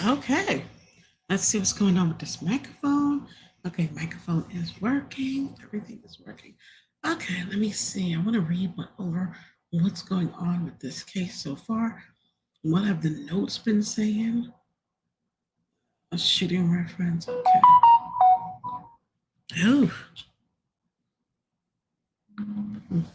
Okay. Let's see what's going on with this microphone. Okay, microphone is working. Everything is working. Okay, let me see. I want to read over what's going on with this case so far. What have the notes been saying? A shooting reference. Okay. Oh,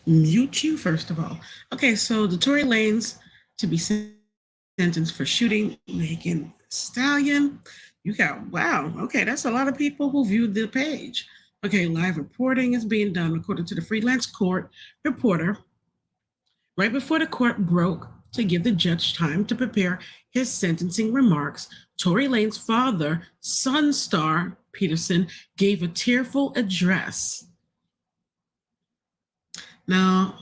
mute you first of all. Okay, so the Tory Lanez to be sentenced for shooting Megan Thee Stallion. You got, wow, okay, that's a lot of people who viewed the page. Okay, live reporting is being done according to the freelance court reporter. Right before the court broke to give the judge time to prepare his sentencing remarks, Tory Lanez's father, Daystar Peterson, gave a tearful address. Now,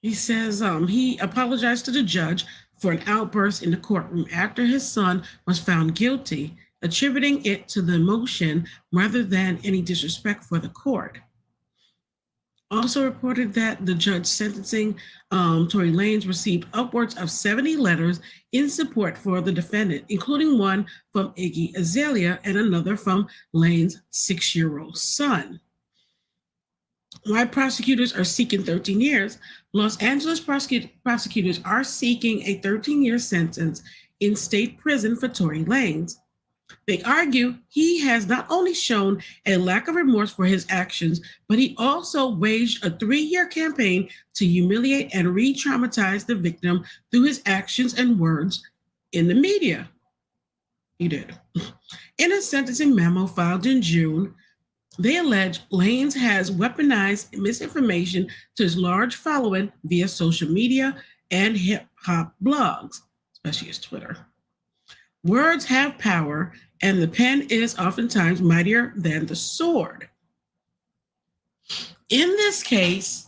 he says he apologized to the judge for an outburst in the courtroom after his son was found guilty, attributing it to the emotion rather than any disrespect for the court. Also reported that the judge sentencing Tory Lanez received upwards of 70 letters in support for the defendant, including one from Iggy Azalea and another from Lanez's 6-year-old son. Why prosecutors are seeking 13 years, Los Angeles prosecutors are seeking a 13-year sentence in state prison for Tory Lanez. They argue he has not only shown a lack of remorse for his actions, but he also waged a 3-year campaign to humiliate and re-traumatize the victim through his actions and words in the media. He did. In a sentencing memo filed in June, they allege Lanez has weaponized misinformation to his large following via social media and hip-hop blogs, especially his Twitter. Words have power, and the pen is oftentimes mightier than the sword. In this case,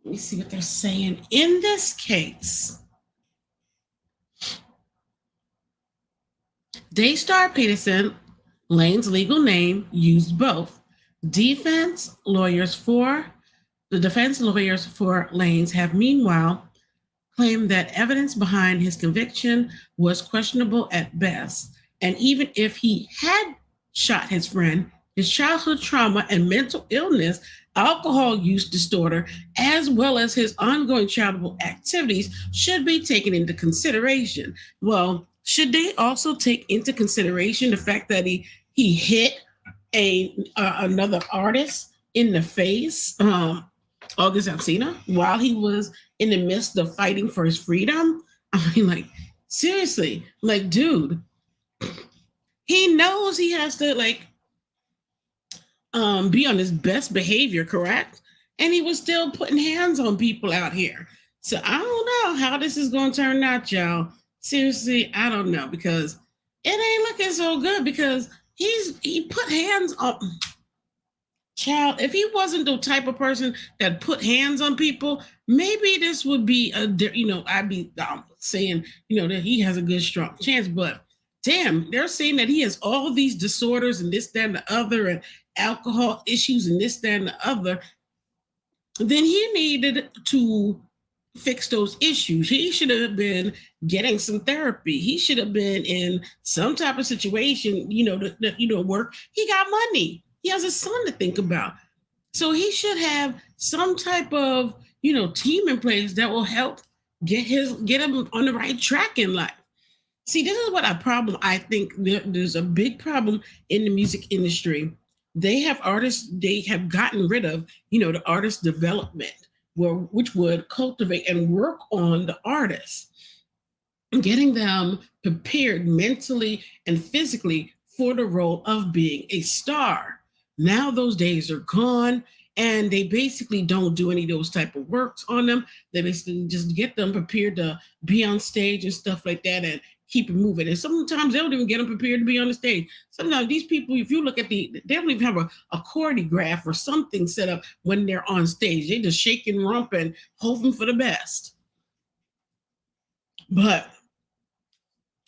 let me see what they're saying. In this case, Daystar Peterson, Lanez's legal name, used both. The defense lawyers for Lanez have meanwhile claimed that evidence behind his conviction was questionable at best. And even if he had shot his friend, his childhood trauma and mental illness, alcohol use disorder, as well as his ongoing charitable activities should be taken into consideration. Well, should they also take into consideration the fact that he hit another artist in the face, August Alsina, while he was in the midst of fighting for his freedom? I mean, like, seriously, like, dude, he knows he has to, like, be on his best behavior, correct? And he was still putting hands on people out here. So I don't know how this is going to turn out, y'all. Seriously, I don't know, because it ain't looking so good, because he put hands on. Child, if he wasn't the type of person that put hands on people, maybe this would be I'd be saying, that he has a good, strong chance. But damn, they're saying that he has all these disorders and this, that, and the other, and alcohol issues and this, that, and the other. Then he needed to fix those issues. He should have been getting some therapy. He should have been in some type of situation, work. He got money. He has a son to think about. So he should have some type of, team in place that will help get him on the right track in life. See, this is what I think there's a big problem in the music industry. They have gotten rid of, the artist development, which would cultivate and work on the artists, getting them prepared mentally and physically for the role of being a star. Now those days are gone, and they basically don't do any of those type of works on them. They basically just get them prepared to be on stage and stuff like that, and keep it moving. And sometimes they don't even get them prepared to be on the stage. Sometimes these people, if you look at they don't even have a choreograph or something set up when they're on stage. They just shake and rump and hoping for the best. But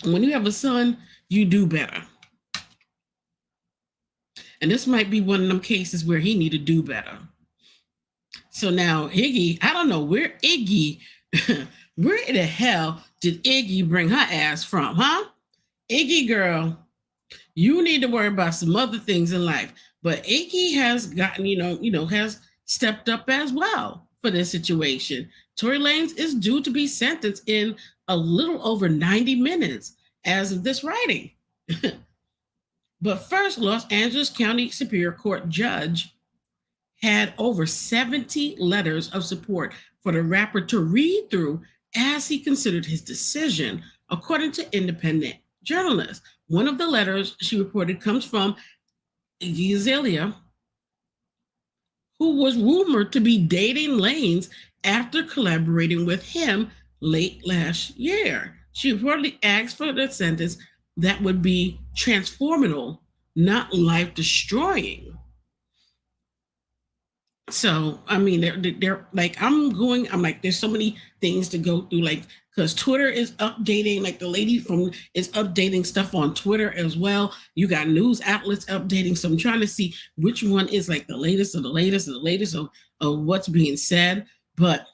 when you have a son, you do better. And this might be one of them cases where he need to do better. So now Iggy, I don't know where Iggy Where the hell did Iggy bring her ass from, huh? Iggy girl, you need to worry about some other things in life. But Iggy has gotten, has stepped up as well for this situation. Tory Lanez is due to be sentenced in a little over 90 minutes as of this writing. But first, Los Angeles County Superior Court judge had over 70 letters of support for the rapper to read through as he considered his decision, according to independent journalists. One of the letters she reported comes from Iggy Azalea, who was rumored to be dating Lanez after collaborating with him late last year. She reportedly asked for a sentence that would be transformational, not life destroying. So I mean, they're like, I'm like, there's so many things to go through, like, because Twitter is updating, like the lady from is updating stuff on Twitter as well. You got news outlets updating, so I'm trying to see which one is like the latest of the latest of the latest of what's being said. But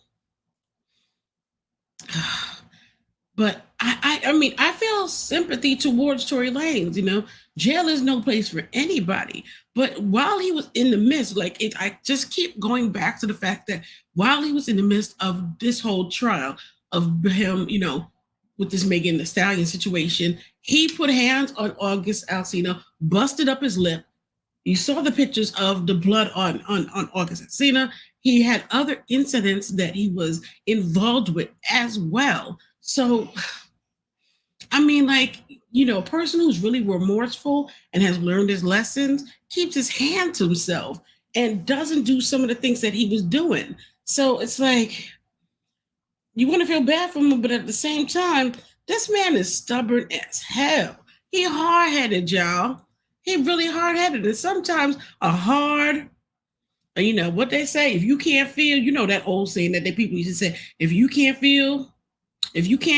But I mean, I feel sympathy towards Tory Lanez. Jail is no place for anybody. But while he was in the midst, I just keep going back to the fact that while he was in the midst of this whole trial of him, with this Megan Thee Stallion situation, he put hands on August Alsina, busted up his lip. You saw the pictures of the blood on August Alsina. He had other incidents that he was involved with as well. So, I mean, a person who's really remorseful and has learned his lessons keeps his hand to himself and doesn't do some of the things that he was doing. So it's like, you want to feel bad for him, but at the same time, this man is stubborn as hell. He hard-headed, y'all. He really hard-headed. And sometimes what they say, if you can't feel, that old saying that people used to say, if you can't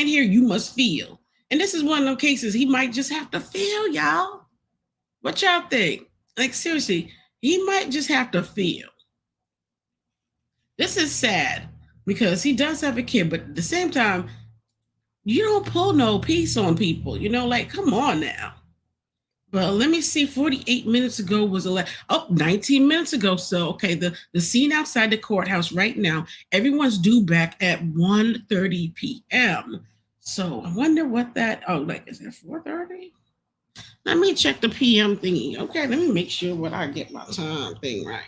hear, you must feel. And this is one of those cases he might just have to feel, y'all. What y'all think? Like, seriously, he might just have to feel. This is sad because he does have a kid, but at the same time, you don't pull no peace on people. Come on now. Well, let me see. 48 minutes ago was 19 minutes ago. So, okay, the scene outside the courthouse right now, everyone's due back at 1:30 p.m. So I wonder what that, is it 4:30? Let me check the PM thingy. Okay, let me make sure what I get my time thing right.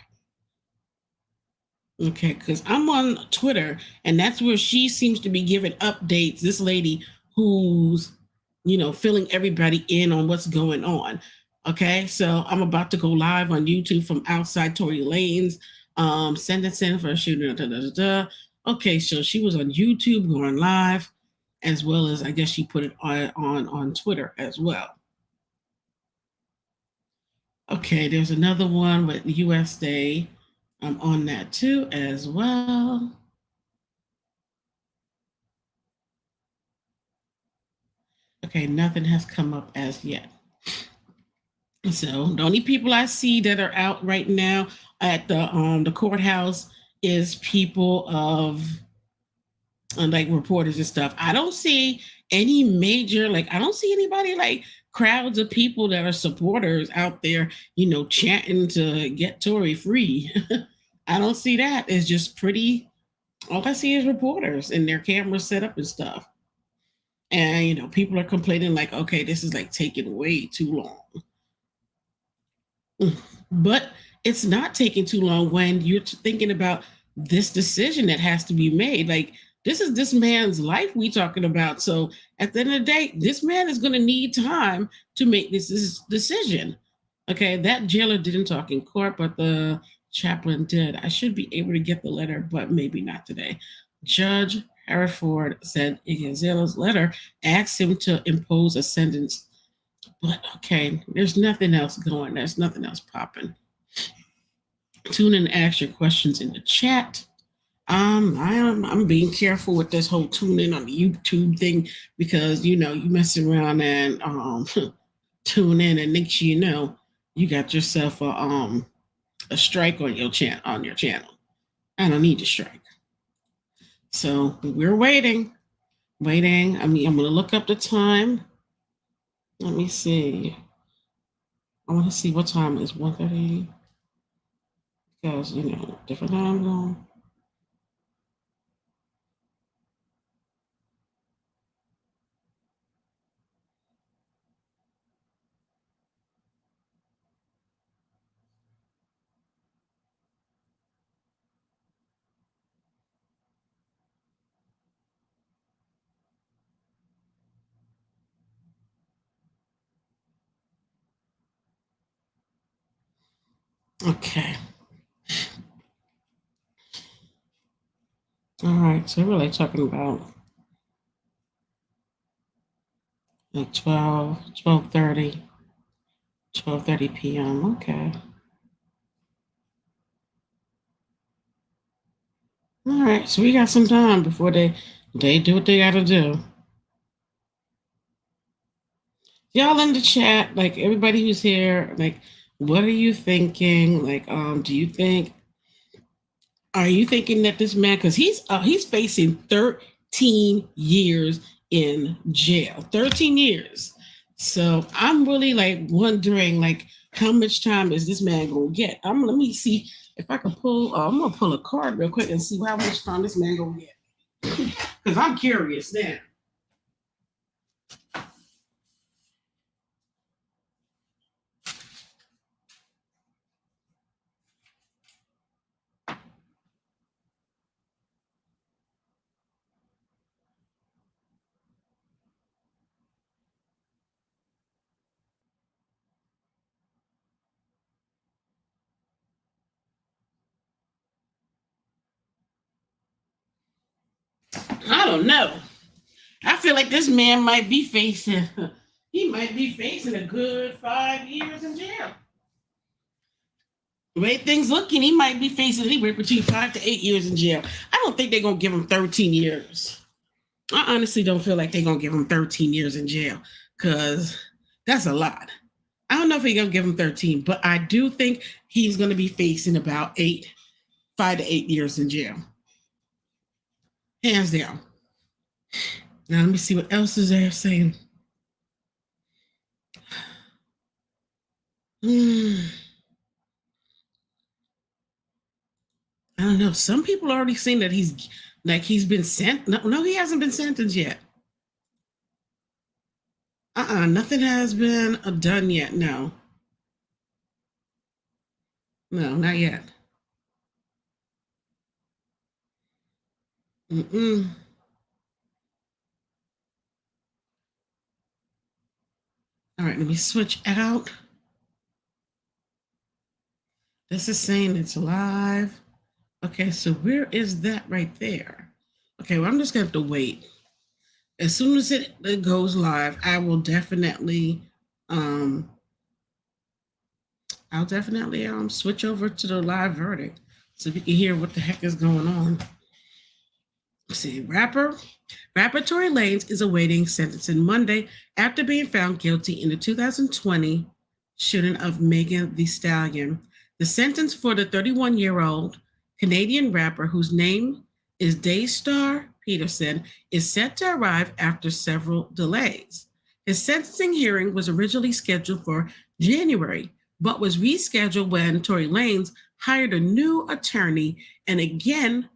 Okay, because I'm on Twitter, and that's where she seems to be giving updates. This lady who's, filling everybody in on what's going on. Okay, so I'm about to go live on YouTube from outside Tory Lanez. Send for a shooting. Okay, so she was on YouTube going live, as well as I guess she put it on Twitter as well. Okay, there's another one with US Day. I'm on that too as well. Okay, nothing has come up as yet. So the only people I see that are out right now at the courthouse is people of like reporters and stuff. I don't see any major, I don't see anybody like crowds of people that are supporters out there, chanting to get Tory free. I don't see that. It's just pretty, all I see is reporters and their cameras set up and stuff. And, people are complaining like, okay, this is like taking way too long. But it's not taking too long when you're thinking about this decision that has to be made. Like, this is this man's life we talking about. So at the end of the day, this man is going to need time to make this decision. Okay, that jailer didn't talk in court, but the chaplain did. I should be able to get the letter, but maybe not today. Judge Hereford said Iggy letter asked him to impose a sentence. But okay, there's nothing else going. There's nothing else popping. Tune in and ask your questions in the chat. I'm being careful with this whole tune in on the YouTube thing because you messing around and tune in and next you know you got yourself a strike on your channel. I don't need a strike. So we're waiting. Waiting. I mean, I'm going to look up the time. Let me see. I want to see what time it is. 1:30. Because, different time zone. Okay. All right. So we're like talking about like 12:30 p.m. Okay. All right. So we got some time before they do what they got to do. Y'all in the chat, like everybody who's here, like, what are you thinking? Like, do you think are you thinking that this man, because he's facing 13 years in jail, 13 years. So I'm really like wondering, like, how much time is this man gonna get? Let me see if I can pull. I'm gonna pull a card real quick and see how much time this man gonna get, because I'm curious now. I don't know. I feel like this man might be facing. He might be facing a good 5 years in jail. The way things looking, he might be facing anywhere between 5 to 8 years in jail. I don't think they're gonna give him 13 years. I honestly don't feel like they're gonna give him 13 years in jail, because that's a lot. I don't know if he's gonna give him 13, but I do think he's gonna be facing about 5 to 8 years in jail. Hands down. Now let me see what else is there saying. I don't know. Some people already saying that he's been sent. No, he hasn't been sentenced yet. Nothing has been done yet. No, not yet. Mm-mm. All right, let me switch out. This is saying it's live. Okay, so where is that right there? Okay, well, I'm just gonna have to wait. As soon as it goes live, um I'll definitely switch over to the live verdict so we can hear what the heck is going on. Let's see, rapper Tory Lanez is awaiting sentencing Monday after being found guilty in the 2020 shooting of Megan Thee Stallion. The sentence for the 31-year-old Canadian rapper, whose name is Daystar Peterson, is set to arrive after several delays. His sentencing hearing was originally scheduled for January, but was rescheduled when Tory Lanez hired a new attorney and again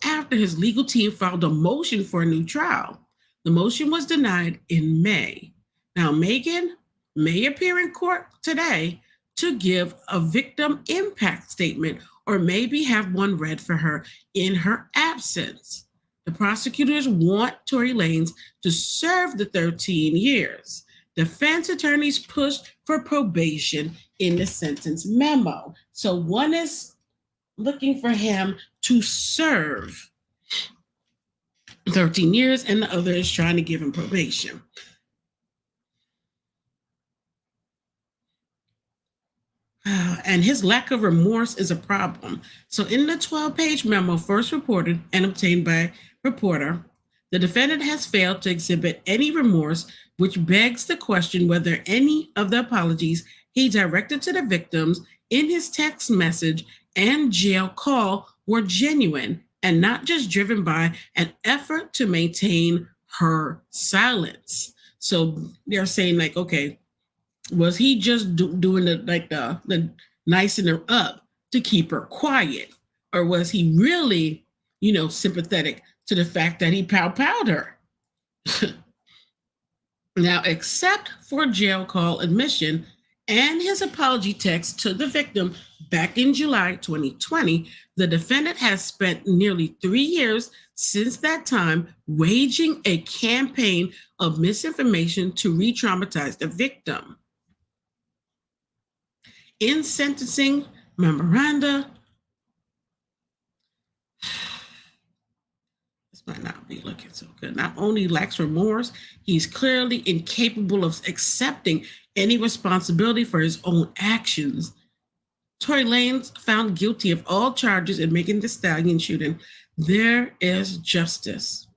after his legal team filed a motion for a new trial. The motion was denied in May. Now, Megan may appear in court today to give a victim impact statement or maybe have one read for her in her absence. The prosecutors want Tory Lanez to serve the 13 years. Defense attorneys pushed for probation in the sentence memo. So one is looking for him to serve 13 years, and the other is trying to give him probation. And his lack of remorse is a problem. So, in the 12-page memo first reported and obtained by reporter, the defendant has failed to exhibit any remorse, which begs the question whether any of the apologies he directed to the victims in his text message and jail call were genuine and not just driven by an effort to maintain her silence. So they're saying like, okay, was he just doing the nicing her up to keep her quiet, or was he really, sympathetic to the fact that he pow-powed her? Now, except for jail call admission and his apology text to the victim back in July 2020, the defendant has spent nearly 3 years since that time waging a campaign of misinformation to re traumatize the victim. In sentencing memoranda, this might not be looking so good. Not only lacks remorse, he's clearly incapable of accepting any responsibility for his own actions. Tory Lanez found guilty of all charges in Megan Thee Stallion shooting. There is justice.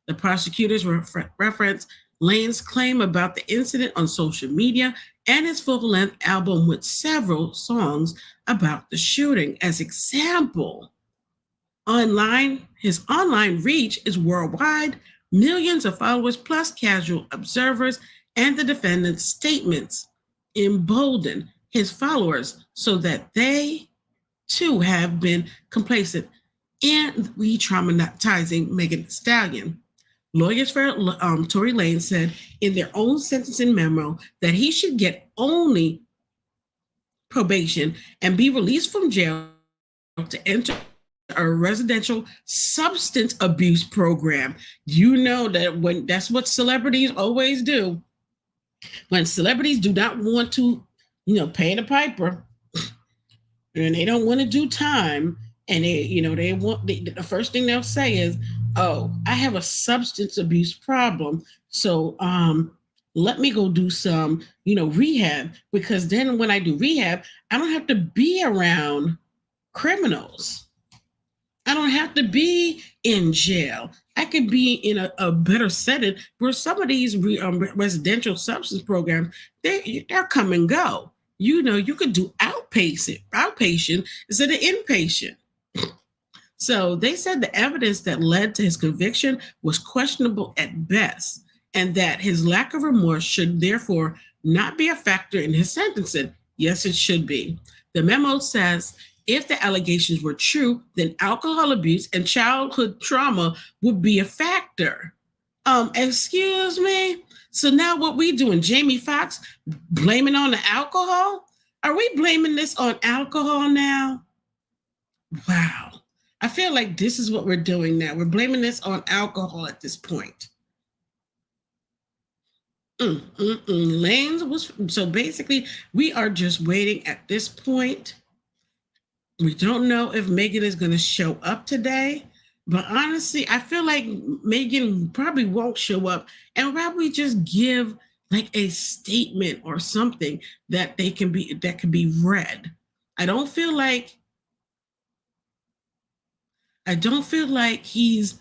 The prosecutors reference Lane's claim about the incident on social media and his full-length album with several songs about the shooting as example. His online reach is worldwide, millions of followers plus casual observers, and the defendant's statements embolden his followers so that they too have been complacent in re-traumatizing Megan Thee Stallion. Lawyers for Tory Lanez said in their own sentencing memo that he should get only probation and be released from jail to enter a residential substance abuse program. You know that when that's what celebrities always do. When celebrities do not want to, pay the piper, and they don't want to do time, and they want the first thing they'll say is, "Oh, I have a substance abuse problem, so let me go do some, rehab, because then when I do rehab, I don't have to be around criminals. I don't have to be in jail. I could be in a better setting where some of these residential substance programs, they're come and go. You could do outpatient instead of inpatient." So they said the evidence that led to his conviction was questionable at best, and that his lack of remorse should therefore not be a factor in his sentencing. Yes, it should be. The memo says if the allegations were true, then alcohol abuse and childhood trauma would be a factor. Excuse me? So now what we doing? Jamie Foxx blaming on the alcohol? Are we blaming this on alcohol now? Wow. I feel like this is what we're doing now. We're blaming this on alcohol at this point. Lanes was so basically we are just waiting at this point. We don't know if Megan is going to show up today, but honestly, I feel like Megan probably won't show up and probably just give like a statement or something that can be read. I don't feel like she's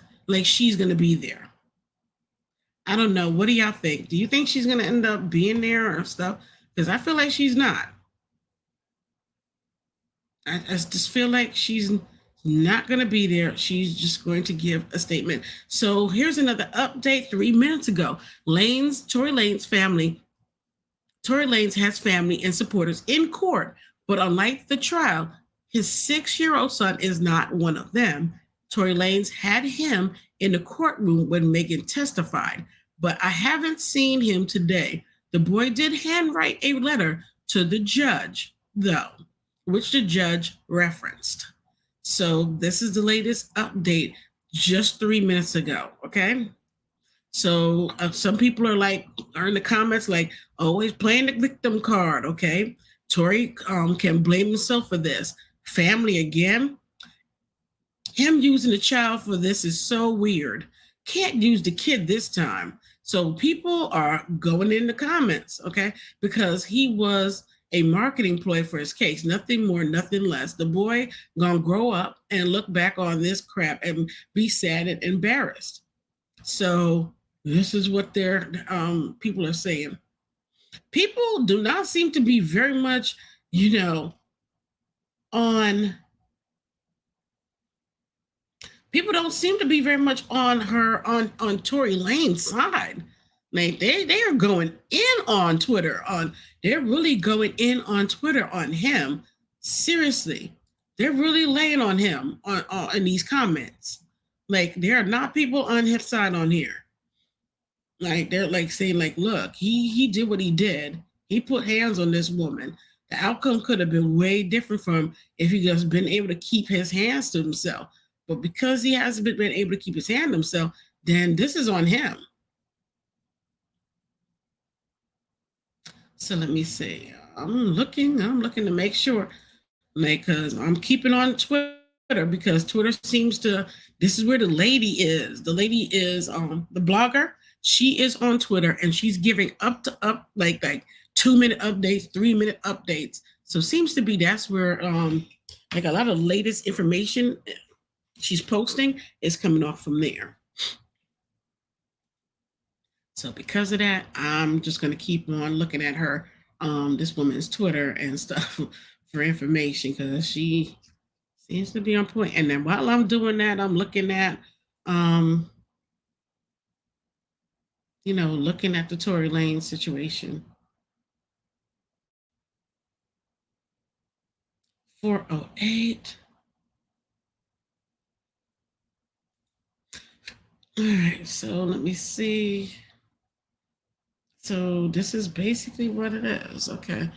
going to be there. I don't know. What do y'all think? Do you think she's going to end up being there or stuff? Because I feel like she's not. I just feel like she's not going to be there. She's just going to give a statement. So here's another update 3 minutes ago. Tory Lanez has family and supporters in court, but unlike the trial, his 6-year-old son is not one of them. Tory Lanez had him in the courtroom when Megan testified, but I haven't seen him today. The boy did handwrite a letter to the judge, though, which the judge referenced. So this is the latest update just 3 minutes ago, okay? So some people are in the comments like, always playing the victim card, okay? Tory can blame himself for this. Family again? Him using the child for this is so weird. Can't use the kid this time. So people are going in the comments, okay? Because he was a marketing ploy for his case. Nothing more, nothing less. The boy gonna grow up and look back on this crap and be sad and embarrassed. So this is what their people are saying. People do not seem to be very much, people don't seem to be very much on her on Tory Lane's side. Like they are going in on Twitter on they're really going in on Twitter on him. Seriously, they're really laying on him on in these comments. Like there are not people on his side on here. Like they're like saying like, look, he did what he did. He put hands on this woman. The outcome could have been way different from if he just been able to keep his hands to himself. But because he hasn't been able to keep his hand to himself, then this is on him. So let me see. I'm looking to make sure, like, because I'm keeping on Twitter because Twitter seems to. This is where the lady is. The lady is the blogger. She is on Twitter and she's giving up like 2 minute updates, 3 minute updates. So it seems to be that's where like a lot of latest information she's posting is coming off from there. So because of that, I'm just going to keep on looking at her, this woman's Twitter and stuff for information because she seems to be on point. And then while I'm doing that, I'm looking at, um, looking at the Tory Lanez situation. 408. All right, so let me see. So this is basically what it is. Okay.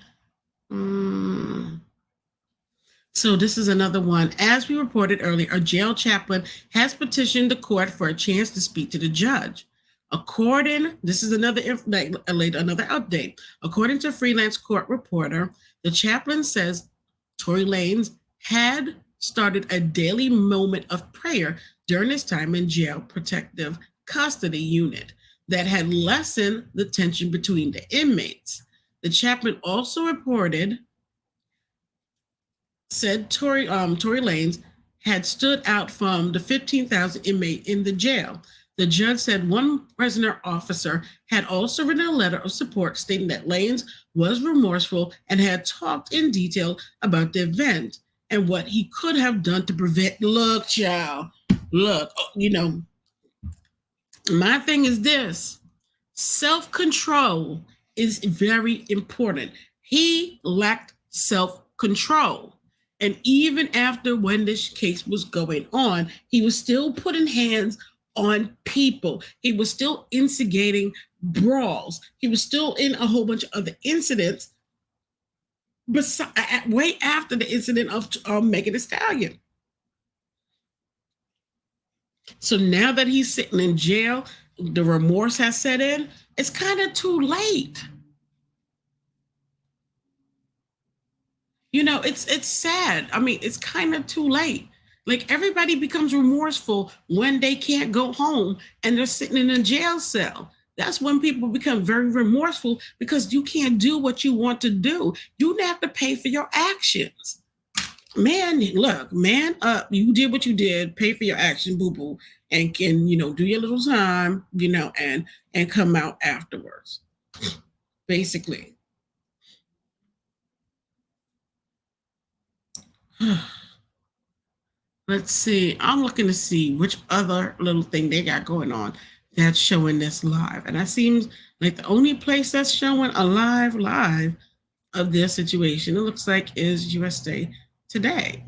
So this is another one. As we reported earlier, a jail chaplain has petitioned the court for a chance to speak to the judge. This is another update. According to freelance court reporter, the chaplain says Tory Lanez had started a daily moment of prayer during his time in jail protective custody unit that had lessened the tension between the inmates. The chaplain also said Tory Lanez had stood out from the 15,000 inmate in the jail. The judge said one prisoner officer had also written a letter of support stating that Lanez was remorseful and had talked in detail about the event and what he could have done to prevent. Look, child, look, my thing is this. Self-control is very important. He lacked self-control. And even after when this case was going on, he was still putting hands on people. He was still instigating brawls. He was still in a whole bunch of other incidents way after the incident of Megan Thee Stallion. So now that he's sitting in jail, the remorse has set in. It's kind of too late. It's sad. I mean, it's kind of too late. Like everybody becomes remorseful when they can't go home and they're sitting in a jail cell. That's when people become very remorseful because you can't do what you want to do. You have to pay for your actions. Man, look, man up. You did what you did. Pay for your action, boo boo, and can do your little time, and come out afterwards. Basically. Let's see. I'm looking to see which other little thing they got going on that's showing this live. And that seems like the only place that's showing a live of their situation, it looks like, is USA Today.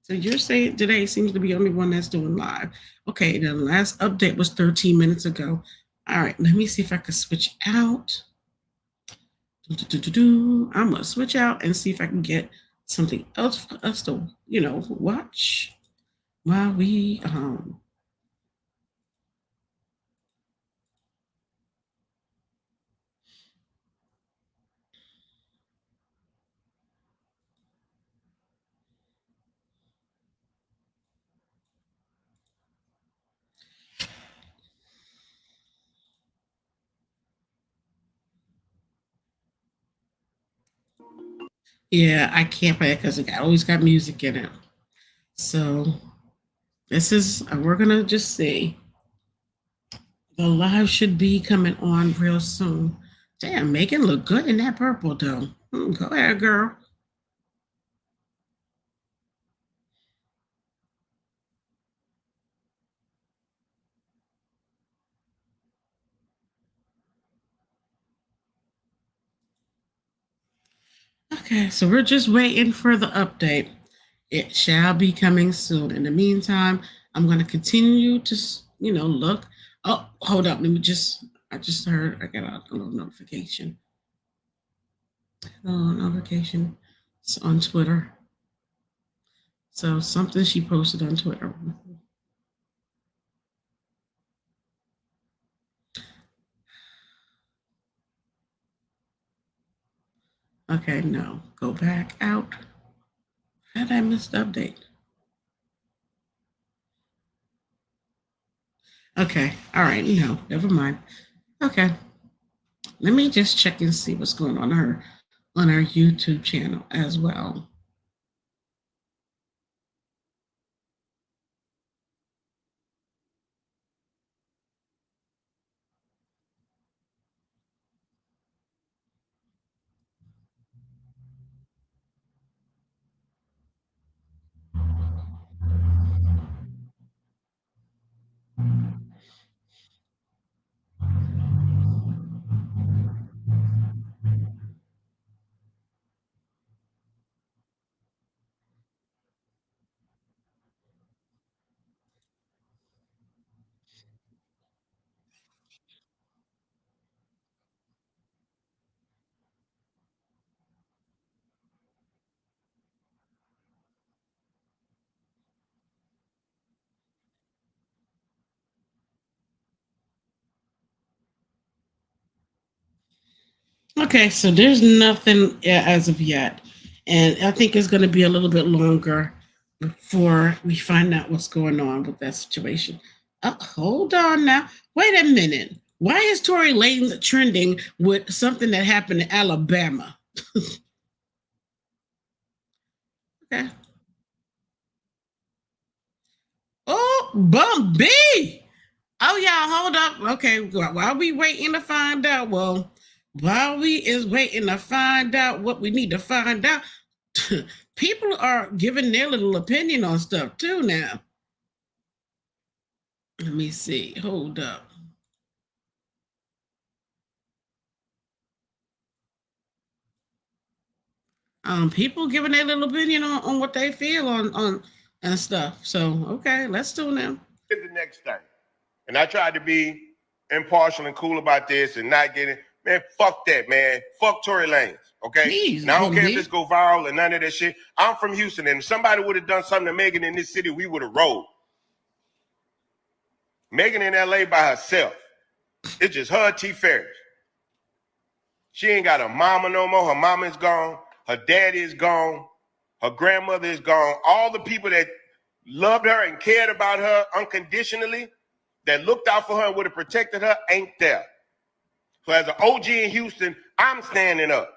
So USA Today seems to be the only one that's doing live. Okay, the last update was 13 minutes ago. All right, let me see if I can switch out. I'm going to switch out and see if I can get something else for us to, watch while we yeah, I can't play it because it always got music in it. So this is we're gonna just see. The live should be coming on real soon. Damn, Megan look good in that purple though. Go ahead, girl. Okay, so we're just waiting for the update. It shall be coming soon. In the meantime, I'm going to continue to, look. Oh, hold up. I just heard, I got a little notification. A little notification. It's on Twitter. So something she posted on Twitter. Okay, no. Go back out. How did I miss the update? Okay, all right, no, never mind. Okay, let me just check and see what's going on her YouTube channel as well. Okay, so there's nothing as of yet. And I think it's going to be a little bit longer before we find out what's going on with that situation. Oh, hold on now. Wait a minute. Why is Tory Lanez trending with something that happened in Alabama? Okay. Oh, Bum B. Oh, yeah, hold up. Okay, while we waiting to find out, while we is waiting to find out what we need to find out, people are giving their little opinion on stuff too now. Let me see. Hold up. People giving their little opinion on what they feel on and stuff. So okay, let's do them. Here's the next thing. And I tried to be impartial and cool about this and not get it. Man, fuck that, man. Fuck Tory Lanez, okay? Please, now, I don't care if this go viral and none of that shit. I'm from Houston, and if somebody would have done something to Megan in this city, we would have rolled. Megan in L.A. by herself. It's just her T. Ferris. She ain't got a mama no more. Her mama is gone. Her daddy is gone. Her grandmother is gone. All the people that loved her and cared about her unconditionally, that looked out for her and would have protected her, ain't there. So as an OG in Houston, I'm standing up.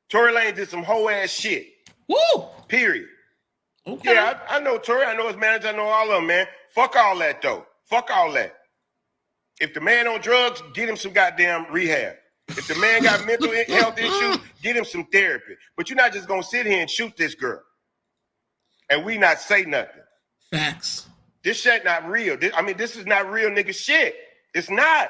Tory Lanez did some whole ass shit. Woo! Period. Okay. Yeah, I know Tory. I know his manager. I know all of them, man. Fuck all that, though. Fuck all that. If the man on drugs, get him some goddamn rehab. If the man got mental health issues, get him some therapy. But you're not just going to sit here and shoot this girl and we not say nothing. Facts. This shit not real. This is not real nigga shit. It's not.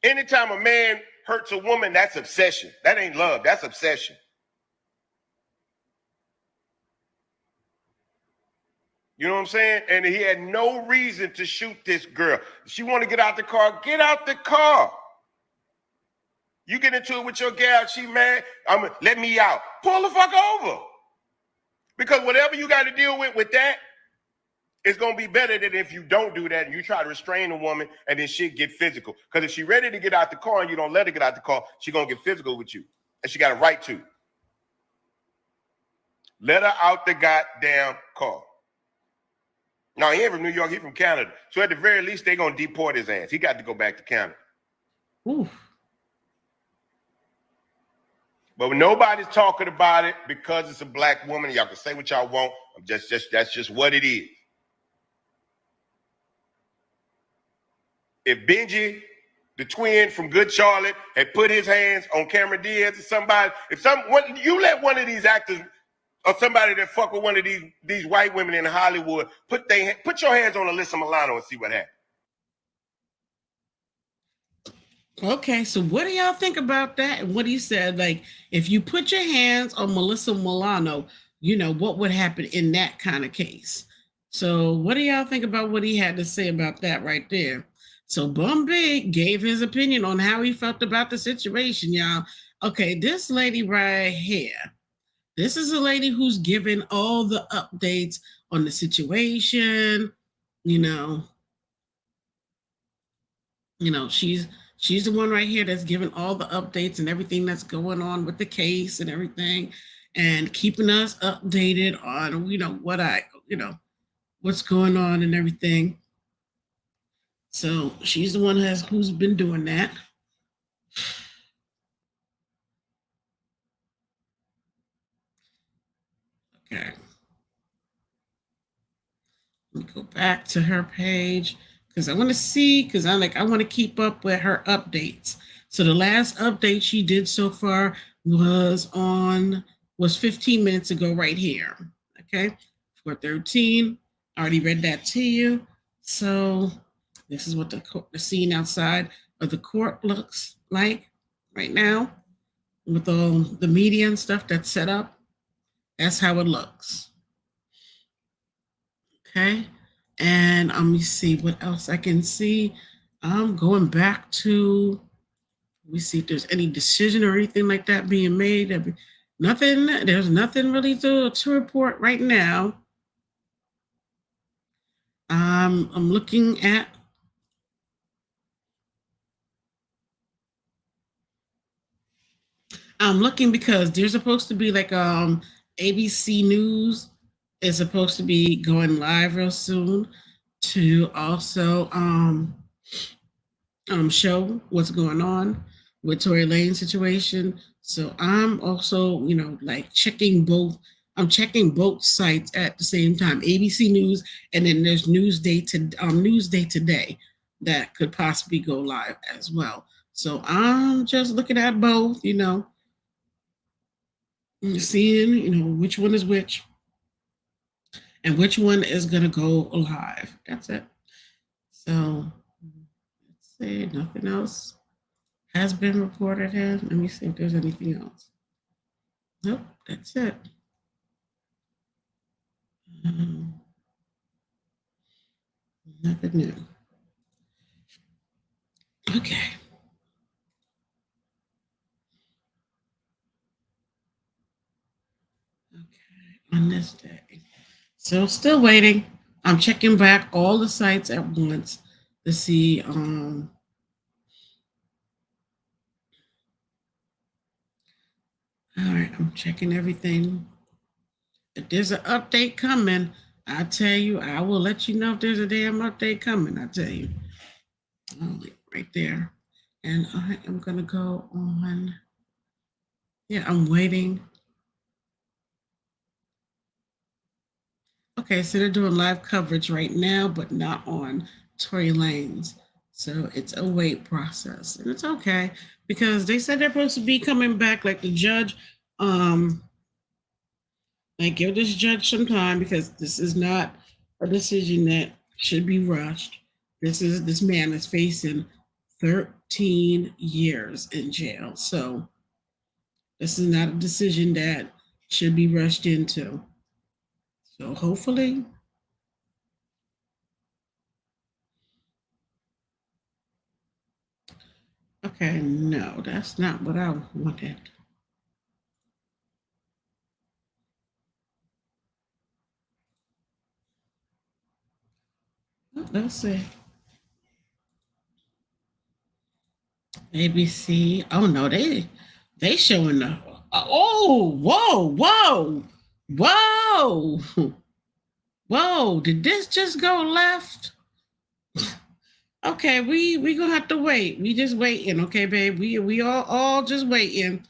Anytime a man hurts a woman, that's obsession. That ain't love. That's obsession. You know what I'm saying? And he had no reason to shoot this girl. She want to get out the car, get out the car. You get into it with your gal, she mad, let me out. Pull the fuck over. Because whatever you got to deal with that, it's going to be better than if you don't do that and you try to restrain a woman and then shit get physical. Because if she ready to get out the car and you don't let her get out the car, she going to get physical with you. And she got a right to. Let her out the goddamn car. No, he ain't from New York. He from Canada. So at the very least, they going to deport his ass. He got to go back to Canada. Oof. But when nobody's talking about it because it's a black woman, y'all can say what y'all want. That's just what it is. If Benji, the twin from Good Charlotte, had put his hands on Cameron Diaz or somebody, you let one of these actors or somebody that fuck with one of these white women in Hollywood put your hands on Alyssa Milano and see what happens. Okay, so what do y'all think about that? And what he said, like, if you put your hands on Melissa Milano, what would happen in that kind of case? So, what do y'all think about what he had to say about that right there? So, Bum Big gave his opinion on how he felt about the situation, y'all. Okay, this lady right here, this is a lady who's given all the updates on the situation, you know, she's the one right here that's giving all the updates and everything that's going on with the case and everything, and keeping us updated on what's going on and everything. So she's the one who's been doing that. Okay, let me go back to her page because I want to see, because I want to keep up with her updates. So the last update she did so far was 15 minutes ago right here. Okay, 4:13. I already read that to you. So this is what the scene outside of the court looks like right now with all the media and stuff that's set up. That's how it looks. Okay. And let me see what else I can see. I'm going back to, let me see if there's any decision or anything like that being made. Nothing, there's nothing really to report right now. I'm looking at, I'm looking because there's supposed to be like ABC News is supposed to be going live real soon to also show what's going on with Tory Lanez situation. So I'm also, like checking both. I'm checking both sites at the same time. ABC News, and then there's Newsday Today that could possibly go live as well. So I'm just looking at both, seeing, which one is which and which one is gonna go live. That's it. So let's see, nothing else has been reported in. Let me see if there's anything else. Nope, that's it. Um, Nothing new. Okay. Okay. On this day. So still waiting. I'm checking back all the sites at once to see. All right, I'm checking everything. If there's an update coming, I tell you, I will let you know if there's a damn update coming. I tell you. Oh, right there. And I am gonna go on. Yeah, I'm waiting. Okay, so they're doing live coverage right now, but not on Tory Lanez. So it's a wait process. And it's okay because they said they're supposed to be coming back like the judge. Like give this judge some time because this is not a decision that should be rushed. This man is facing 13 years in jail. So this is not a decision that should be rushed into. So hopefully, okay, no, that's not what I wanted. Let's see. ABC. Oh no, they showing the. Oh, whoa. Whoa, did this just go left? Okay, we gonna have to wait. We just waiting, okay, babe. We all just waiting.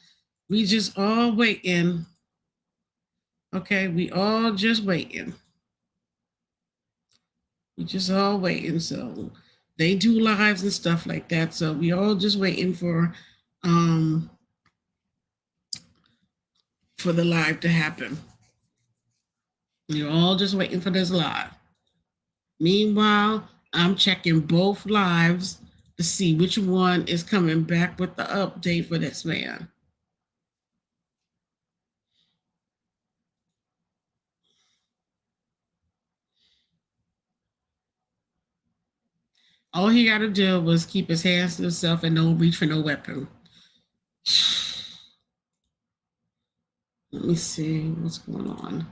We just all waiting. Okay, we all just waiting. We just all waiting. So they do lives and stuff like that. So we all just waiting um for the live to happen. You're all just waiting for this live. Meanwhile, I'm checking both lives to see which one is coming back with the update for this man. All he got to do was keep his hands to himself and don't reach for no weapon. Let me see what's going on.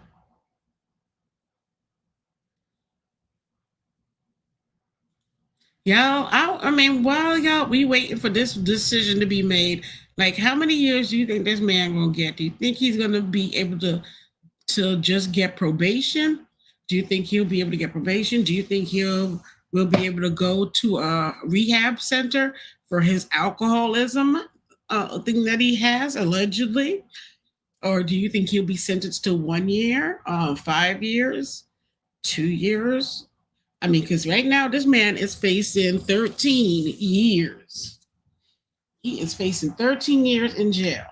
Y'all, I mean, while y'all we waiting for this decision to be made, like how many years do you think this man gonna get? Do you think he's gonna be able to just get probation? Do you think he'll be able to get probation? Do you think he'll will be able to go to a rehab center for his alcoholism thing that he has allegedly? Or do you think he'll be sentenced to 1 year, 5 years, 2 years? I mean, because right now this man is facing 13 years. He is facing 13 years in jail.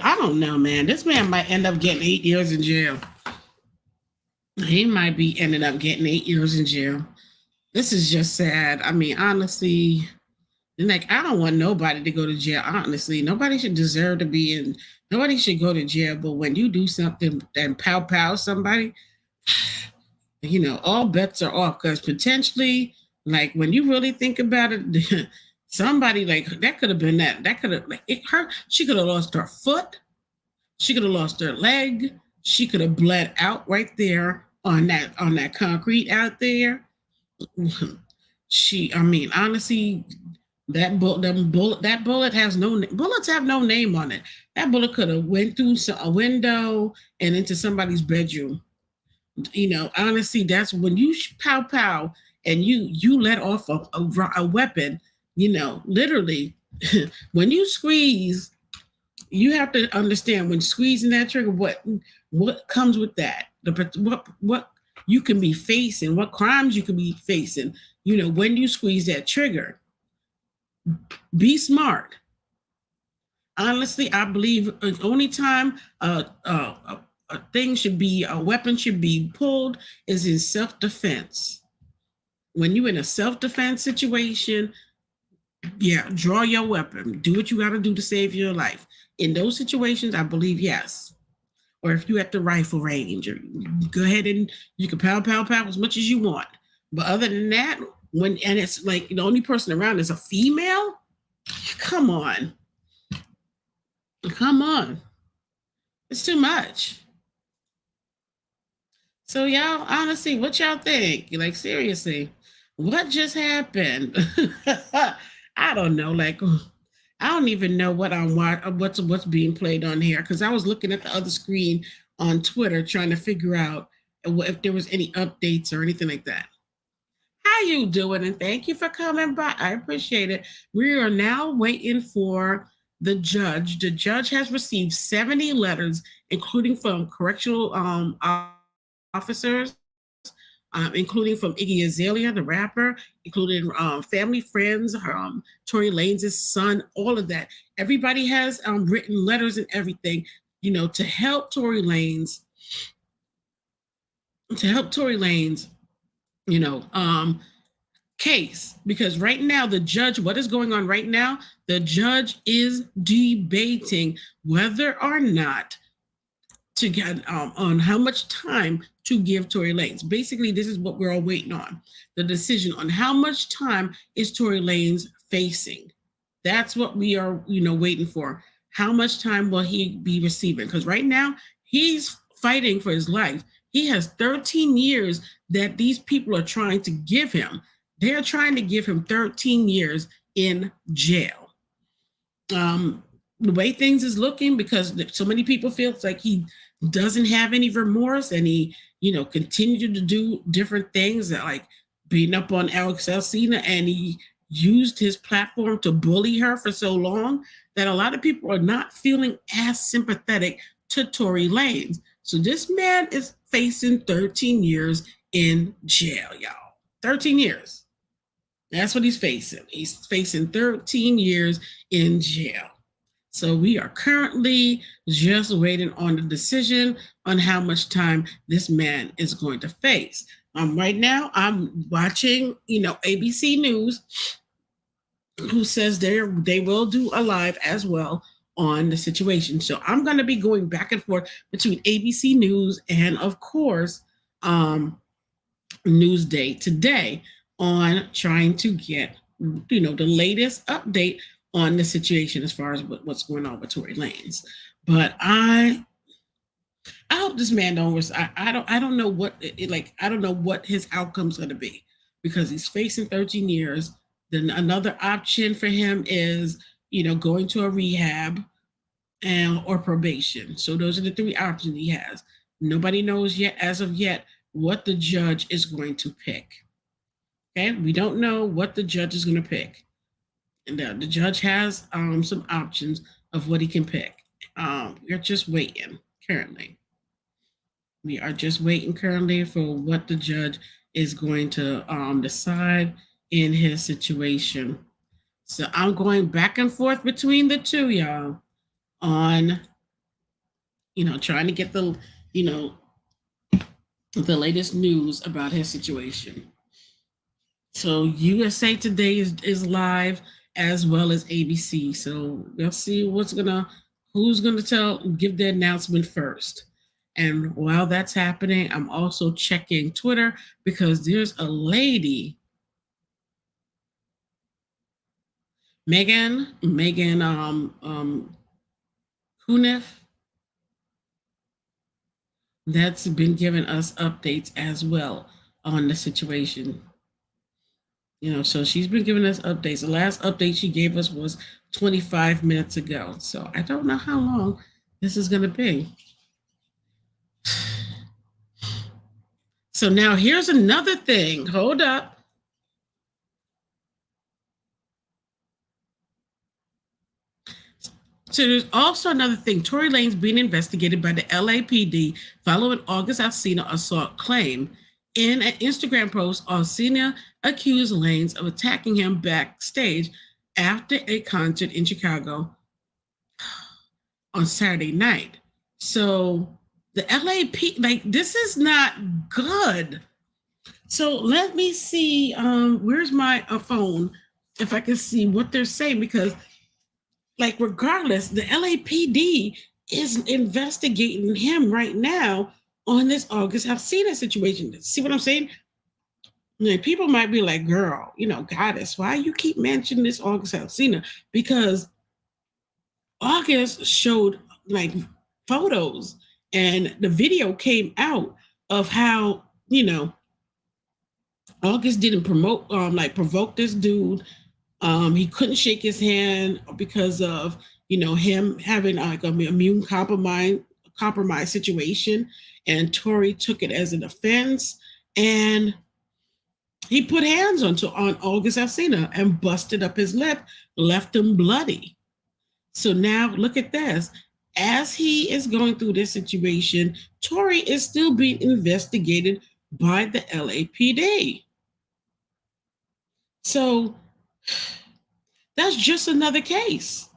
I don't know, man. This man might end up getting 8 years in jail. He might be ending up getting 8 years in jail. This is just sad. I mean, honestly, like I don't want nobody to go to jail. Honestly, nobody should deserve to be in. Nobody should go to jail. But when you do something and pow somebody, all bets are off because potentially, like when you really think about it, somebody like that could have been that. That could have like it hurt. She could have lost her foot. She could have lost her leg. She could have bled out right there on that concrete out there. I mean, honestly, that bullet has no bullets have no name on it. That bullet could have went through a window and into somebody's bedroom. Honestly, that's when you pow and you let off a weapon. Literally, when you squeeze, you have to understand when squeezing that trigger, what comes with that, what you can be facing, what crimes you can be facing. When you squeeze that trigger, be smart. Honestly, I believe the only time a weapon should be pulled is in self-defense. When you're in a self-defense situation, yeah, draw your weapon. Do what you got to do to save your life. In those situations, I believe yes. Or if you're at the rifle range, or go ahead and you can pow as much as you want. But other than that, and it's like the only person around is a female, come on. It's too much. So y'all, honestly, what y'all think? Like seriously, what just happened? I don't know. Like, I don't even know what's being played on here because I was looking at the other screen on Twitter trying to figure out if there was any updates or anything like that. How you doing? And thank you for coming by. I appreciate it. We are now waiting for the judge. The judge has received 70 letters, including from correctional officers, including from Iggy Azalea, the rapper, including family friends, Tory Lanez' son, all of that. Everybody has written letters and everything, to help Tory Lanez, case. Because right now, the judge, what is going on right now? The judge is debating whether or not to get on how much time to give Tory Lanez. Basically, this is what we're all waiting on. The decision on how much time is Tory Lanez facing. That's what we are, waiting for. How much time will he be receiving? Because right now, he's fighting for his life. He has 13 years that these people are trying to give him. They're trying to give him 13 years in jail. The way things is looking, because so many people feel it's like he doesn't have any remorse and he, continued to do different things that like beating up on Alex Alcina and he used his platform to bully her for so long that a lot of people are not feeling as sympathetic to Tory Lanez. So this man is facing 13 years in jail, y'all. 13 years. That's what he's facing. He's facing 13 years in jail. So we are currently just waiting on the decision on how much time this man is going to face. Right now, I'm watching, ABC News, who says they will do a live as well on the situation. So I'm going to be going back and forth between ABC News and, of course, Newsday today on trying to get, the latest update on the situation as far as what's going on with Tory Lanez. But I hope this man don't. I don't know what I don't know what his outcome's going to be, because he's facing 13 years. Then another option for him is going to a rehab and or probation. So those are the three options he has. Nobody knows yet, as of yet, what the judge is going to pick. Okay, we don't know what the judge is going to pick, and the judge has some options of what he can pick. We're just waiting currently. We are just waiting currently for what the judge is going to decide in his situation. So I'm going back and forth between the two, y'all, on trying to get the latest news about his situation. So USA Today is live, as well as ABC. So we'll see who's gonna give the announcement first. And while that's happening, I'm also checking Twitter, because there's a lady, Megan Kunif, that's been giving us updates as well on the situation. So she's been giving us updates. The last update she gave us was 25 minutes ago. So I don't know how long this is going to be. So now here's another thing. Hold up. So there's also another thing. Tory Lanez being investigated by the LAPD following August Alsina assault claim. In an Instagram post, Alsina accused Lanez of attacking him backstage after a concert in Chicago on Saturday night. So the LAP, this is not good. So let me see. Where's my phone? If I can see what they're saying, because regardless, the LAPD is investigating him right now on this August Alsina situation. See what I'm saying? People might be like, girl, goddess, why you keep mentioning this August Alsina? Because August showed photos, and the video came out of how, August didn't provoke this dude. He couldn't shake his hand because of, him having an immune compromise situation, and Tory took it as an offense, and he put hands on August Alsina and busted up his lip, left him bloody. So now look at this. As he is going through this situation, Tory is still being investigated by the LAPD. So that's just another case.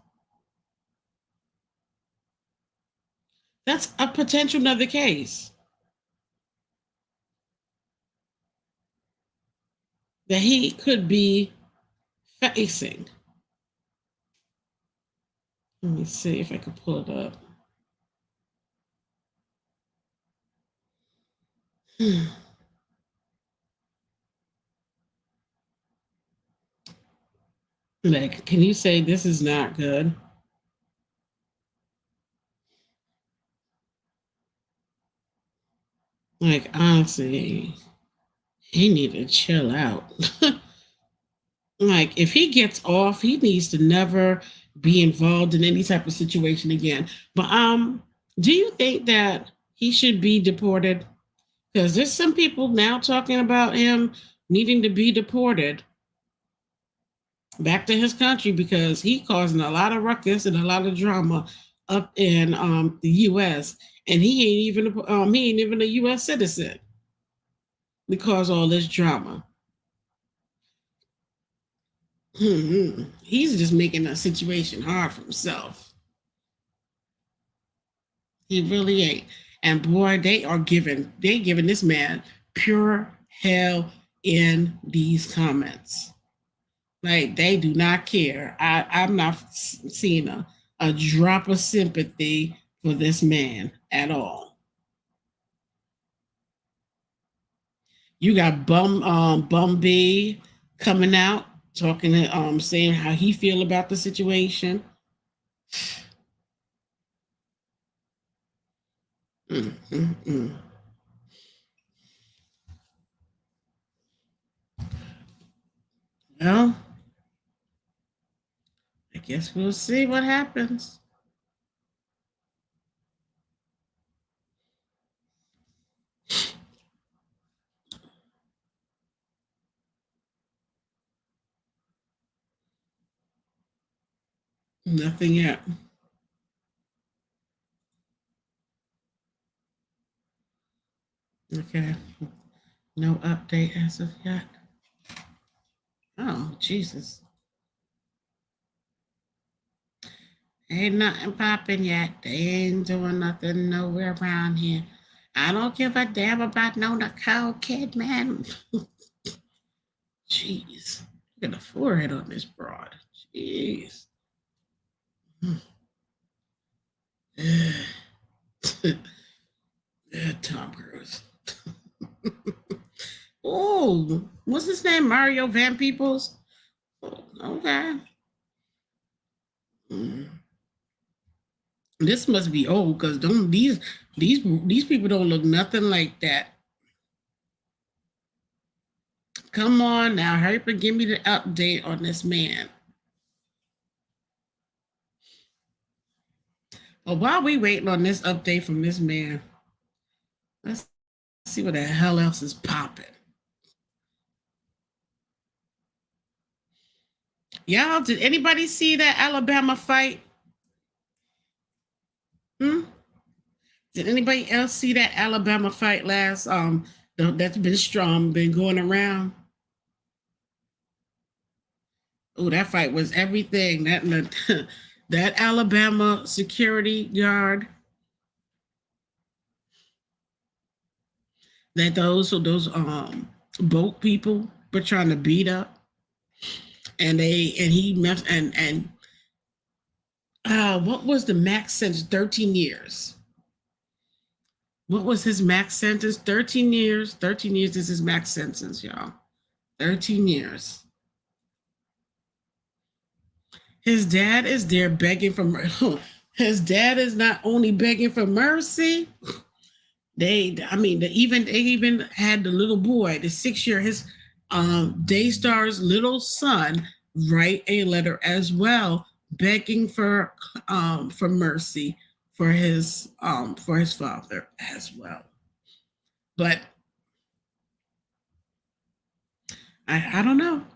That's a potential another case that he could be facing. Let me see if I can pull it up. Can you say this is not good? Honestly, he need to chill out. If he gets off, he needs to never be involved in any type of situation again. But do you think that he should be deported? Because there's some people now talking about him needing to be deported. back to his country because he causing a lot of ruckus and a lot of drama up in the U.S. and he ain't even a U.S. citizen because all this drama. He's just making a situation hard for himself. He really ain't. And boy, they giving this man pure hell in these comments. Like they do not care. I'm not seeing a drop of sympathy for this man at all. You got Bum B coming out talking to saying how he feel about the situation. Mm, mm, mm. Well, I guess we'll see what happens. Nothing yet. Okay. No update as of yet. Oh, Jesus. Ain't nothing popping yet. They ain't doing nothing nowhere around here. I don't give a damn about no Nicole Kidman. Jeez. Look at the forehead on this broad. Jeez. Tom Cruise. Oh, what's his name? Mario Van Peebles? Oh, okay. This must be old because don't these people don't look nothing like that. Come on now, hurry up and give me the update on this man. Well, while we waiting on this update from this man, let's see what the hell else is popping. Y'all, did anybody see that Alabama fight? Hmm? Did anybody else see that Alabama fight last? That's been strong, been going around. Oh, that fight was everything. That Alabama security guard. That those boat people were trying to beat up, and he met and what was the max sentence? 13 years. What was his max sentence? 13 years. 13 years is his max sentence, y'all. 13 years. His dad is there begging for mercy. His dad is not only begging for mercy. They even had the little boy, the 6-year, his Daystar's little son, write a letter as well, begging for mercy for his father as well. But I don't know.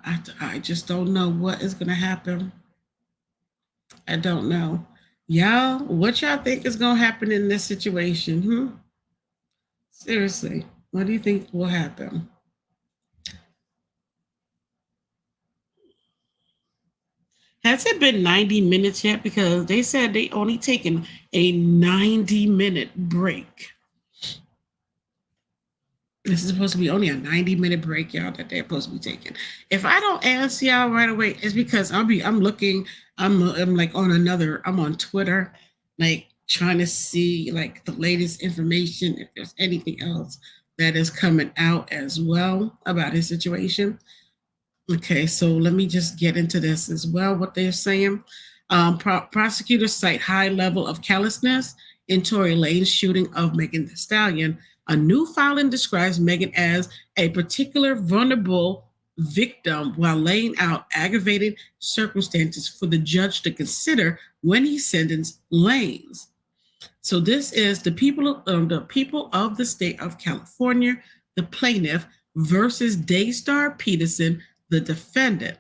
I just don't know what is going to happen. I don't know. Y'all, what y'all think is going to happen in this situation? Seriously, what do you think will happen? Has it been 90 minutes yet? Because they said they only taken a 90-minute break. This is supposed to be only a 90-minute break, y'all, that they're supposed to be taking. If I don't answer y'all right away, it's because I'm looking, I'm like I'm on Twitter, like trying to see like the latest information, if there's anything else that is coming out as well about his situation. Okay, so let me just get into this as well, what they're saying. Prosecutors cite high level of callousness in Tory Lanez shooting of Megan Thee Stallion. A new filing describes Megan as a particular vulnerable victim while laying out aggravated circumstances for the judge to consider when he sentenced Lanez. So this is the people of the state of California, the plaintiff, versus Daystar Peterson, the defendant.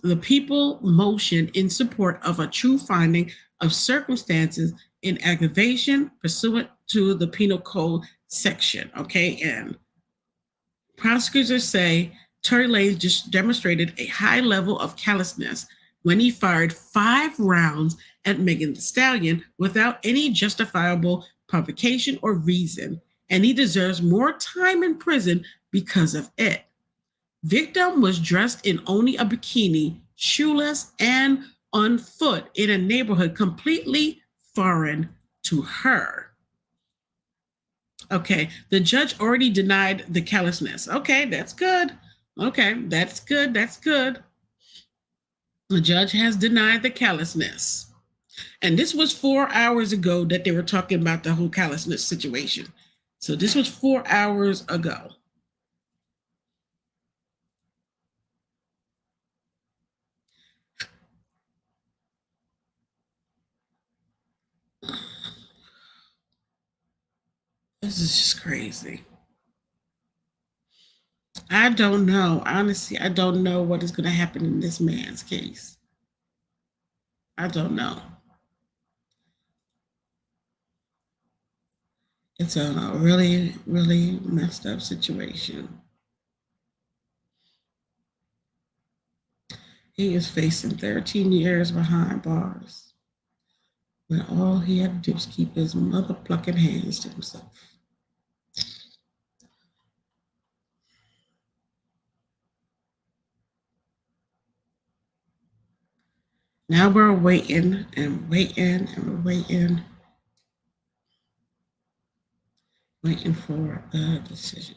The people motioned in support of a true finding of circumstances in aggravation pursuant to the Penal Code section. Okay, and prosecutors say Tory Lanez just demonstrated a high level of callousness when he fired 5 rounds at Megan Thee Stallion without any justifiable provocation or reason, and he deserves more time in prison because of it. Victim was dressed in only a bikini, shoeless, and on foot in a neighborhood completely foreign to her. Okay, the judge already denied the callousness. Okay, that's good. Okay, that's good. That's good. The judge has denied the callousness. And this was 4 hours ago that they were talking about the whole callousness situation. So this was 4 hours ago. This is just crazy. I don't know. Honestly, I don't know what is going to happen in this man's case. I don't know. It's a really, really messed up situation. He is facing 13 years behind bars when all he had to do was keep his mother plucking hands to himself. Now we're waiting and waiting and waiting for the decision.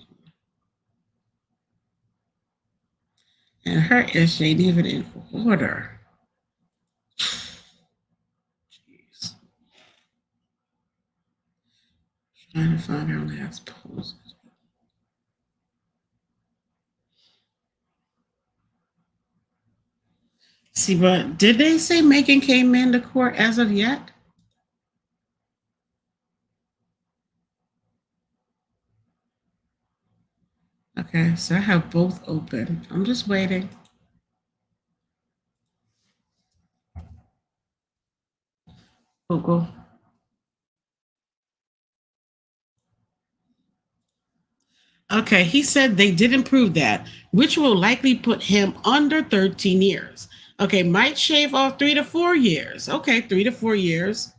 And her ish ain't even in order. Jeez. Trying to find her last post. See, but did they say Megan came into court as of yet? Okay, so I have both open. I'm just waiting. Google. Okay, he said they didn't prove that, which will likely put him under 13 years. Okay, might shave off 3 to 4 years. Okay, 3 to 4 years.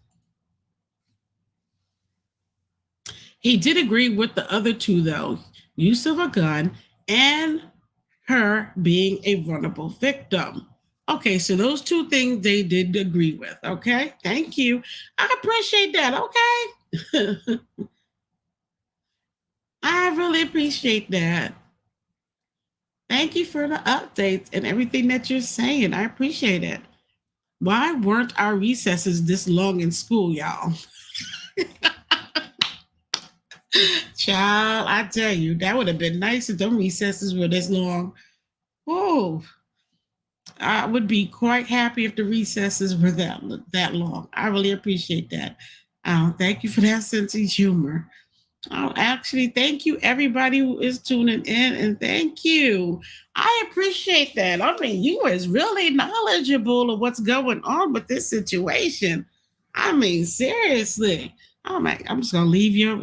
He did agree with the other two, though, use of a gun and her being a vulnerable victim. Okay, so those two things they did agree with. Okay, thank you. I appreciate that. Okay. I really appreciate that. Thank you for the updates and everything that you're saying. I appreciate it. Why weren't our recesses this long in school, y'all? Child, I tell you, that would have been nice if them recesses were this long. Oh, I would be quite happy if the recesses were that long. I really appreciate that. Thank you for that sense of humor. Oh, actually, thank you everybody who is tuning in, and thank you. I appreciate that. I mean, you is really knowledgeable of what's going on with this situation. I mean, seriously. I'm just gonna leave your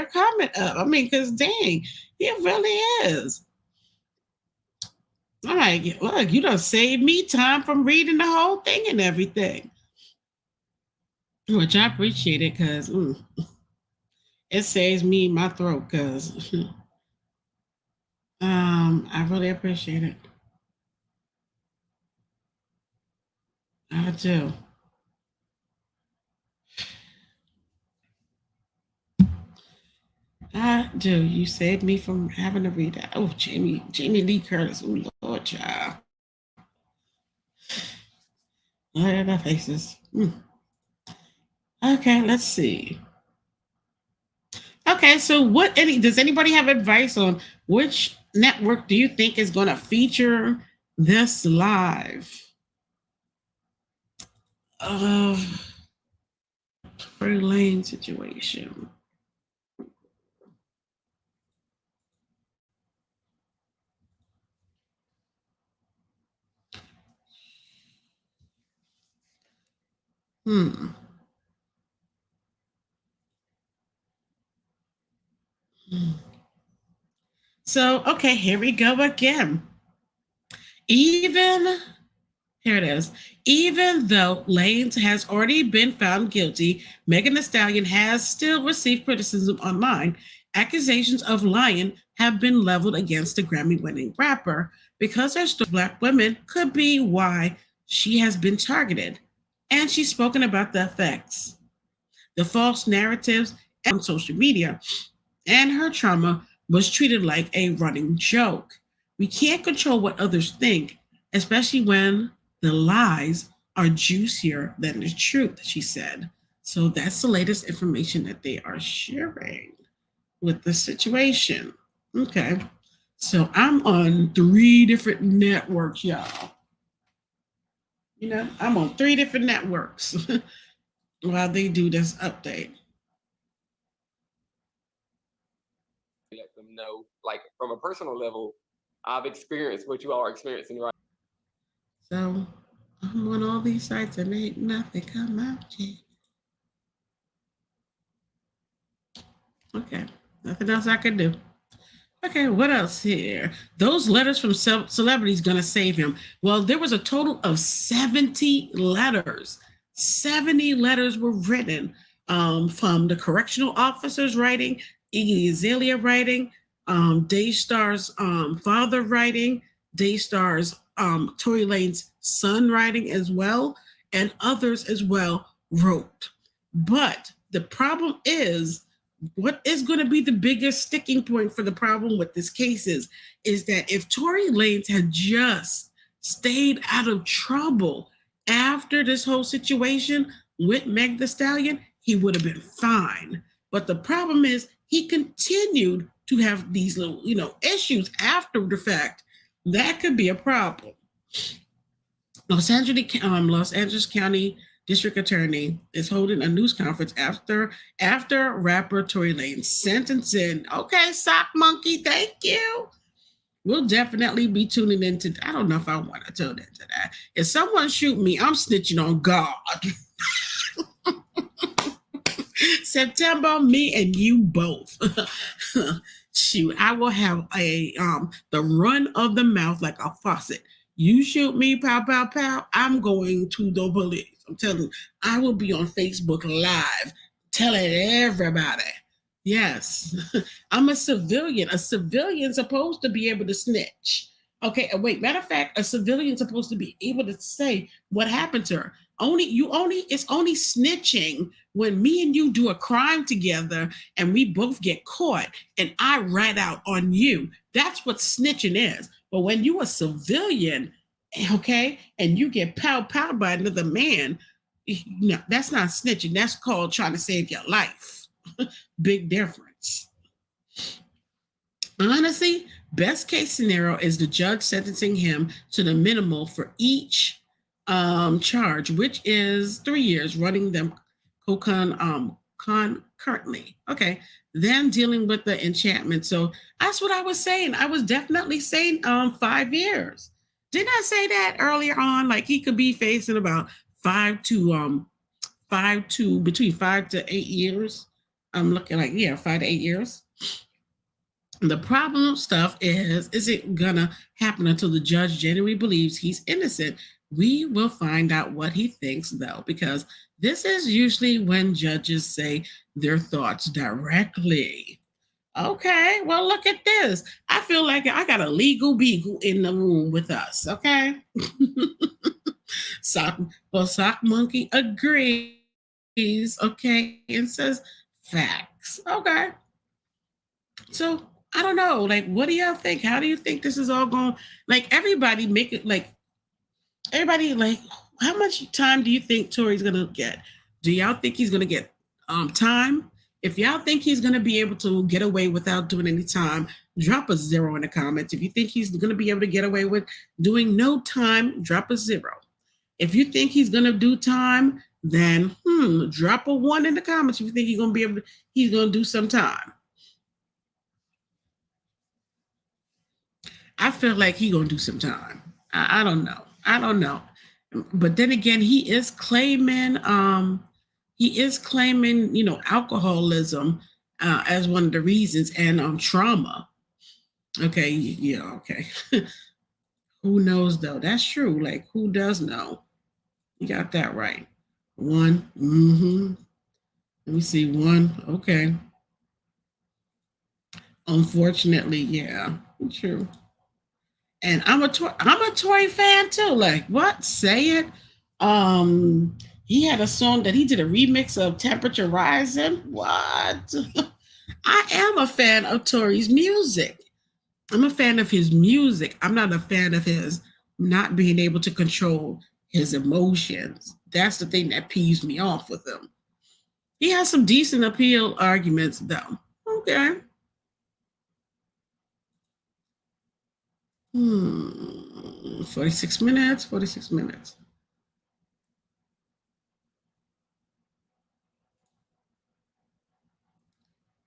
comment up. I mean, cause dang, it really is. All right, look, you done saved me time from reading the whole thing and everything, which I appreciate it because it saves me my throat. Because I really appreciate it. I do. I do. You saved me from having to read that. Oh, Jamie Lee Curtis. Oh, Lord, child. Look at their faces. Okay, let's see. Okay, so does anybody have advice on which network do you think is going to feature this live? Tory Lanez situation. Hmm. So, okay, here we go again. Even Here it is. Even though Lanez has already been found guilty, Megan Thee Stallion has still received criticism online. Accusations of lying have been leveled against the Grammy-winning rapper because her story of Black women could be why she has been targeted. And she's spoken about the effects, the false narratives on social media, and her trauma was treated like a running joke. We can't control what others think, especially when the lies are juicier than the truth, she said. So that's the latest information that they are sharing with the situation. Okay. So I'm on 3 different networks, y'all. I'm on 3 different networks while they do this update. Let them know, like from a personal level, I've experienced what you all are experiencing right. So I'm on all these sites and ain't nothing come out yet. Okay, nothing else I can do. Okay, what else here? Those letters from celebrities gonna save him. Well, there was a total of 70 letters. 70 letters were written from the correctional officers writing, Iggy Azalea writing, Daystar's father writing, Daystar's Tory Lanez son writing as well, and others as well wrote. But the problem is, what is going to be the biggest sticking point for the problem with this case is that if Tory Lanez had just stayed out of trouble after this whole situation with Meg Thee Stallion, he would have been fine. But the problem is he continued to have these little, issues after the fact. That could be a problem. Los Angeles County District Attorney is holding a news conference after rapper Tory Lanez sentencing. Okay, sock monkey, thank you. We'll definitely be tuning into. I don't know if I want to tune into that. If someone shoot me, I'm snitching on God. September, me and you both. Shoot, I will have the run of the mouth like a faucet. You shoot me, pow, pow, pow, I'm going to the police. I'm telling you, I will be on Facebook Live telling everybody. Yes, I'm a civilian. A civilian supposed to be able to snitch. Okay, wait, matter of fact, a civilian supposed to be able to say what happened to her. It's only snitching when me and you do a crime together and we both get caught and I rat out on you. That's what snitching is. But when you a civilian, okay, and you get pow by another man, no, that's not snitching. That's called trying to save your life. Big difference. Honestly, best case scenario is the judge sentencing him to the minimal for each charge, which is 3 years, running them concurrently. Okay, then dealing with the enchantment. So that's what I was saying. I was definitely saying 5 years. Didn't I say that earlier on? Like he could be facing about 5 to 8 years. I'm looking like 5 to 8 years. The problem stuff is it gonna happen until the judge genuinely believes he's innocent? We will find out what he thinks, though, because this is usually when judges say their thoughts directly. Okay, well, look at this. I feel like I got a legal beagle in the room with us, okay? Sock Monkey agrees, okay, and says facts. Okay. So I don't know. Like, what do y'all think? How do you think this is all going? Like, everybody make it like everybody like. How much time do you think Tory's gonna get? Do y'all think he's gonna get time? If y'all think he's gonna be able to get away without doing any time, drop a 0 in the comments. If you think he's gonna be able to get away with doing no time, drop a 0. If you think he's gonna do time, then drop a 1 in the comments. If you think he's gonna do some time. I feel like he gonna do some time. I don't know. But then again, he is claiming, alcoholism as one of the reasons, and trauma. Okay, yeah, okay. Who knows though? That's true. Like, who does know? You got that right. One. Mm-hmm. Let me see. One. Okay. Unfortunately, yeah. True. And I'm a Tory fan too. Like, what? Say it. He had a song that he did a remix of Temperature Rising. What? I am a fan of Tory's music. I'm a fan of his music. I'm not a fan of his not being able to control his emotions. That's the thing that peeves me off with him. He has some decent appeal arguments, though. Okay. 46 minutes, 46 minutes.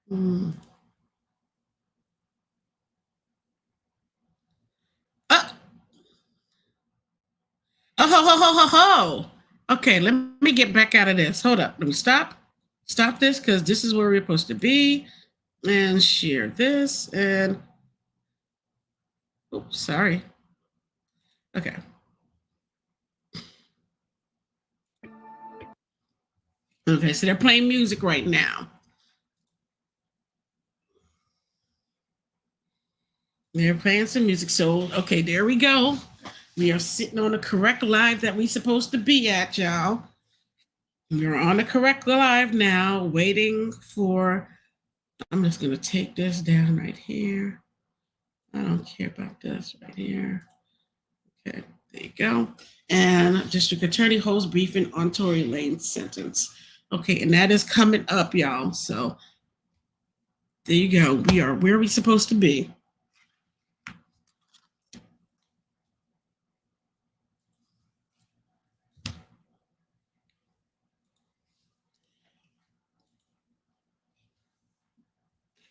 Hmm. Uh, oh. Okay, let me get back out of this. Hold up. Let me stop. Stop this because this is where we're supposed to be. And share this. And oops, sorry. Okay. Okay, so they're playing music right now. They're playing some music. So, okay, there we go. We are sitting on the correct live that we're supposed to be at, y'all. We're on the correct live now, waiting for. I'm just going to take this down right here. I don't care about this right here. Okay, there you go. And District Attorney holds briefing on Tory Lanez sentence. Okay, and that is coming up, y'all. So there you go. We are where we're supposed to be.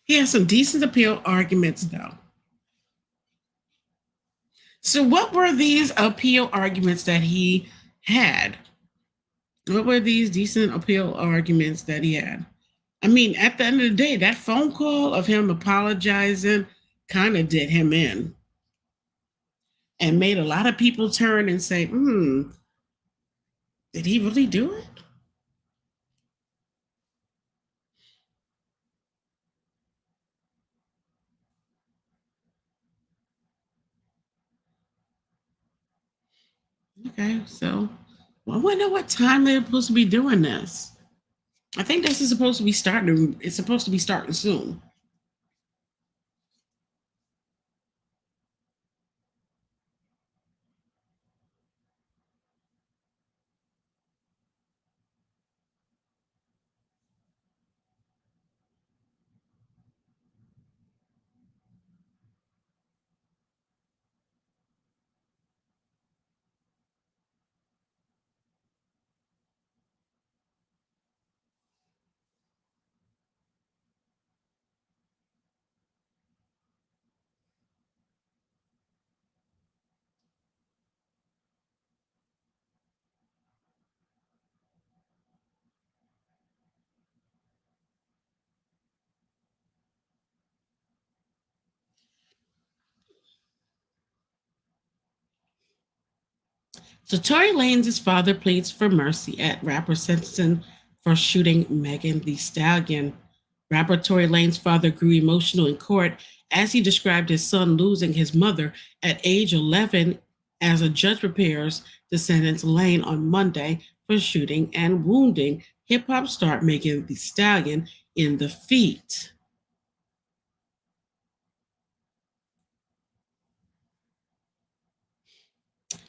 He has some decent appeal arguments, though. So, what were these appeal arguments that he had? What were these decent appeal arguments that he had? I mean, at the end of the day, that phone call of him apologizing kind of did him in and made a lot of people turn and say, did he really do it? Okay, so I wonder what time they're supposed to be doing this. I think this is supposed to be starting. It's supposed to be starting soon. So Tory Lanez's father pleads for mercy at rapper sentencing for shooting Megan Thee Stallion. Rapper Tory Lanez's father grew emotional in court as he described his son losing his mother at age 11 as a judge prepares to sentence Lane on Monday for shooting and wounding hip hop star Megan Thee Stallion in the feet.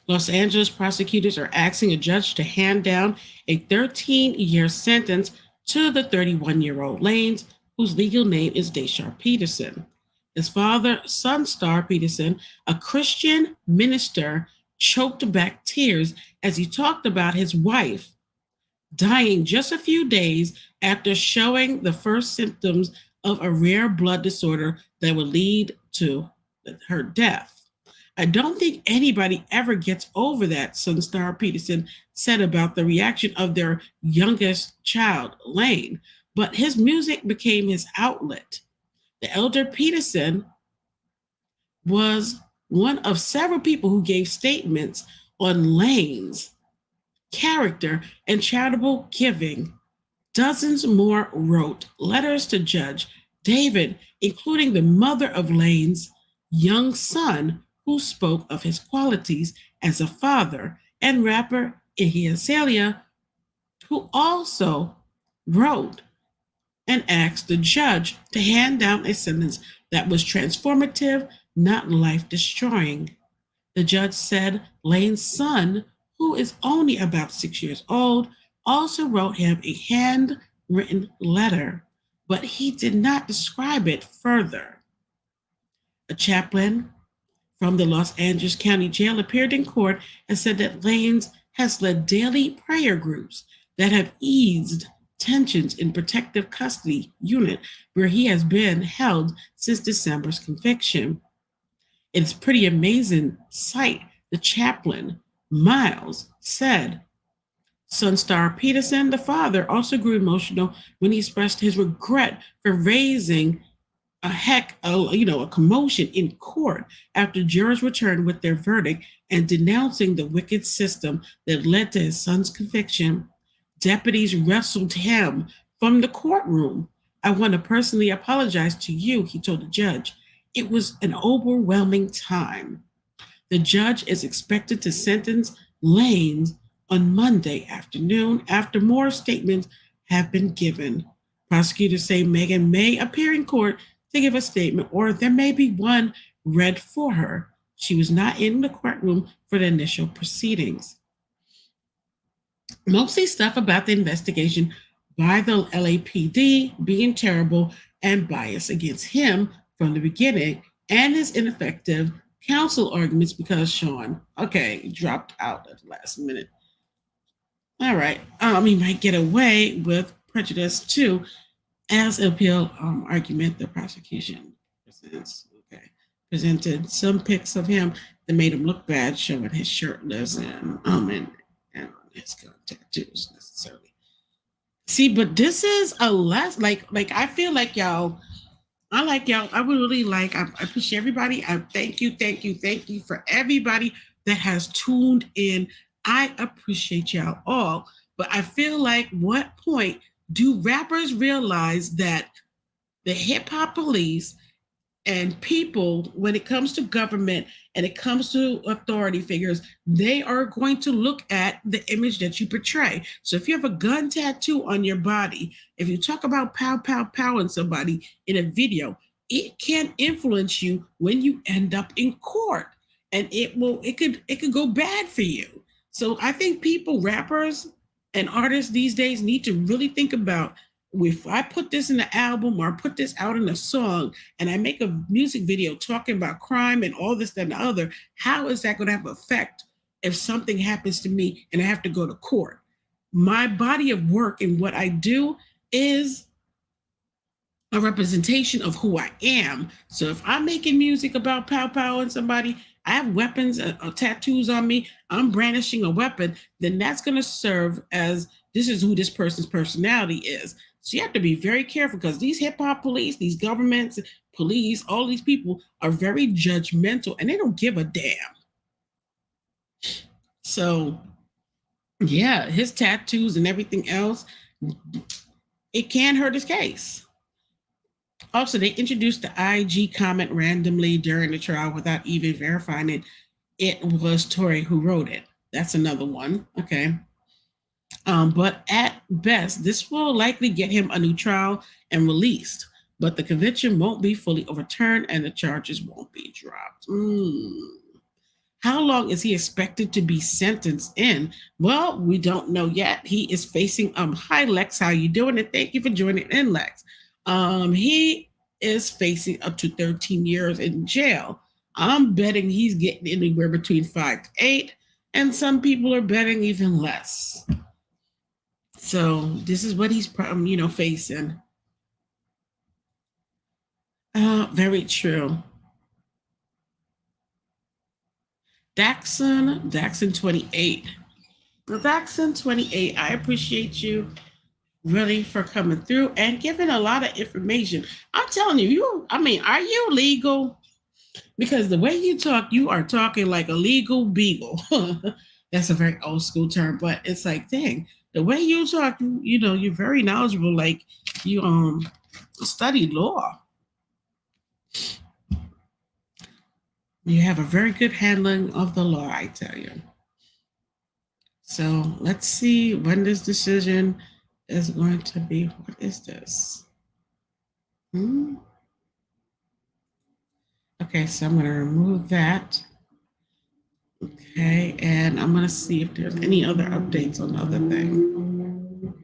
Los Angeles prosecutors are asking a judge to hand down a 13-year sentence to the 31-year-old Lanez, whose legal name is Daystar Peterson. His father, Sunstar Peterson, a Christian minister, choked back tears as he talked about his wife dying just a few days after showing the first symptoms of a rare blood disorder that would lead to her death. I don't think anybody ever gets over that, Daystar Peterson said about the reaction of their youngest child, Lane. But his music became his outlet. The elder Peterson was one of several people who gave statements on Lane's character and charitable giving. Dozens more wrote letters to Judge David, including the mother of Lane's young son, who spoke of his qualities as a father, and rapper Iggy Azalea, who also wrote and asked the judge to hand down a sentence that was transformative, not life destroying. The judge said Lane's son, who is only about 6 years old, also wrote him a handwritten letter, but he did not describe it further. A chaplain from the Los Angeles County Jail appeared in court and said that Lanez has led daily prayer groups that have eased tensions in protective custody unit where he has been held since December's conviction. It's pretty amazing sight, the chaplain, Miles, said. Daystar Peterson, the father, also grew emotional when he expressed his regret for raising a commotion in court after jurors returned with their verdict and denouncing the wicked system that led to his son's conviction. Deputies wrestled him from the courtroom. I want to personally apologize to you, he told the judge. It was an overwhelming time. The judge is expected to sentence Lanez on Monday afternoon after more statements have been given. Prosecutors say Megan may appear in court to give a statement, or there may be one read for her. She was not in the courtroom for the initial proceedings. Mostly stuff about the investigation by the LAPD being terrible and biased against him from the beginning, and his ineffective counsel arguments because Sean, dropped out at the last minute. All right, he might get away with prejudice too, as appeal argument the prosecution presented some pics of him that made him look bad, showing his shirtless and his gun tattoos necessarily. See, but this is a less like I feel like y'all. I like y'all. I would really like. I appreciate everybody. I thank you for everybody that has tuned in. I appreciate y'all all. But I feel like, what point do rappers realize that the hip hop police and people, when it comes to government and it comes to authority figures, they are going to look at the image that you portray. So if you have a gun tattoo on your body, if you talk about pow, pow, pow on somebody in a video, it can influence you when you end up in court. And it could go bad for you. So I think people, rappers and artists these days, need to really think about, if I put this in an album or put this out in a song and I make a music video talking about crime and all this, that, and the other, how is that going to have an effect if something happens to me and I have to go to court? My body of work and what I do is a representation of who I am. So if I'm making music about pow pow and somebody, I have weapons, tattoos on me, I'm brandishing a weapon, then that's going to serve as, this is who this person's personality is. So you have to be very careful, because these hip hop police, these governments, police, all these people are very judgmental and they don't give a damn. So yeah, his tattoos and everything else, it can hurt his case. Also, they introduced the IG comment randomly during the trial without even verifying it. It was Tory who wrote it. That's another one. Okay. But at best, this will likely get him a new trial and released. But the conviction won't be fully overturned and the charges won't be dropped. How long is he expected to be sentenced in? Well, we don't know yet. He is facing hi Lex, how you doing? And thank you for joining in, Lex. He is facing up to 13 years in jail. I'm betting he's getting anywhere between 5 to 8, and some people are betting even less. So this is what he's facing. Very true. Daxon 28. Daxon 28, I appreciate you really for coming through and giving a lot of information. I'm telling you, I mean, are you legal? Because the way you talk, you are talking like a legal beagle. That's a very old school term, but it's like, dang, the way you talk, you know, you're very knowledgeable. Like you studied law. You have a very good handling of the law, I tell you. So let's see when this decision is going to be. What is this? Okay, so I'm going to remove that. Okay, and I'm going to see if there's any other updates on the other thing.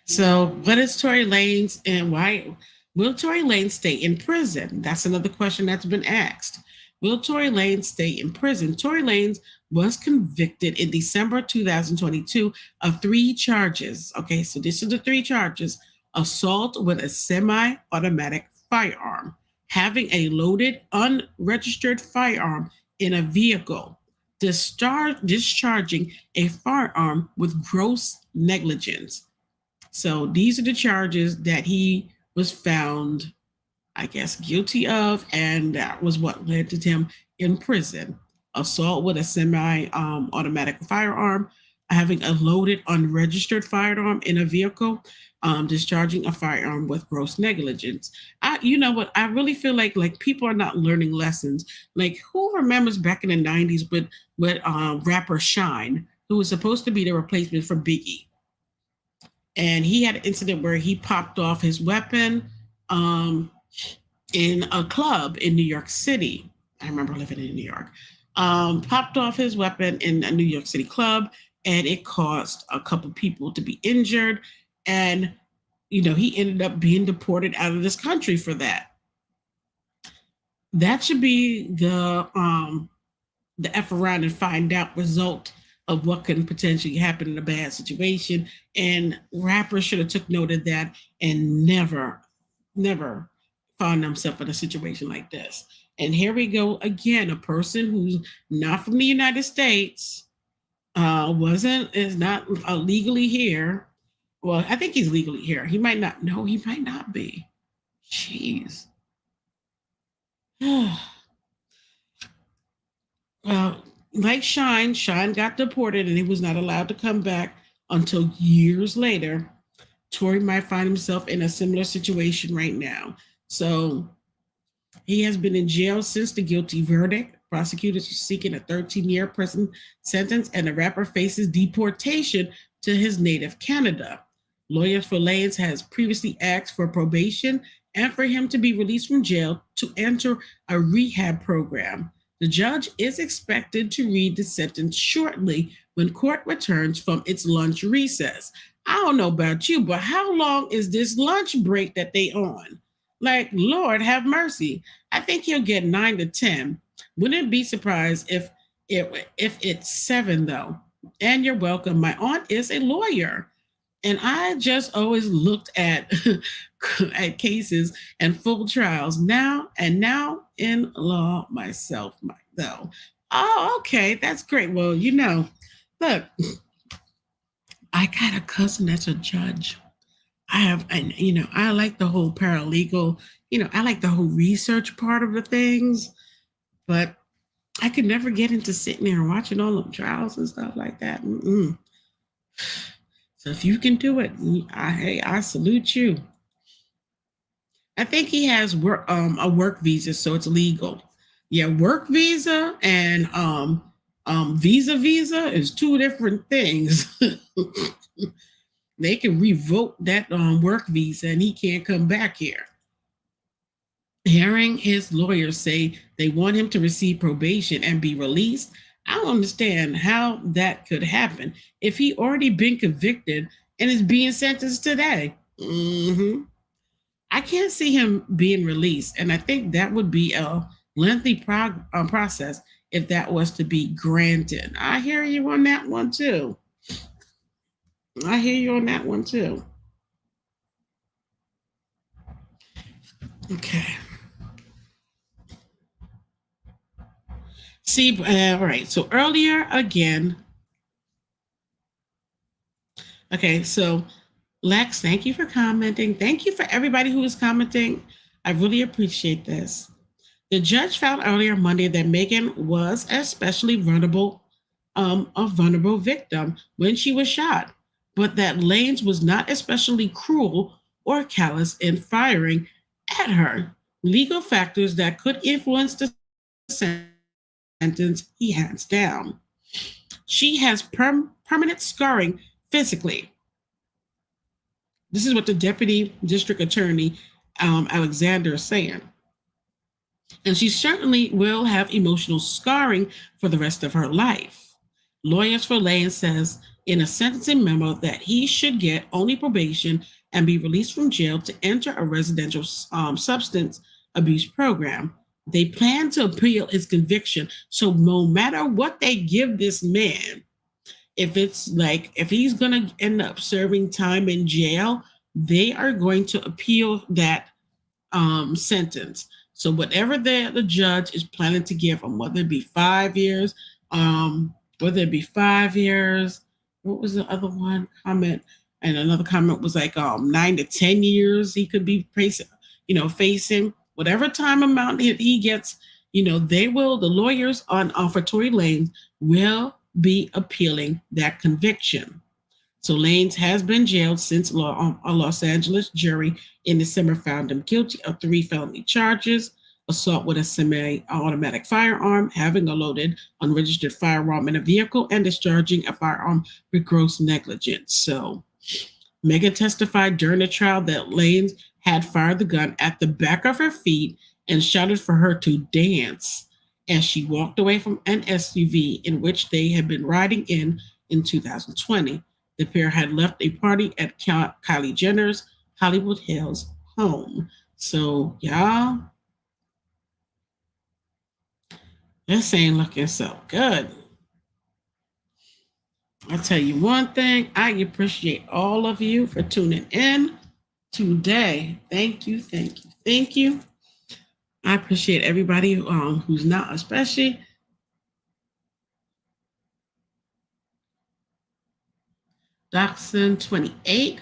So, what is Tory Lanez and why will Tory Lanez stay in prison? That's another question that's been asked. Will Tory Lanez stay in prison? Tory Lanez was convicted in December 2022 of 3 charges. Okay, so this is the 3 charges: assault with a semi-automatic firearm, having a loaded, unregistered firearm in a vehicle, discharging a firearm with gross negligence. So these are the charges that he was found, I guess, guilty of, and that was what led to him in prison. Assault with a semi-automatic firearm, having a loaded, unregistered firearm in a vehicle, discharging a firearm with gross negligence. You know what? I really feel like people are not learning lessons. Like, who remembers back in the '90s with rapper Shine, who was supposed to be the replacement for Biggie? And he had an incident where he popped off his weapon in a club in New York City. I remember living in New York. Popped off his weapon in a New York City club, and it caused a couple people to be injured. And, you know, he ended up being deported out of this country for that. That should be the F around and find out result of what can potentially happen in a bad situation. And rappers should have took note of that and never found themselves in a situation like this. And here we go again, a person who's not from the United States, is not legally here. Well, I think he's legally here. He might not. No, he might not be. Jeez. Like Shine got deported and he was not allowed to come back until years later. Tory might find himself in a similar situation right now. So he has been in jail since the guilty verdict. Prosecutors are seeking a 13-year prison sentence, and the rapper faces deportation to his native Canada. Lawyers for Lanez has previously asked for probation and for him to be released from jail to enter a rehab program. The judge is expected to read the sentence shortly when court returns from its lunch recess. I don't know about you, but how long is this lunch break that they on? Like, Lord have mercy. I think he'll get 9 to 10. Wouldn't be surprised if it's 7 though. And you're welcome. My aunt is a lawyer. And I just always looked at at cases and full trials now in law myself, though. Oh, okay, that's great. Well, you know, look, I got a cousin that's a judge. And you know, I like the whole paralegal. You know, I like the whole research part of the things, but I could never get into sitting there and watching all the trials and stuff like that. So if you can do it, I salute you. I think he has a work visa, so it's legal. Yeah, work visa and visa is 2 different things. They can revoke that work visa and he can't come back here. Hearing his lawyers say they want him to receive probation and be released, I don't understand how that could happen if he already been convicted and is being sentenced today. I can't see him being released, and I think that would be a lengthy process if that was to be granted. I hear you on that one too. Okay. See, all right. So earlier again. Okay, so Lex, thank you for commenting. Thank you for everybody who is commenting. I really appreciate this. The judge found earlier Monday that Megan was especially vulnerable, a vulnerable victim when she was shot, but that Lanez was not especially cruel or callous in firing at her. Legal factors that could influence the sentence he hands down. She has permanent scarring physically. This is what the deputy district attorney, Alexander, is saying. And she certainly will have emotional scarring for the rest of her life. Lawyers for Lane says in a sentencing memo that he should get only probation and be released from jail to enter a residential substance abuse program. They plan to appeal his conviction. So no matter what they give this man, if he's going to end up serving time in jail, they are going to appeal that sentence. So whatever the judge is planning to give him, whether it be 5 years, whether it be 5 years, what was the other one comment? And another comment was like 9 to 10 years he could be facing whatever time amount he gets. The lawyers on for Tory Lanez will be appealing that conviction. So Lanez has been jailed since a Los Angeles jury in December found him guilty of 3 felony charges: assault with a semi-automatic firearm, having a loaded, unregistered firearm in a vehicle, and discharging a firearm with gross negligence. So Megan testified during the trial that Lanez had fired the gun at the back of her feet and shouted for her to dance as she walked away from an SUV in which they had been riding in 2020. The pair had left a party at Kylie Jenner's Hollywood Hills home. So, y'all, this ain't looking so good. I'll tell you one thing, I appreciate all of you for tuning in today. Thank you, thank you, thank you. I appreciate everybody who's not, especially Dachshund28.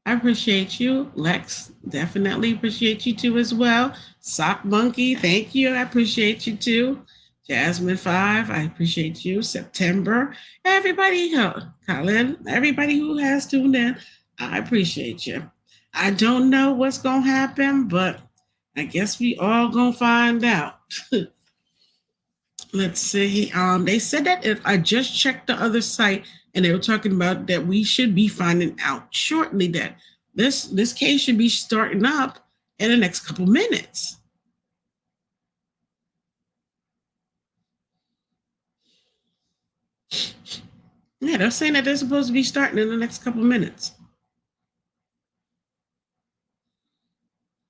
I appreciate you. Lex, definitely appreciate you too as well. Sock Monkey, thank you. I appreciate you too. Jasmine5, I appreciate you. September, everybody, Colin, everybody who has tuned in, I appreciate you. I don't know what's going to happen, but I guess we all going to find out. Let's see. They said that if I just checked the other site and they were talking about that we should be finding out shortly that this case should be starting up in the next couple minutes. Yeah, they're saying that they're supposed to be starting in the next couple minutes.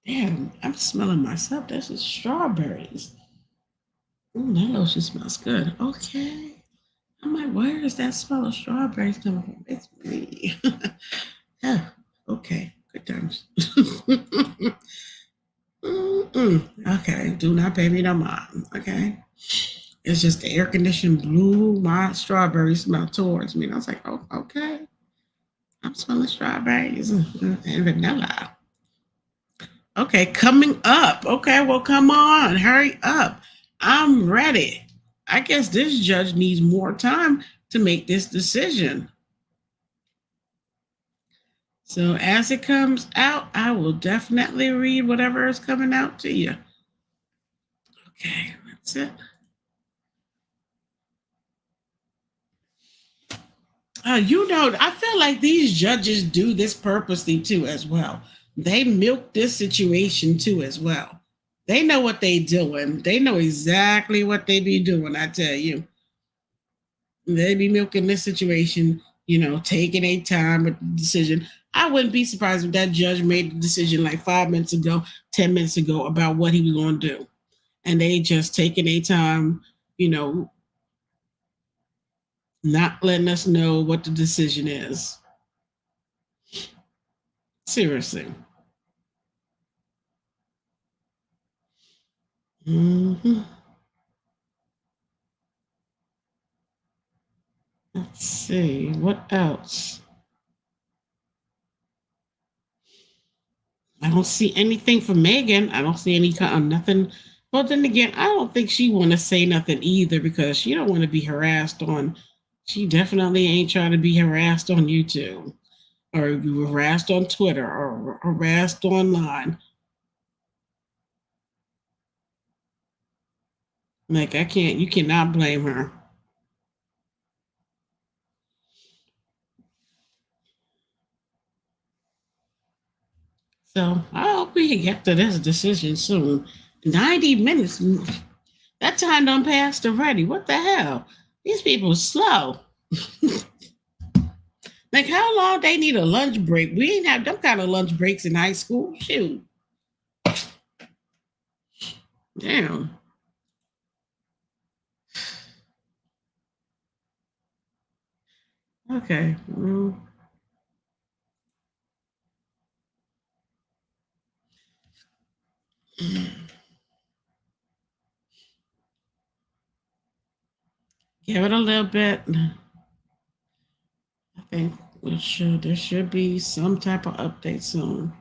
Damn, I'm smelling myself. This is strawberries. Ooh, that lotion smells good. Okay. I'm like, where is that smell of strawberries coming from? It's me. Yeah, okay. Good times. Okay, do not pay me no mind. Okay. It's just the air condition blew my strawberry smell towards me. And I was like, oh, okay. I'm smelling strawberries and vanilla. Okay, coming up. Okay, well, come on. Hurry up. I'm ready. I guess this judge needs more time to make this decision. So as it comes out, I will definitely read whatever is coming out to you. Okay, that's it. I feel like these judges do this purposely too, as well. They milk this situation too, as well. They know what they doing. They know exactly what they be doing. I tell you, they be milking this situation. Taking a time with the decision. I wouldn't be surprised if that judge made the decision like 5 minutes ago, 10 minutes ago about what he was going to do, and they just taking a time. Not letting us know what the decision is. Seriously. Mm-hmm. Let's see what else. I don't see anything for Megan. I don't see any kind of nothing. But then again, I don't think she want to say nothing either because she don't want to be harassed on. She definitely ain't trying to be harassed on YouTube or be harassed on Twitter or harassed online. Like I can't. You cannot blame her. So I hope we can get to this decision soon. 90 minutes. That time done passed already. What the hell? These people are slow. Like how long they need a lunch break? We ain't have them kind of lunch breaks in high school. Shoot. Damn. Okay. Well, give it a little bit. I think there should be some type of update soon.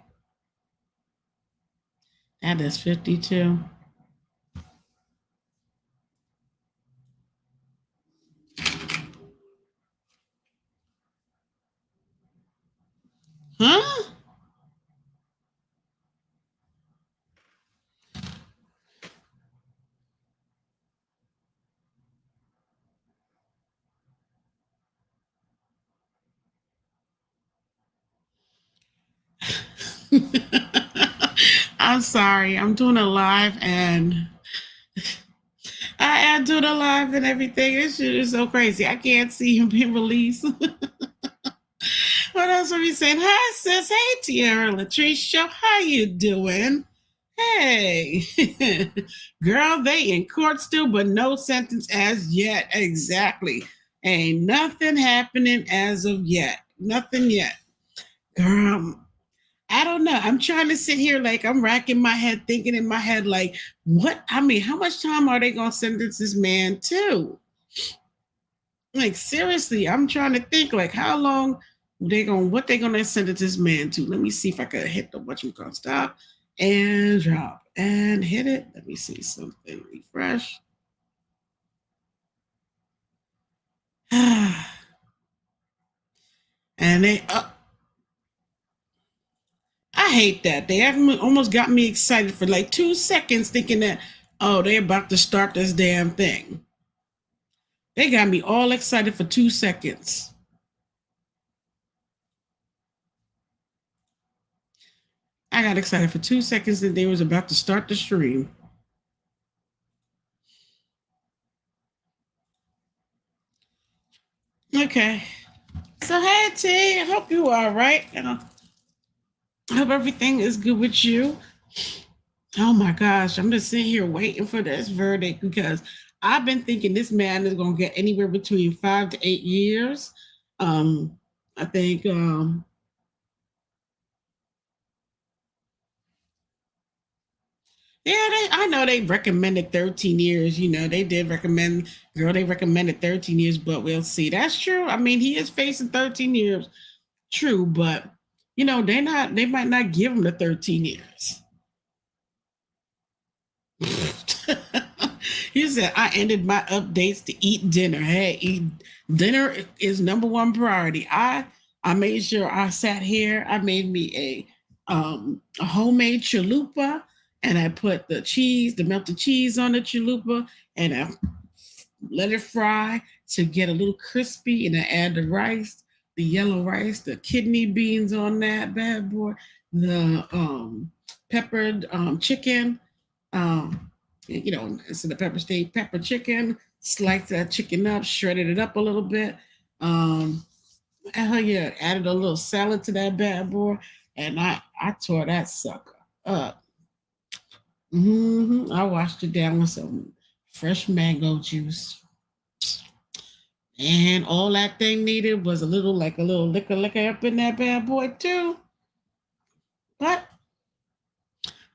That is 52. Huh? I'm sorry. I'm doing a live and I am doing a live and everything. This shit is so crazy. I can't see him being released. What else are we saying? Hi, sis. Hey, Tiara Latricia. How you doing? Hey. Girl, they in court still, but no sentence as yet. Exactly. Ain't nothing happening as of yet. Nothing yet. Girl, I don't know. I'm trying to sit here like I'm racking my head, thinking in my head, like, what? I mean, how much time are they going to sentence this man to? Like, seriously, I'm trying to think, like, how long what they going to sentence this man to? Let me see if I could hit the what you call stop and drop and hit it. Let me see something. Refresh. And they, I hate that. They almost got me excited for like 2 seconds thinking that, oh, they're about to start this damn thing. They got me all excited for 2 seconds. I got excited for 2 seconds that they was about to start the stream. Okay. So hey T, I hope you are all right. I hope everything is good with you. Oh my gosh, I'm just sitting here waiting for this verdict because I've been thinking this man is gonna get anywhere between 5 to 8 years. Um, I think yeah, I know they recommended 13 years. You know, they did recommend, girl, they recommended 13 years, but we'll see. That's true. I mean, he is facing 13 years. True, but you know, they might not give him the 13 years. He said, I ended my updates to eat dinner. Hey, eat dinner is number one priority. I made sure I sat here. I made me a homemade chalupa and I put the melted cheese on the chalupa and I let it fry to get a little crispy and I add the rice, the yellow rice, the kidney beans on that bad boy, the peppered chicken. You know, instead of pepper steak, pepper chicken, sliced that chicken up, shredded it up a little bit. Hell yeah, added a little salad to that bad boy, and I tore that sucker up. I washed it down with some fresh mango juice. And all that thing needed was a little liquor up in that bad boy too. But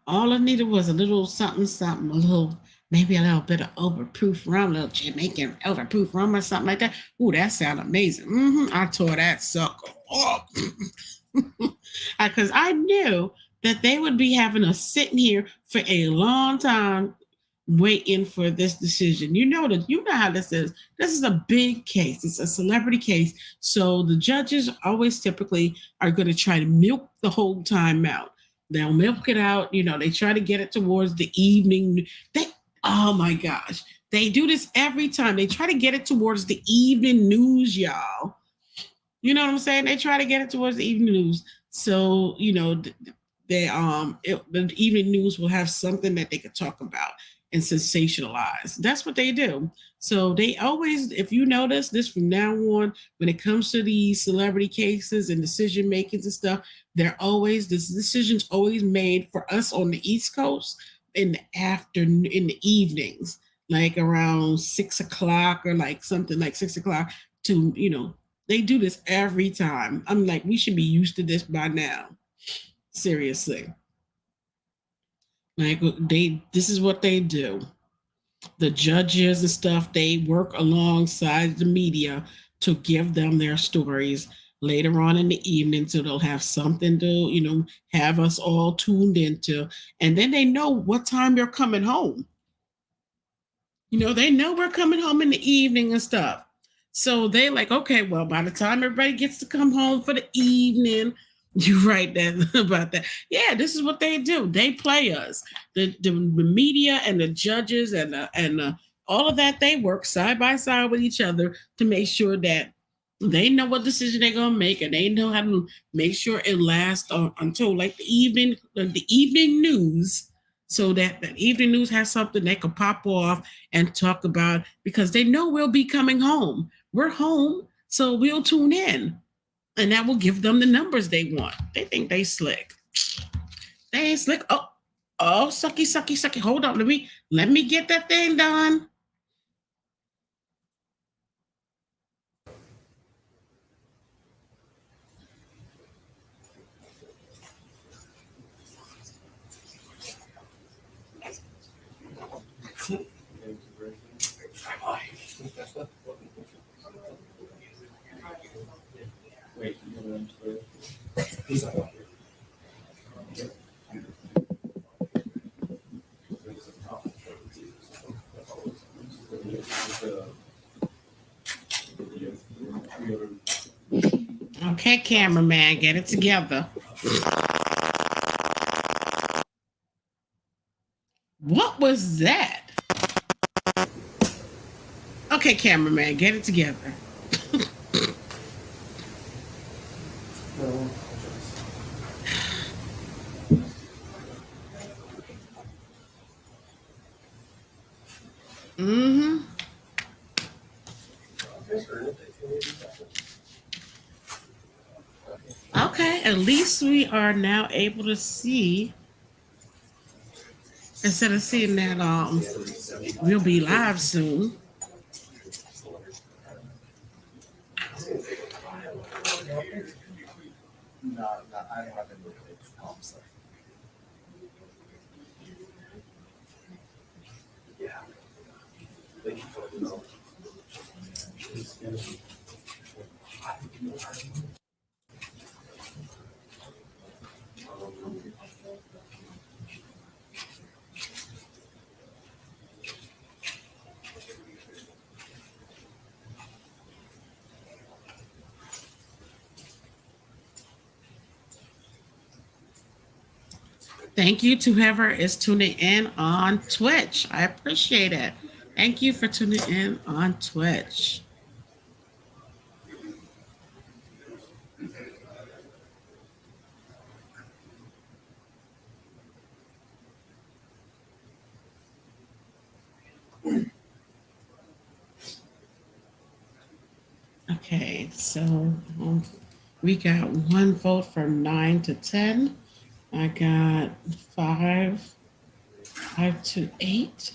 all I needed was a little something, something, a little maybe a little bit of overproof rum, a little Jamaican overproof rum or something like that. Ooh, that sounds amazing. I tore that sucker up. Because I knew that they would be having us sitting here for a long time waiting for this decision. You know how this is. This is a big case. It's a celebrity case. So the judges always typically are going to try to milk the whole time out. They'll milk it out. They try to get it towards the evening. Oh my gosh. They do this every time. They try to get it towards the evening news, y'all. You know what I'm saying? They try to get it towards the evening news. So, the evening news will have something that they could talk about and sensationalize. That's what they do. So they always, if you notice this from now on, when it comes to these celebrity cases and decision makings and stuff, this decision's always made for us on the East Coast in the afternoon, in the evenings, like around 6 o'clock or like something like 6 o'clock to, they do this every time. I'm like, we should be used to this by now. Seriously. Like this is what they do. The judges and stuff, they work alongside the media to give them their stories later on in the evening, so they'll have something to, have us all tuned into. And then they know what time you're coming home. They know we're coming home in the evening and stuff. So they like, okay, well, by the time everybody gets to come home for the evening, you write that about that. Yeah, this is what they do. They play us. The media and the judges and all of that, they work side by side with each other to make sure that they know what decision they're gonna make, and they know how to make sure it lasts until like the evening news, so that the evening news has something they can pop off and talk about, because they know we'll be coming home. We're home, so we'll tune in. And that will give them the numbers they want. They think they slick. They ain't slick. Oh, sucky. Hold on. Let me get that thing done. Wait, Okay, cameraman, get it together. What was that? Okay, cameraman, get it together. Mm-hmm. Okay, at least we are now able to see, instead of seeing that we'll be live soon. No, I don't have any. Oh, I'm sorry. Yeah. Thank you for the Thank you to whoever is tuning in on Twitch. I appreciate it. Thank you for tuning in on Twitch. Okay, so we got one vote from 9 to 10. I got 5 to 8.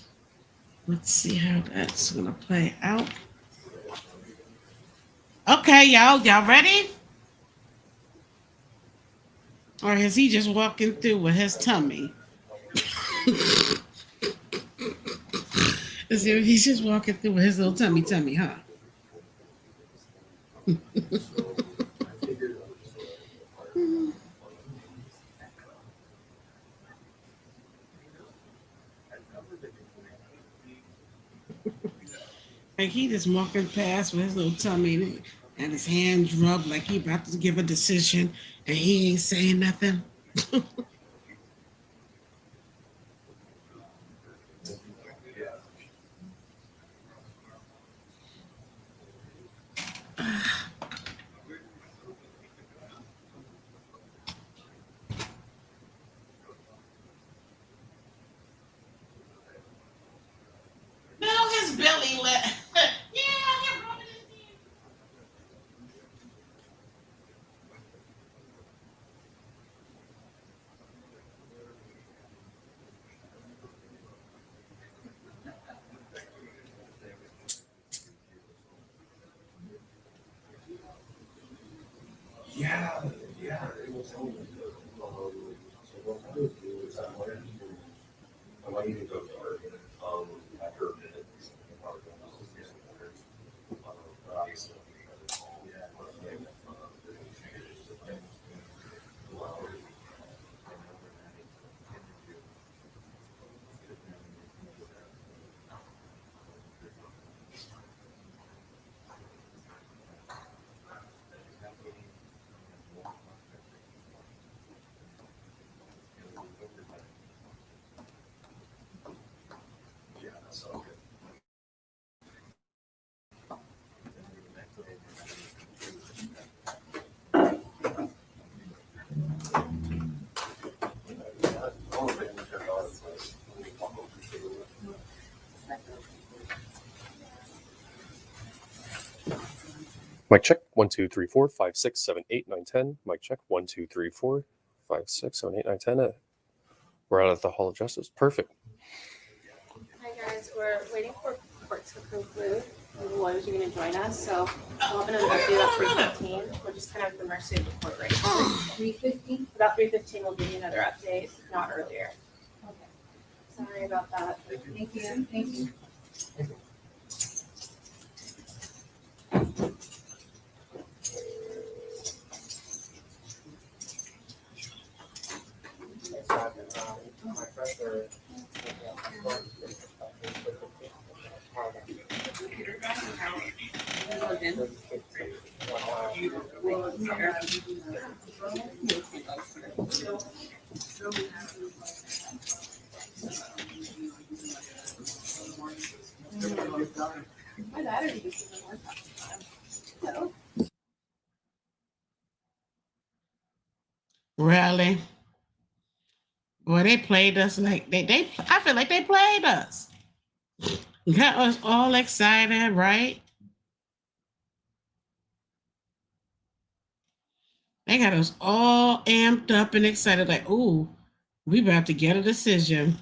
Let's see how that's gonna play out. Okay, y'all ready? Or is he just walking through with his tummy? So he's just walking through with his little tummy, huh? Like he just walking past with his little tummy and his hands rubbed like he about to give a decision and he ain't saying nothing. No, his belly let. Yeah, him rubbing his hand. Yeah, yeah, it was home. So what I would do is I want you to go dark. After a minute, but obviously, yeah, that's all good. Mic check 1 2 3 4 5 6 7 8 9 10. Mic check 1 2 3 4 5 6 7 8 9 10. We're out at the Hall of Justice. Perfect. Hi guys, we're waiting for court to conclude. The lawyers are going to join us, so we'll have another update at 3:15. We're just kind of at the mercy of the court right now. 3:15? About 3:15, we'll give you another update, if not earlier. Okay. Sorry about that. Thank you. Thank you. My battery just doesn't work. No. Really? Boy, they played us like they I feel like they played us. Got us all excited, right? They got us all amped up and excited, like, ooh, we about to get a decision.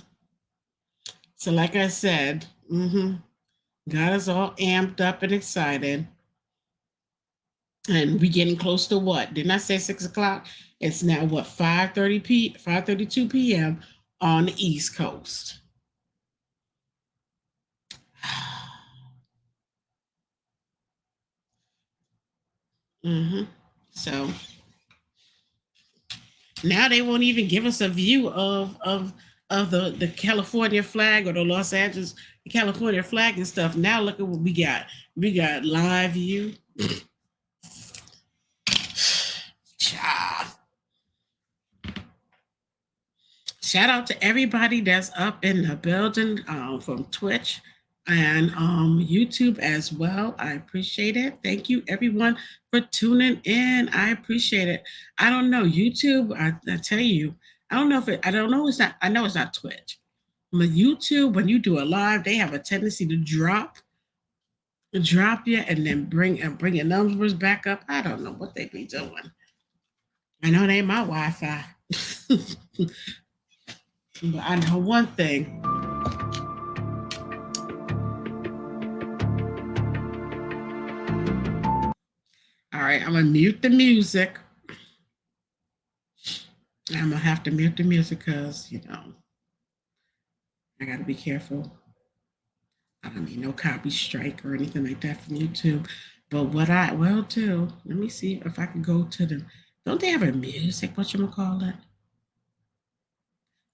So, like I said, got us all amped up and excited. And we getting close to what? Didn't I say 6 o'clock? It's now what, 5:32 p.m. on the East Coast. So now they won't even give us a view of the California flag or the Los Angeles California flag and stuff. Now look at what we got. We got live view. Shout out to everybody that's up in the building from Twitch and YouTube as well. I appreciate it. Thank you, everyone, for tuning in. I appreciate it. I don't know YouTube. I tell you, I don't know if it. I don't know. It's not. I know it's not Twitch. But YouTube, when you do a live, they have a tendency to drop you and then bring your numbers back up. I don't know what they be doing. I know it ain't my Wi-Fi. But I know one thing. All right, I'm gonna mute the music. I'm gonna have to mute the music because I gotta be careful. I don't need no copy strike or anything like that from YouTube. But what I will do, let me see if I can go to them. Don't they have a music, whatchamacallit?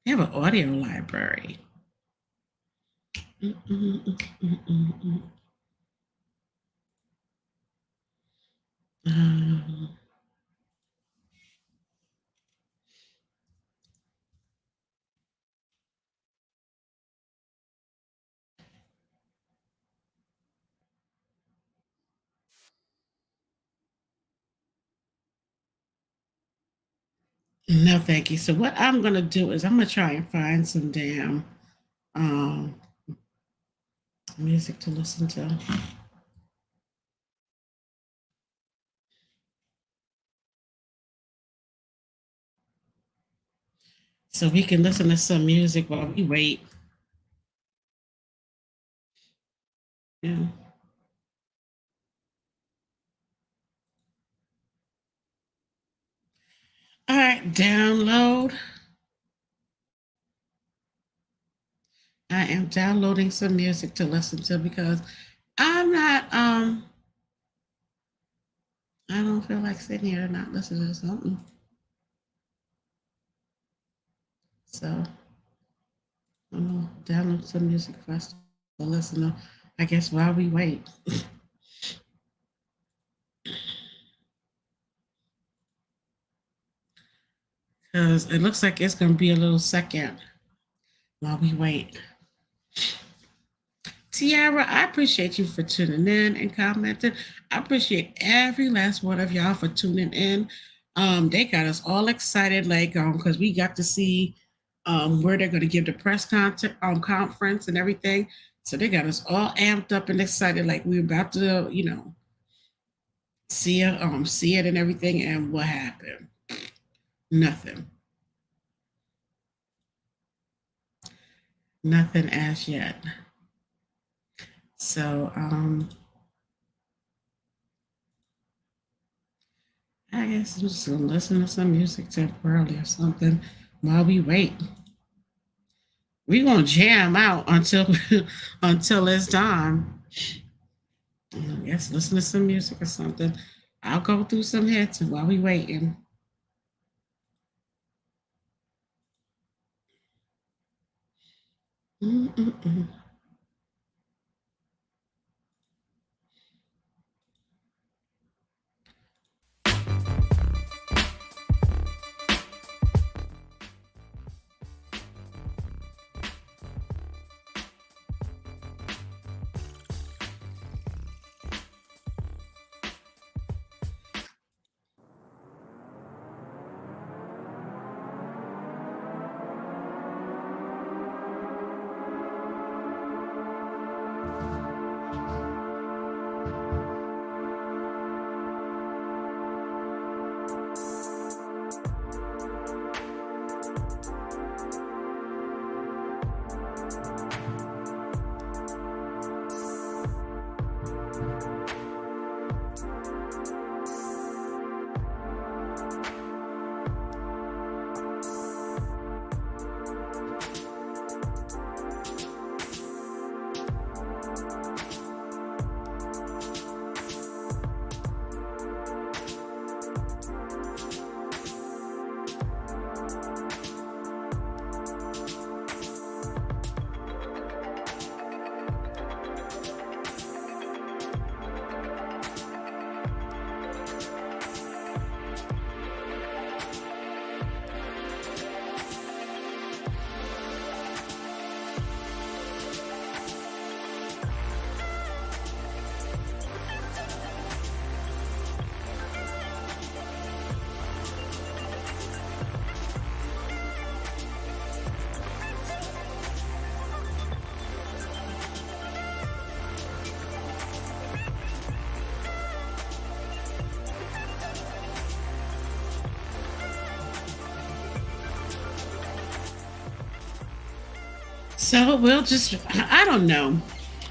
They have an audio library. Um, no, thank you. So what I'm gonna do is I'm gonna try and find some damn um, music to listen to. So we can listen to some music while we wait. Yeah. All right, download. I am downloading some music to listen to because I'm not I don't feel like sitting here and not listening to something. So I'm gonna download some music for us to listen to, I guess, while we wait. Because it looks like it's gonna be a little second while we wait. Tiara, I appreciate you for tuning in and commenting. I appreciate every last one of y'all for tuning in. They got us all excited, like, because we got to see where they're going to give the press conference and everything. So they got us all amped up and excited, like we were about to, see it and everything. And what happened? Nothing. Nothing as yet. So I guess I'm just gonna listen to some music temporarily or something while we wait. We're gonna jam out until until it's time. I guess listen to some music or something. I'll go through some hits while we waiting. Mm-mm-mm. So we'll I don't know.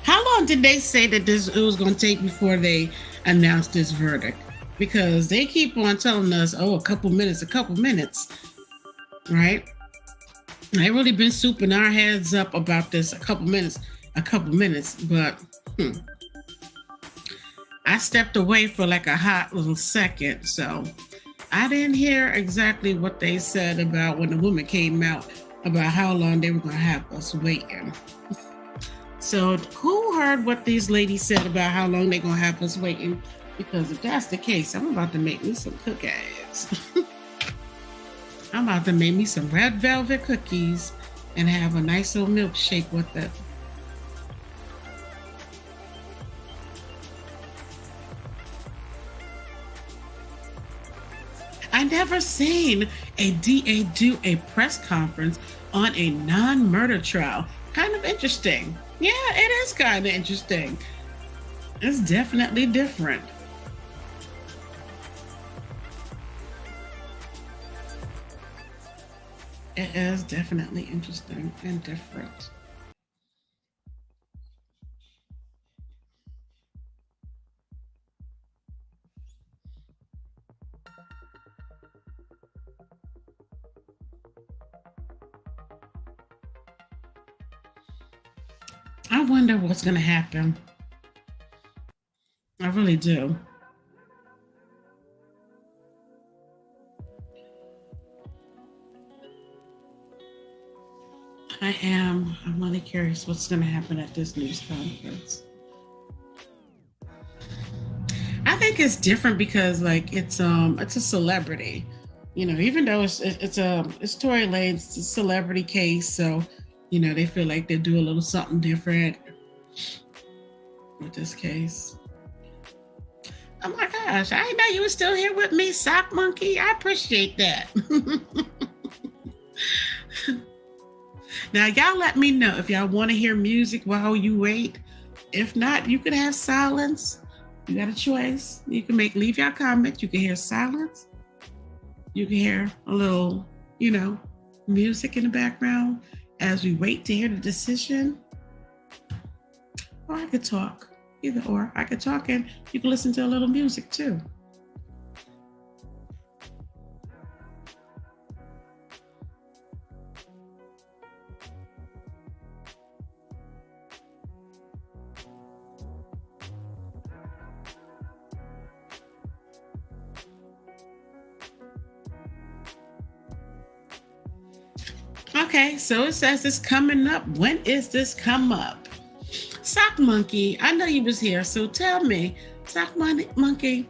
How long did they say that it was going to take before they announced this verdict? Because they keep on telling us, oh, a couple minutes, right? They really been souping our heads up about this a couple minutes. a couple minutes, but I stepped away for like a hot little second, so I didn't hear exactly what they said about when the woman came out about how long they were going to have us waiting. So who heard what these ladies said about how long they're going to have us waiting? Because if that's the case, I'm about to make me some cookies. I'm about to make me some red velvet cookies and have a nice little milkshake with it. I never seen a DA do a press conference on a non-murder trial. Kind of interesting. Yeah, it is kind of interesting. It's definitely different. It is definitely interesting and different. I wonder what's going to happen. I really do. I'm really curious what's going to happen at this news conference. I think it's different because like it's a celebrity, you know, even though it's Tory Lanez, it's a celebrity case, so you know they feel like they do a little something different with this case. Oh my gosh, I didn't know you were still here with me, Sock Monkey. I appreciate that. Now, y'all let me know if y'all want to hear music while you wait. If not, you can have silence. You got a choice. You can leave your comment. You can hear silence. You can hear a little, you know, music in the background as we wait to hear the decision. Or I could talk. Either or. I could talk and you can listen to a little music too. Okay, so it says it's coming up. When is this come up? Sock Monkey, I know you was here, so tell me, Sock Monkey,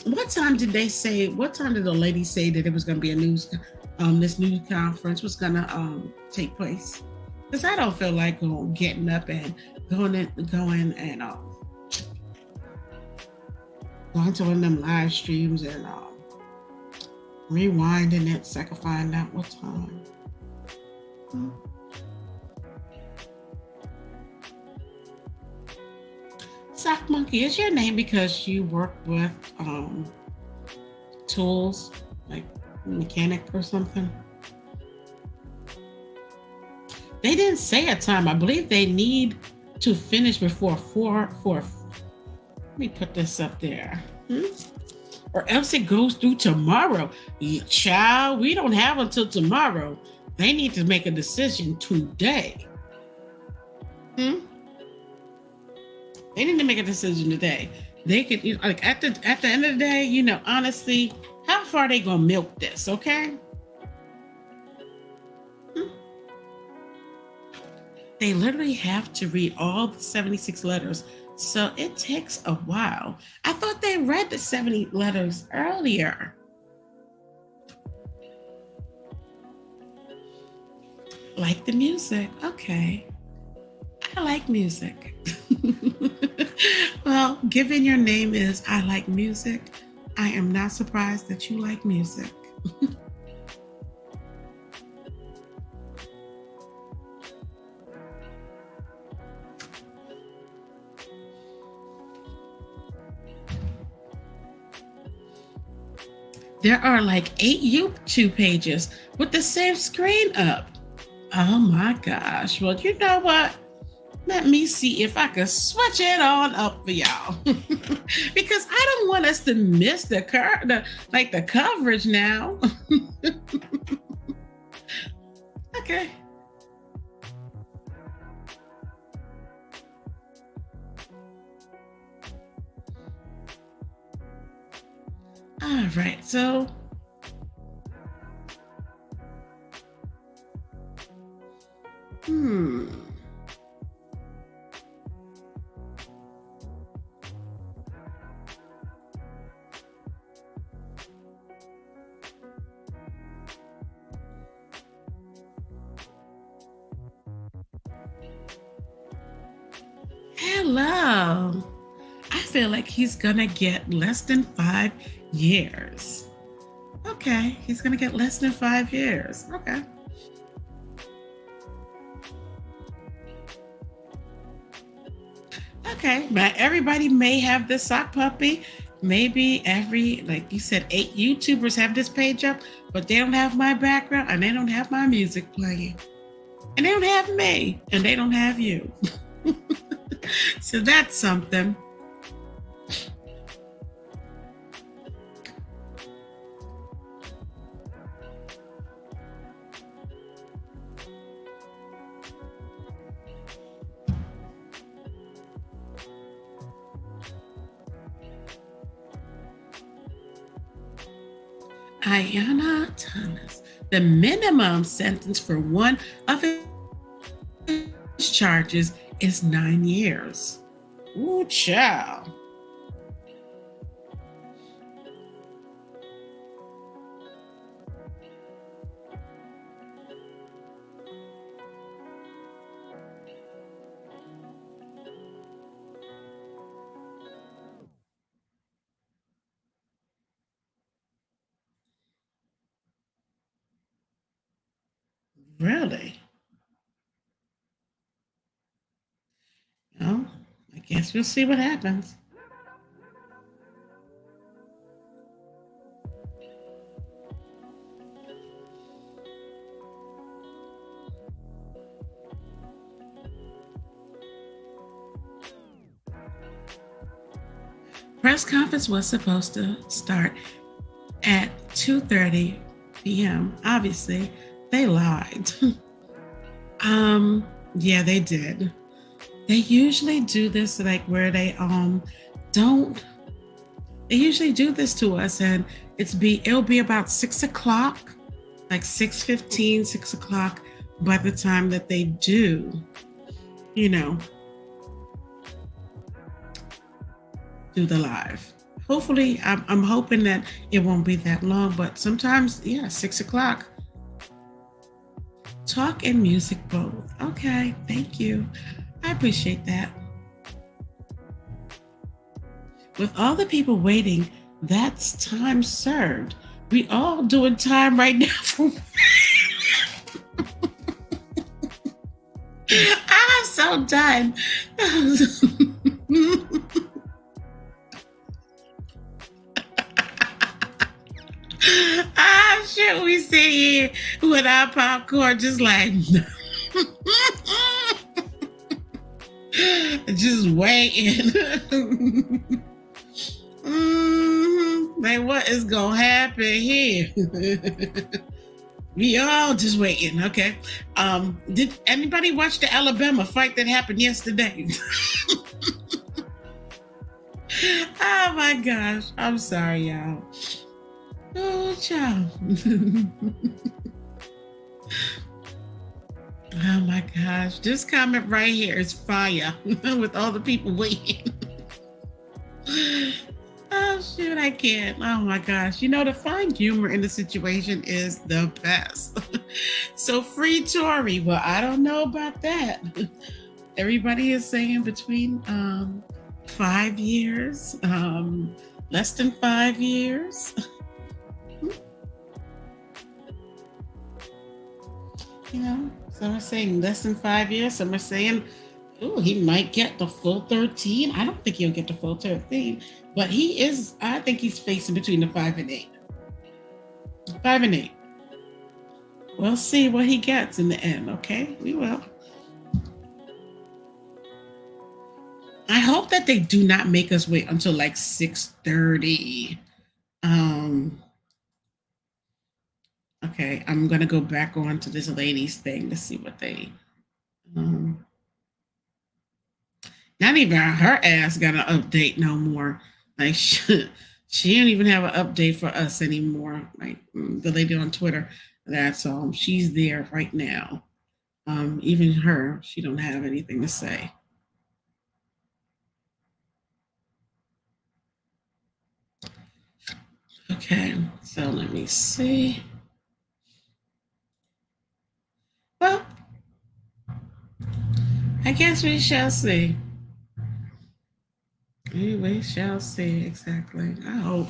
what time did they say, what time did the lady say that it was going to be a this news conference was going to take place? Because I don't feel like getting up and going and going to one of them live streams and rewinding it so I can find out what time. Sock Monkey, is your name because you work with tools like mechanic or something? They didn't say a time. I believe they need to finish before 4. Let me put this up there. Or else it goes through tomorrow. Child, we don't have until tomorrow. They need to make a decision today. They need to make a decision today. They could, like at the end of the day, you know, honestly, how far are they gonna milk this? Okay. They literally have to read all the 76 letters, so it takes a while. I thought they read the 70 letters earlier. Like the music. Okay. I like music. Well, given your name is I Like Music, I am not surprised that you like music. There are like 8 YouTube pages with the same screen up. Oh my gosh. Well, you know what? Let me see if I can switch it on up for y'all. Because I don't want us to miss the coverage now. Okay. All right, so hmm. Hello. I feel like he's gonna get less than 5 years. Okay, he's gonna get less than 5 years. Okay. Okay, but everybody may have this sock puppy. Maybe like you said, 8 YouTubers have this page up, but they don't have my background and they don't have my music playing. And they don't have me and they don't have you. So that's something. Ayanna Thomas. The minimum sentence for one of his charges is 9 years. Ooh, child. Really? Well, I guess we'll see what happens. Press conference was supposed to start at 2:30 p.m. Obviously, they lied. Yeah, they did. They usually do this like where they don't. They usually do this to us, and it'll be about 6 o'clock, like 6:15, 6 o'clock by the time that they do, do the live. Hopefully, I'm hoping that it won't be that long, but sometimes, yeah, 6 o'clock. Talk and music both. Okay, thank you. I appreciate that. With all the people waiting, that's time served. We all doing time right now for I'm so done. Shit, we sit here with our popcorn just like just waiting. Like, what is gonna happen here? We all just waiting. Okay. Did anybody watch the Alabama fight that happened yesterday? Oh my gosh. I'm sorry, y'all. Oh, child. Oh my gosh. This comment right here is fire with all the people waiting. Oh, shoot, I can't. Oh my gosh. To find humor in the situation is the best. So free Tory. Well, I don't know about that. Everybody is saying between 5 years, less than 5 years. Some are saying less than 5 years. Some are saying, oh, he might get the full 13. I don't think he'll get the full 13, but I think he's facing between the 5 and 8. 5 and 8. We'll see what he gets in the end, okay? We will. I hope that they do not make us wait until like 6:30. Okay, I'm gonna go back on to this lady's thing to see what they. Not even her ass got an update no more. Like, She don't even have an update for us anymore. Like the lady on Twitter, that's she's there right now. Even her, she don't have anything to say. Okay, so let me see. Well, I guess we shall see. We shall see, exactly. I hope.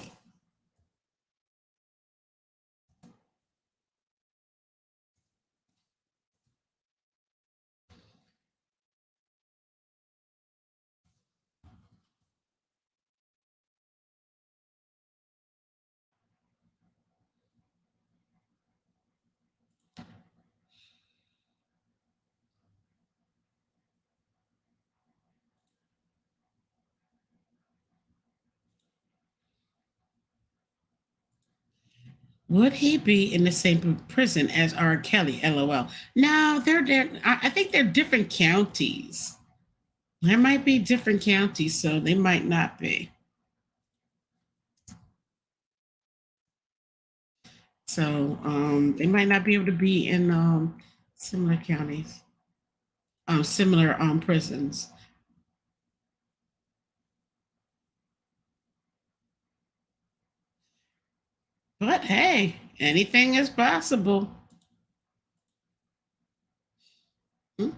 Would he be in the same prison as R. Kelly? LOL. No, they're there. I think they're different counties. There might be different counties, so they might not be. So they might not be able to be in similar counties, similar prisons. But hey, anything is possible. Hmm?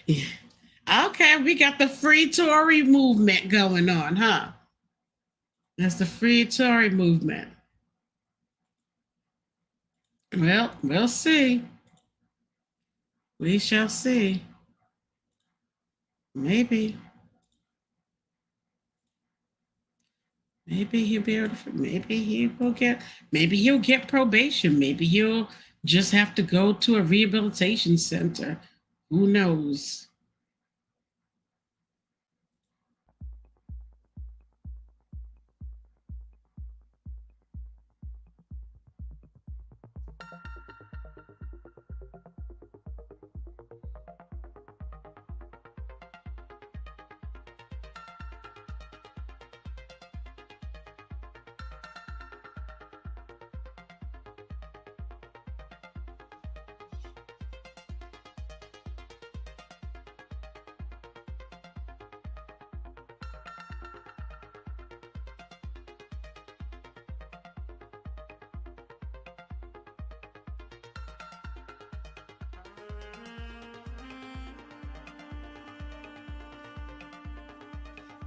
Yeah. Okay, we got the free Tory movement going on, huh? That's the free Tory movement. Well, we'll see. We shall see. Maybe. Maybe he'll be able to, maybe he'll get probation. Maybe he'll just have to go to a rehabilitation center. Who knows?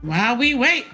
While we wait.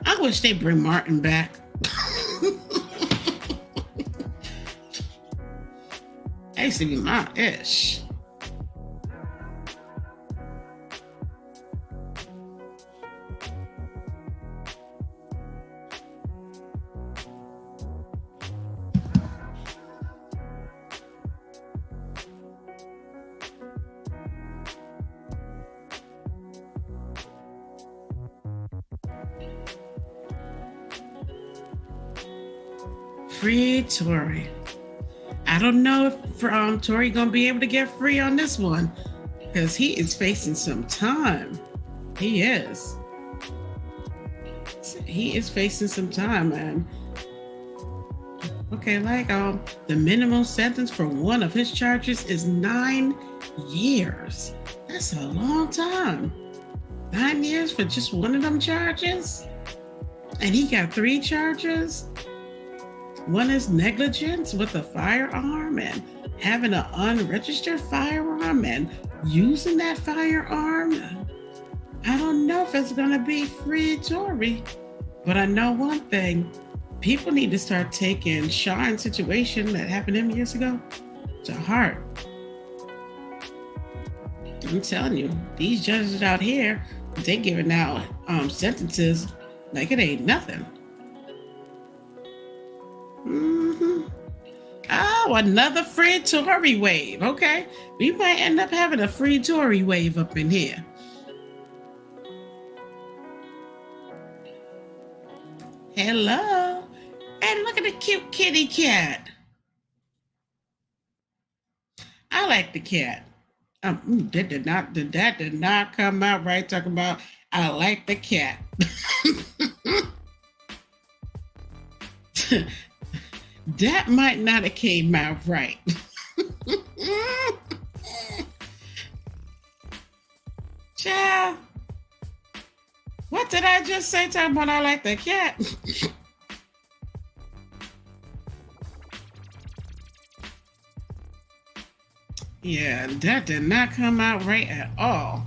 I wish they bring Martin back. That used to be my ish. Free Tory. I don't know if Tory gonna be able to get free on this one, because he is facing some time. He is. He is facing some time, man. Okay, like the minimum sentence for one of his charges is 9 years. That's a long time. 9 years for just one of them charges? And he got 3 charges? One is negligence with a firearm and having an unregistered firearm and using that firearm. I don't know if it's gonna be free Tory, but I know one thing. People need to start taking Sean's situation that happened to him years ago to heart. I'm telling you, these judges out here, they giving out sentences like it ain't nothing. Oh, another free Tory wave. Okay, we might end up having a free Tory wave up in here. Hello, and look at the cute kitty cat. I like the cat. That did not come out right. Talking about I like the cat. That might not have came out right. Child, what did I just say? Talking about I like the cat. Yeah, that did not come out right at all.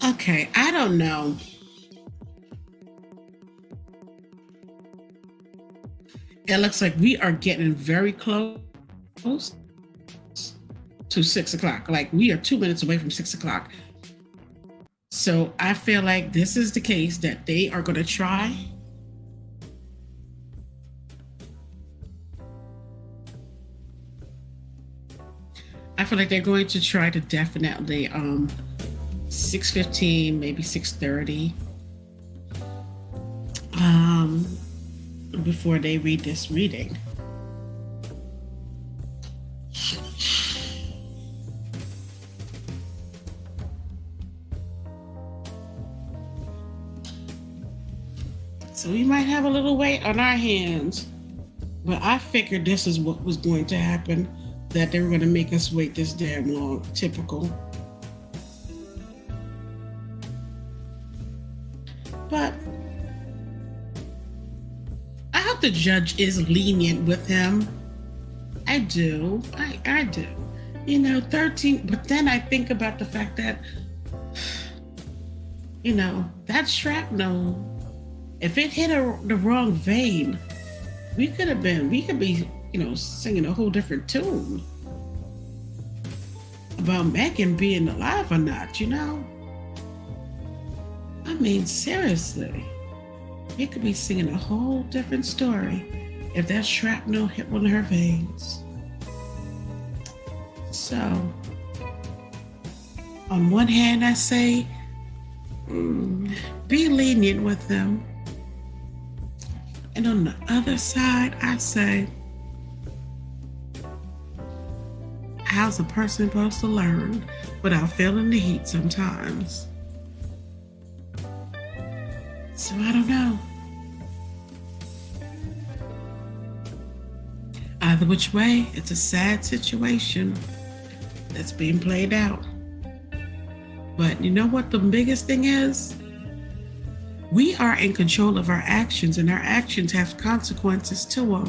Okay, I don't know. It looks like we are getting very close to 6 o'clock. Like we are 2 minutes away from 6 o'clock. So I feel like this is the case that they are going to try. I feel like they're going to try to definitely 6:15, maybe 6:30, before they read this reading. So we might have a little weight on our hands, but I figured this is what was going to happen, that they were going to make us wait this damn long. Typical. But I hope the judge is lenient with him. I do. I do. 13, but then I think about the fact that You know, that shrapnel, if it hit the wrong vein, we could be, you know, singing a whole different tune about Megan being alive or not, you know? I mean, seriously, we could be singing a whole different story if that shrapnel hit one of her veins. So, on one hand, I say, be lenient with them. And on the other side, I say, how's a person supposed to learn without feeling the heat sometimes? So I don't know. Either which way, it's a sad situation that's being played out. But you know what the biggest thing is? We are in control of our actions, and our actions have consequences to them.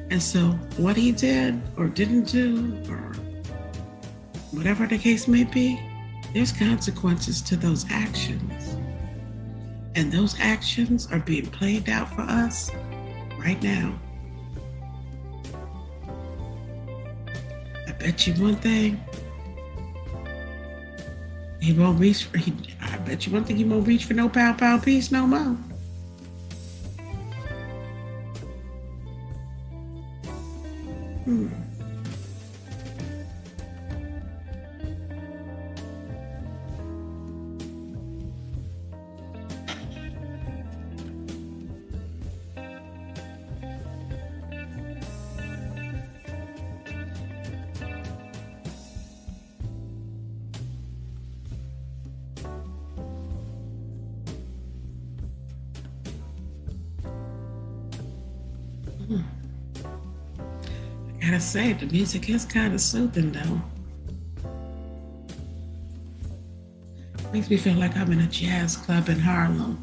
And so what he did or didn't do, or whatever the case may be, there's consequences to those actions. And those actions are being played out for us right now. I bet you one thing, he won't reach for, I bet you one thing, he won't reach for no pow pow piece no more. I gotta say, the music is kind of soothing though. Makes me feel like I'm in a jazz club in Harlem.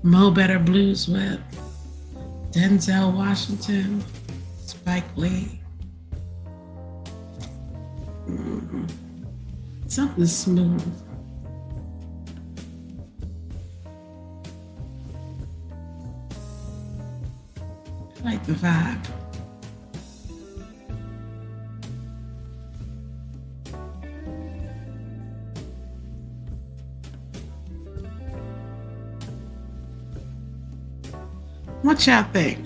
Mo Better Blues with Denzel Washington, Spike Lee. Something smooth. I like the vibe. What y'all think?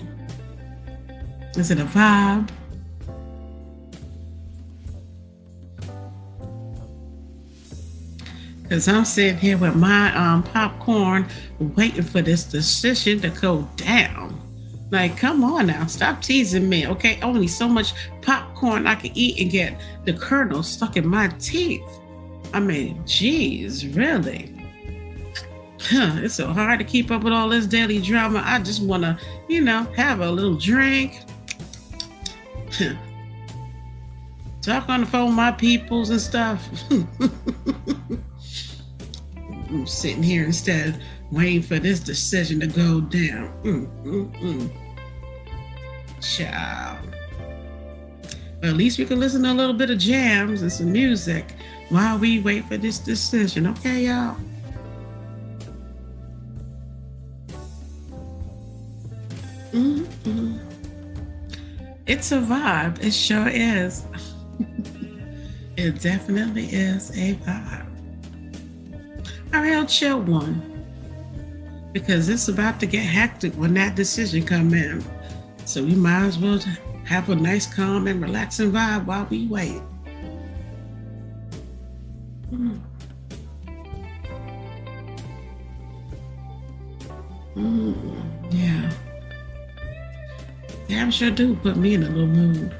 Is it a vibe? Because I'm sitting here with my popcorn waiting for this decision to go down. Like, come on now, stop teasing me, okay? Only so much popcorn I can eat and get the kernel stuck in my teeth. I mean, geez, really? It's so hard to keep up with all this daily drama. I just want to, have a little drink. Talk on the phone with my peoples and stuff. I'm sitting here instead waiting for this decision to go down. Child. Well, at least we can listen to a little bit of jams and some music while we wait for this decision. Okay, y'all? It's a vibe. It sure is. It definitely is a vibe. A real chill one. Because it's about to get hectic when that decision come in. So we might as well have a nice, calm, and relaxing vibe while we wait. Yeah. Damn sure do put me in a little mood.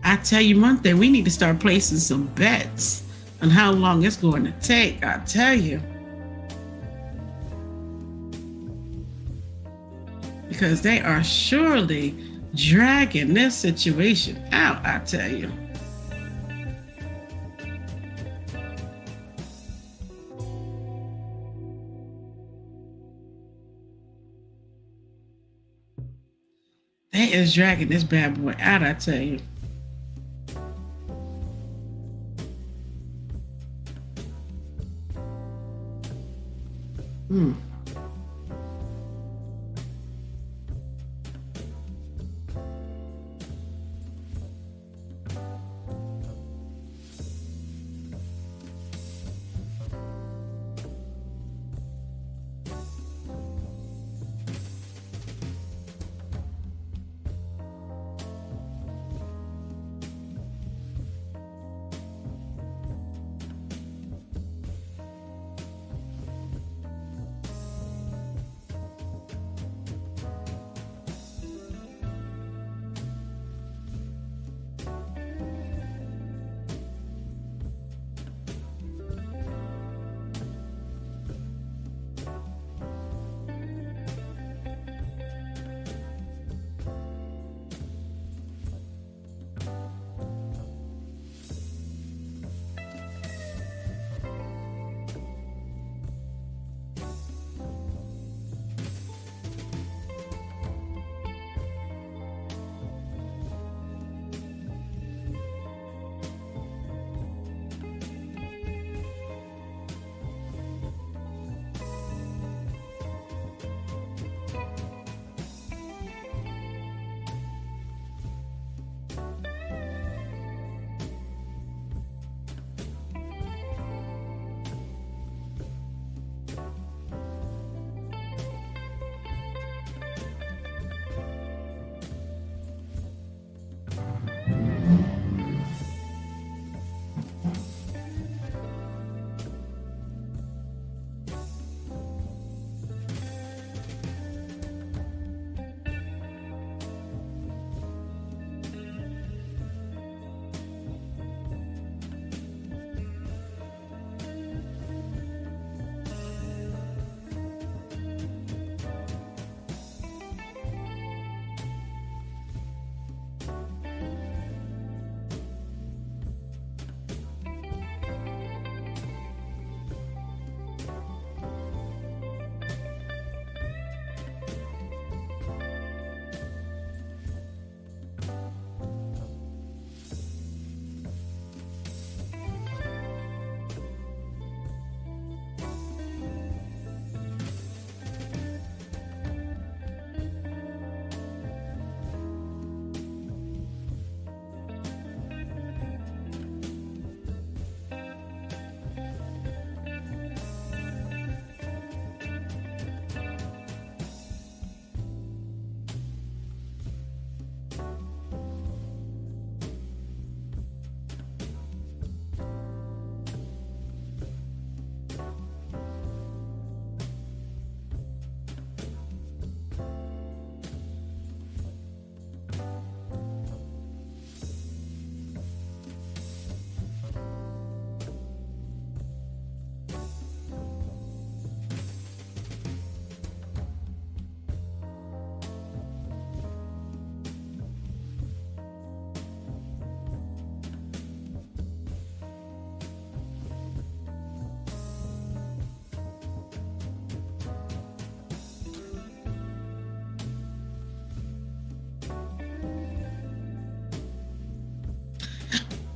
I tell you one thing, we need to start placing some bets on how long it's going to take. I tell you. Because they are surely dragging this situation out, I tell you. They is dragging this bad boy out, I tell you. Hmm.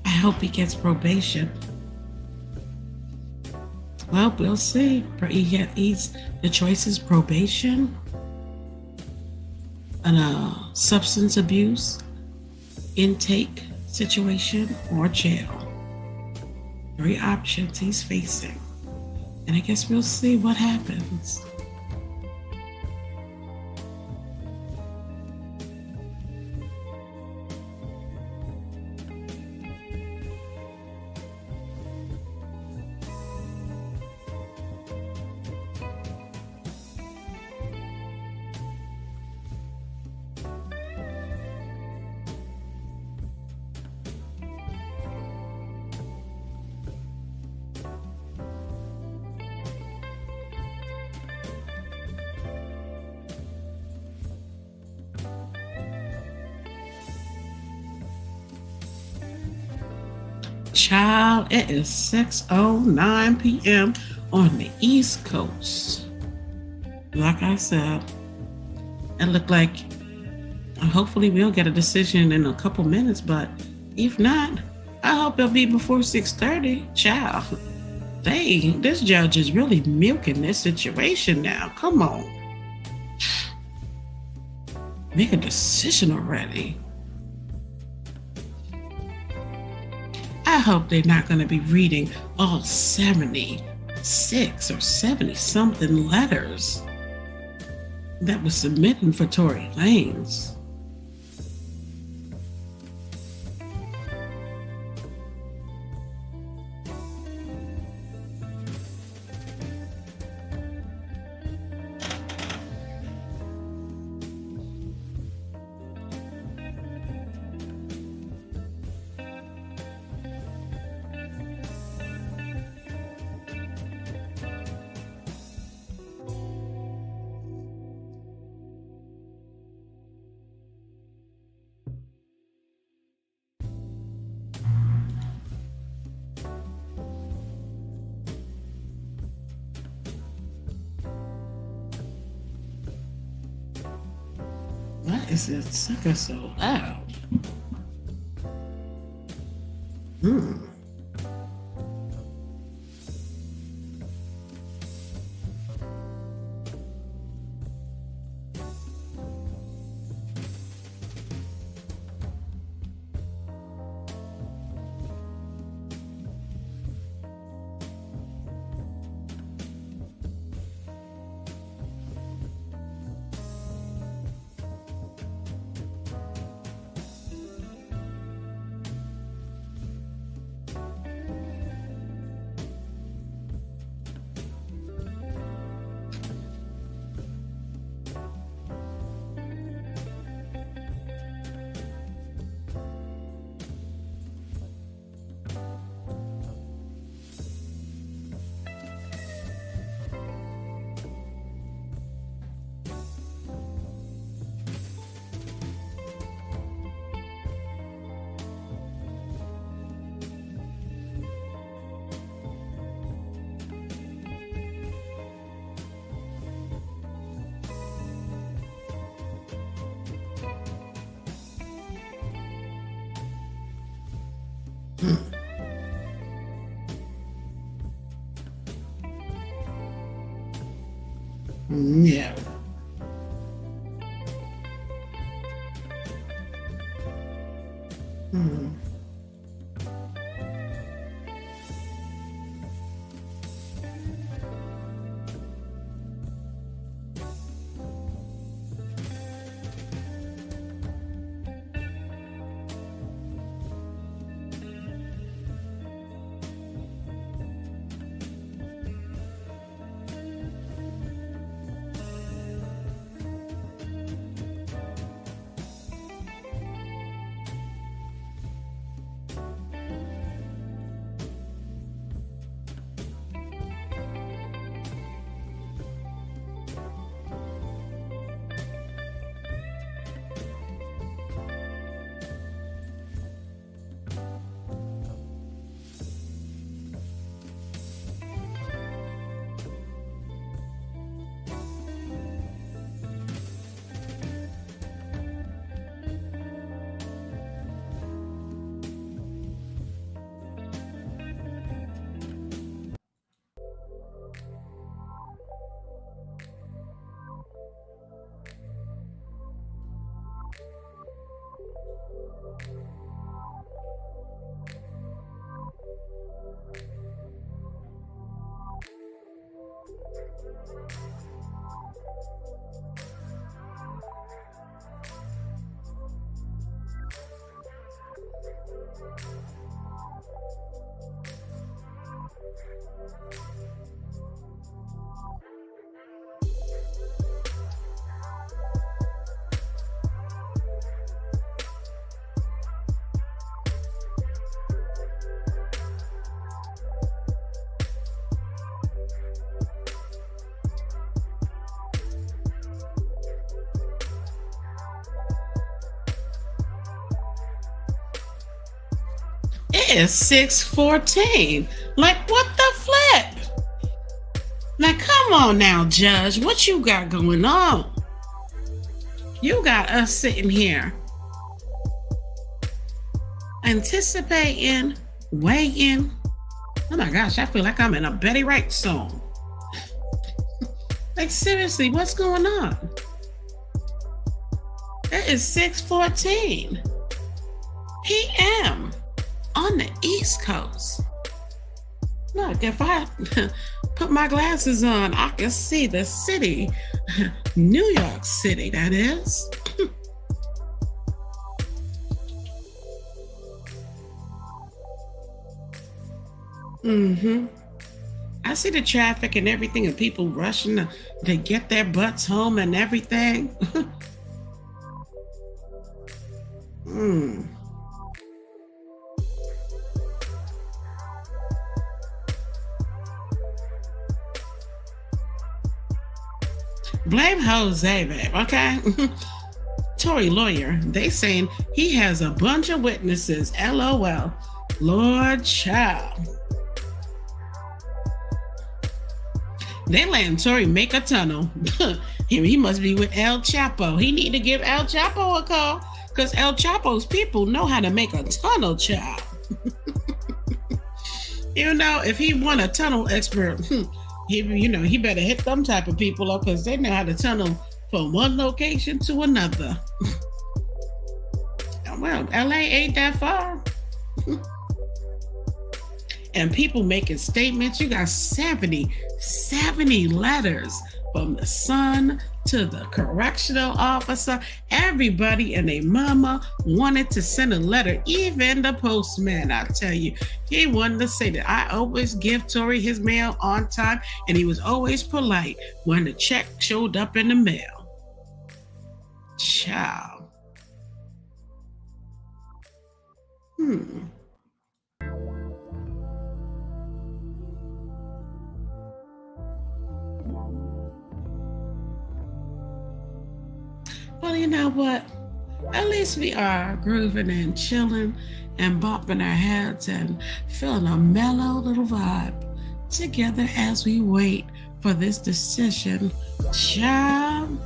I hope he gets probation. Well, we'll see. The choice is probation and a substance abuse intake situation or jail. 3 options he's facing. And I guess we'll see what happens. Child, it is 6:09 p.m. on the East Coast. Like I said, it looked like Hopefully we'll get a decision in a couple minutes, but if not, I hope it'll be before 6:30. Child, dang, this judge is really milking this situation now. Come on. Make a decision already. I hope they're not going to be reading all 76 or 70 something letters that was submitted for Tory Lanez. Why is it sucker so loud? Yeah. It is 6:14. Like, what the flip? Now, come on now, Judge. What you got going on? You got us sitting here anticipating, waiting. Oh my gosh, I feel like I'm in a Betty Wright song. Like seriously, what's going on? It is 6:14 p.m. on the East Coast. Look, if I put my glasses on, I can see the city, New York City, that is. I see the traffic and everything, and people rushing to get their butts home and everything. Blame Jose, babe, okay? Tory lawyer, they saying he has a bunch of witnesses. LOL. Lord child. They letting Tory make a tunnel. He must be with El Chapo. He need to give El Chapo a call because El Chapo's people know how to make a tunnel, child. You know, if he want a tunnel expert, he better hit them type of people up because they know how to tunnel from one location to another. Well, LA ain't that far. And people making statements. You got 70 letters from the son to the correctional officer. Everybody and their mama wanted to send a letter. Even the postman, I tell you, he wanted to say that I always give Tory his mail on time, and he was always polite when the check showed up in the mail. Child. Well, you know what? At least we are grooving and chilling and bopping our heads and feeling a mellow little vibe together as we wait for this decision. Child.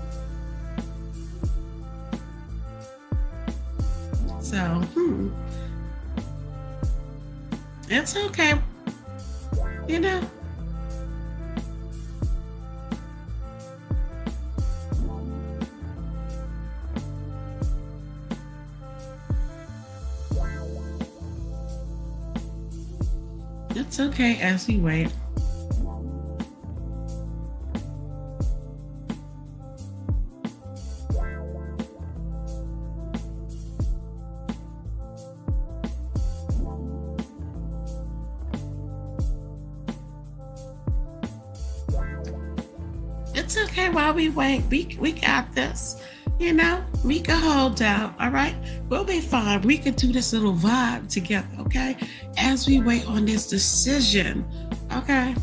So, it's okay. You know. It's okay as we wait. It's okay while we wait. We got this. You know, we can hold out, all right? We'll be fine. We can do this little vibe together, okay? As we wait on this decision, okay?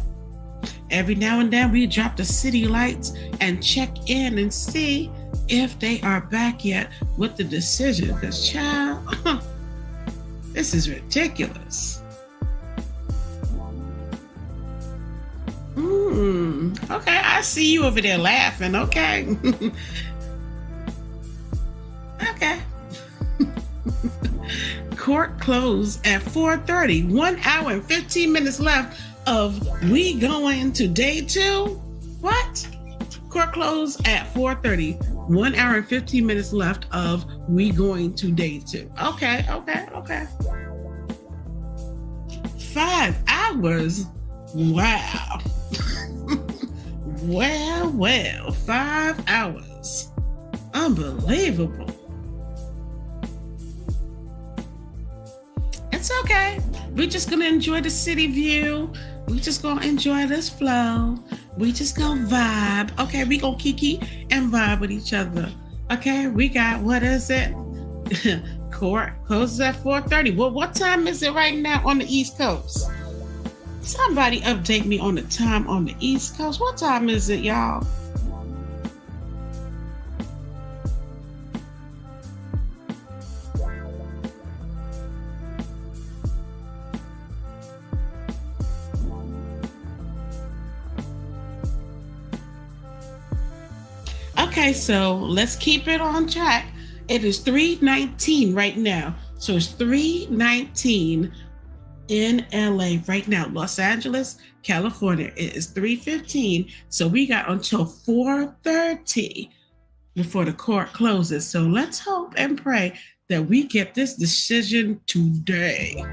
Every now and then we drop the city lights and check in and see if they are back yet with the decision. Because, child, this is ridiculous. Okay, I see you over there laughing, okay? Okay. Court closed at 4:30. 1 hour and 15 minutes left of we going to day 2. What? Court closed at 4:30. 1 hour and 15 minutes left of we going to day 2. Okay. 5 hours? Wow. Well, 5 hours. Unbelievable. It's okay. We're just gonna enjoy the city view. We just gonna enjoy this flow. We just gonna vibe. Okay, we gonna kiki and vibe with each other. Okay, we got, what is it? Court closes at 4:30. Well, what time is it right now on the East Coast? Somebody update me on the time on the East Coast. What time is it, y'all? Okay, so let's keep it on track. It is 3:19 right now. So it's 3:19 in LA right now, Los Angeles, California. It is 3:15. So we got until 4:30 before the court closes. So let's hope and pray that we get this decision today.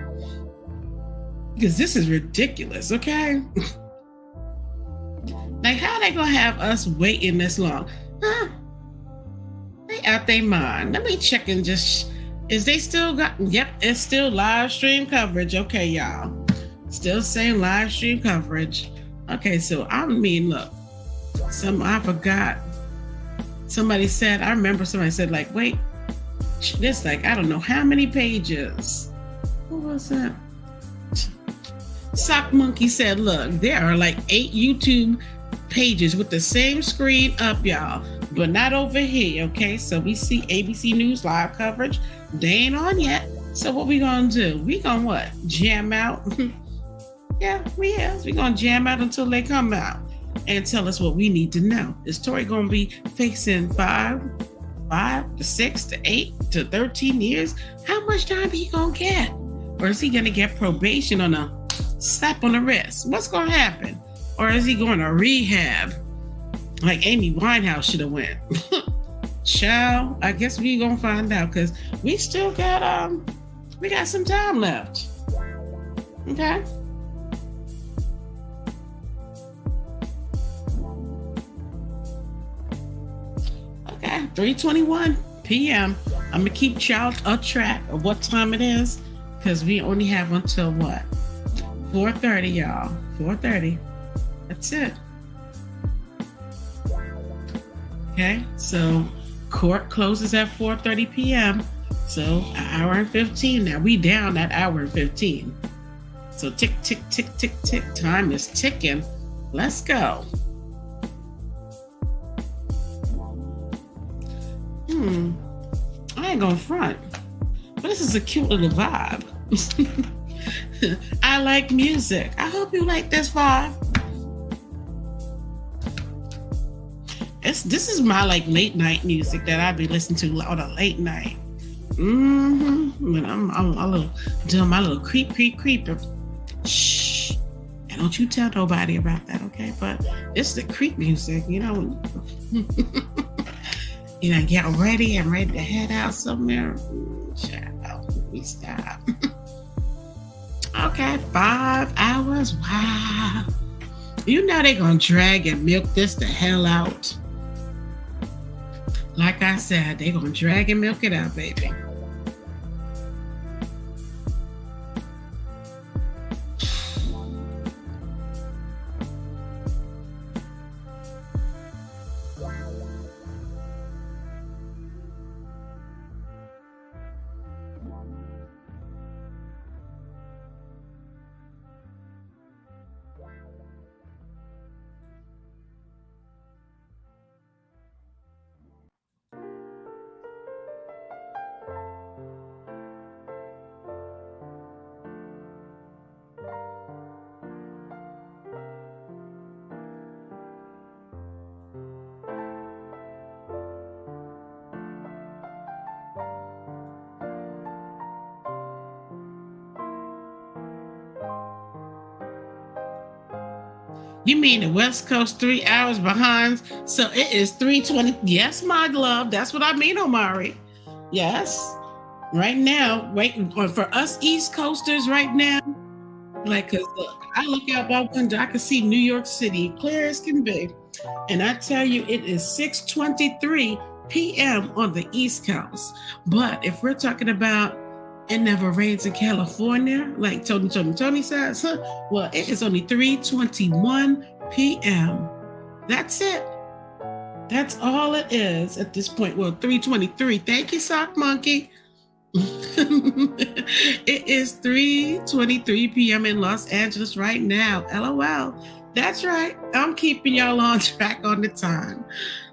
Because this is ridiculous, okay? Like, how they gonna have us waiting this long? Huh? They out their mind. Let me check and just, is they still got, yep, it's still live stream coverage. Okay, y'all. Still saying live stream coverage. Okay, so I mean, look, I forgot. Somebody said, I remember somebody said, like, wait, this, like, I don't know how many pages. What was that? Sock Monkey said, look, there are like 8 YouTube pages with the same screen up, y'all, but not over here. Okay, so we see ABC News live coverage. They ain't on yet. So what we gonna do? We gonna what? Jam out? Yeah, we gonna jam out until they come out and tell us what we need to know. Is Tory gonna be facing 5 to 6 to 8 to 13 years? How much time he gonna get? Or is he gonna get probation on a slap on the wrist? What's gonna happen? Or is he going to rehab like Amy Winehouse should have went? Child, I guess we gonna find out, because we still got we got some time left. Okay. Okay, 3:21 p.m. I'm gonna keep y'all a track of what time it is, because we only have until what? 4:30, y'all. 4:30. That's it. Okay, so court closes at 4:30 p.m. So an hour and 15. Now we down that hour and 15. So tick, tick, tick, tick, tick. Time is ticking. Let's go. I ain't gonna front, but this is a cute little vibe. I like music. I hope you like this vibe. This is my like late night music that I be listening to on a late night. When I'm a little doing my little creep. Shh. And don't you tell nobody about that, okay? But it's the creep music, you know. You know, get ready. I'm ready to head out somewhere. Child, we stop. Okay, 5 hours. Wow. You know they're gonna drag and milk this the hell out. Like I said, they're gonna drag and milk it out, baby. You mean the West Coast 3 hours behind? So it is 3:20. Yes, my love. That's what I mean, Omari. Yes. Right now, waiting for us East Coasters right now. Like, cause look, I look out my window, I can see New York City clear as can be. And I tell you, it is 6:23 p.m. on the East Coast. But if we're talking about it never rains in California, like Tony says, well, it is only 3:21 p.m. That's it. That's all it is at this point. Well, 3:23. Thank you, Sock Monkey. It is 3:23 p.m. in Los Angeles right now. LOL. That's right. I'm keeping y'all on track on the time.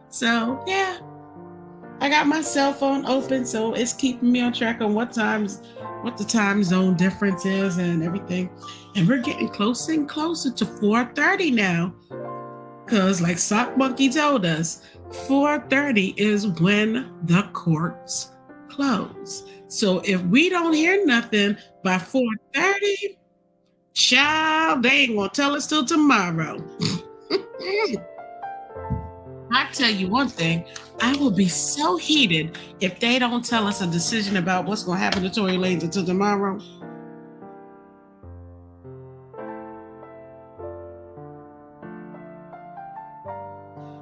So, yeah. I got my cell phone open, so it's keeping me on track on what the time zone difference is and everything. And we're getting closer and closer to 4:30 now. Because like Sock Monkey told us, 4:30 is when the courts close. So if we don't hear nothing by 4:30, child, they ain't gonna tell us till tomorrow. I tell you one thing, I will be so heated if they don't tell us a decision about what's gonna happen to Tory Lanez until tomorrow.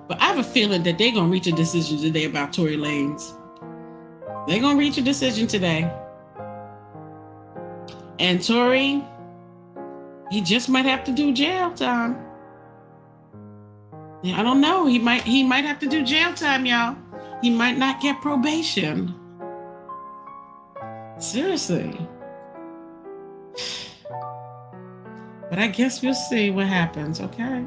But I have a feeling that they're gonna reach a decision today about Tory Lanez. They're gonna reach a decision today. And Tory, he just might have to do jail time. Yeah, I don't know. He might have to do jail time, y'all. He might not get probation. Seriously. But I guess we'll see what happens, okay?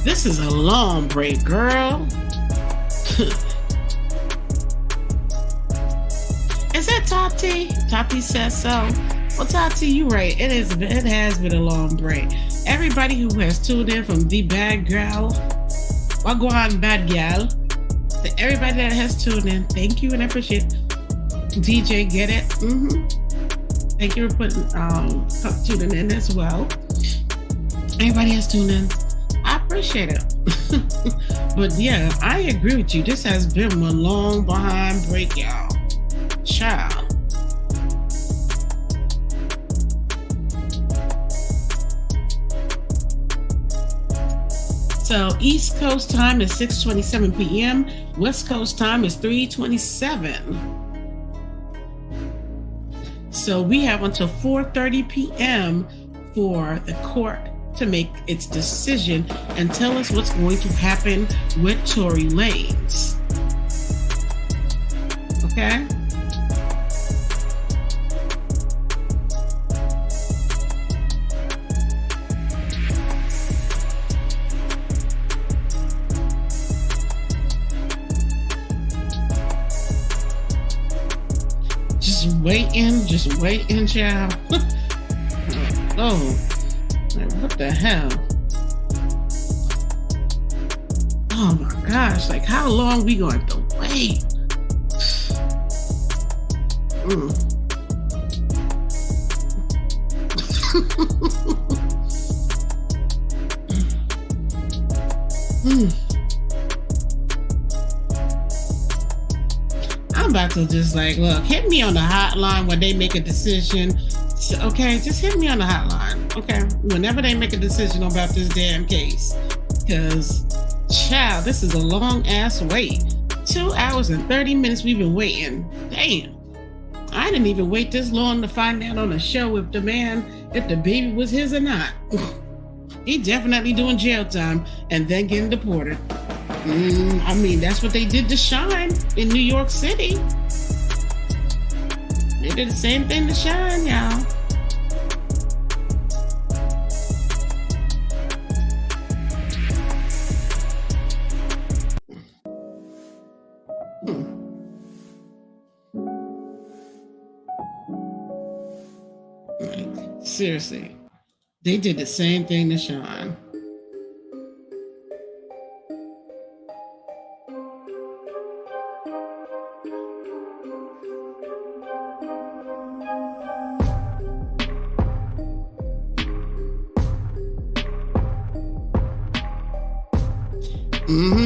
This is a long break, girl. Is that Tati? Tati says so. Well, Tati, you're right. It has been a long break. Everybody who has tuned in from the bad girl, Wagwan bad gal, to everybody that has tuned in, thank you and I appreciate it. DJ Get It. Thank you for tuning in as well. Everybody has tuned in. I appreciate it. But yeah, I agree with you. This has been a long behind break, y'all. Child. So East Coast time is 6:27 p.m. West Coast time is 3:27. So we have until 4:30 p.m. for the court to make its decision and tell us what's going to happen with Tory Lanez. Okay? Just waiting, child. Oh. What the hell? Oh my gosh, like how long we going to wait? I'm about to just like, look, hit me on the hotline when they make a decision. Okay, just hit me on the hotline. Okay, whenever they make a decision about this damn case, because child, this is a long ass wait. 2 hours and 30 minutes we've been waiting. Damn, I didn't even wait this long to find out on the show if the baby was his or not. He definitely doing jail time and then getting deported. I mean, that's what they did to Shine in New York City. They did the same thing to Shine, y'all. Like, seriously. They did the same thing to Sean.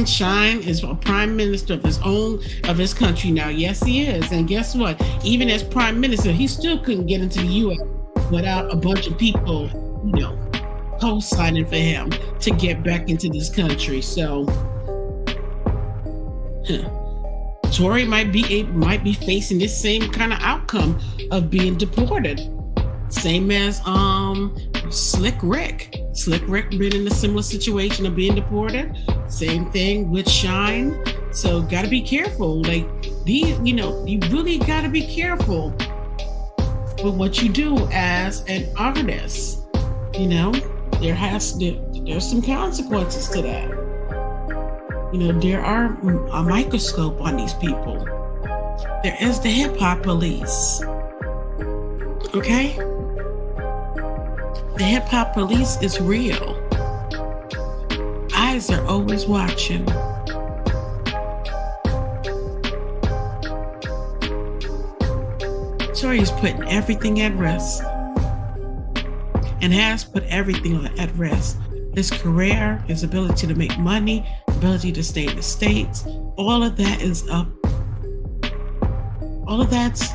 Shine is a prime minister of his country now. Yes, he is. And guess what? Even as prime minister, he still couldn't get into the U.S. without a bunch of people, co-signing for him to get back into this country. So, Tory might be facing this same kind of outcome of being deported. Same as Slick Rick. Slick Rick been in a similar situation of being deported. Same thing with Shine. So gotta be careful. Like these, you really gotta be careful with what you do as an artist. There's some consequences to that. There are a microscope on these people. There is the hip hop police. Okay? The hip hop police is real. Eyes are always watching. Tory is putting everything at risk and has put everything at risk. His career, his ability to make money, ability to stay in the States, all of that is up. All of that's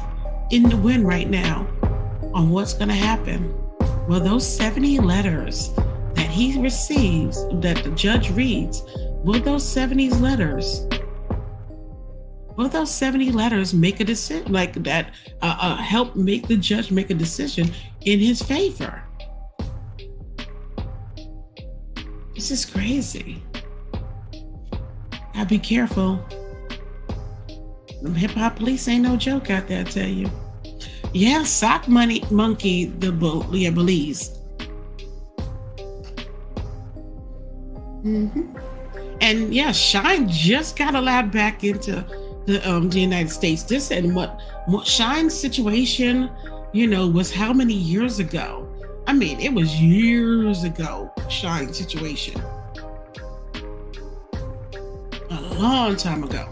in the wind right now on what's going to happen. Well, those 70 letters that he receives, that the judge reads, will those 70 letters make a decision like that? Help make the judge make a decision in his favor? This is crazy. Gotta be careful. Them hip hop police ain't no joke out there, I tell you. Yeah, Sock Monkey, Belize. And yeah, Shine just got allowed back into the United States. This and what Shine's situation, was how many years ago? I mean, it was years ago, Shine's situation. A long time ago.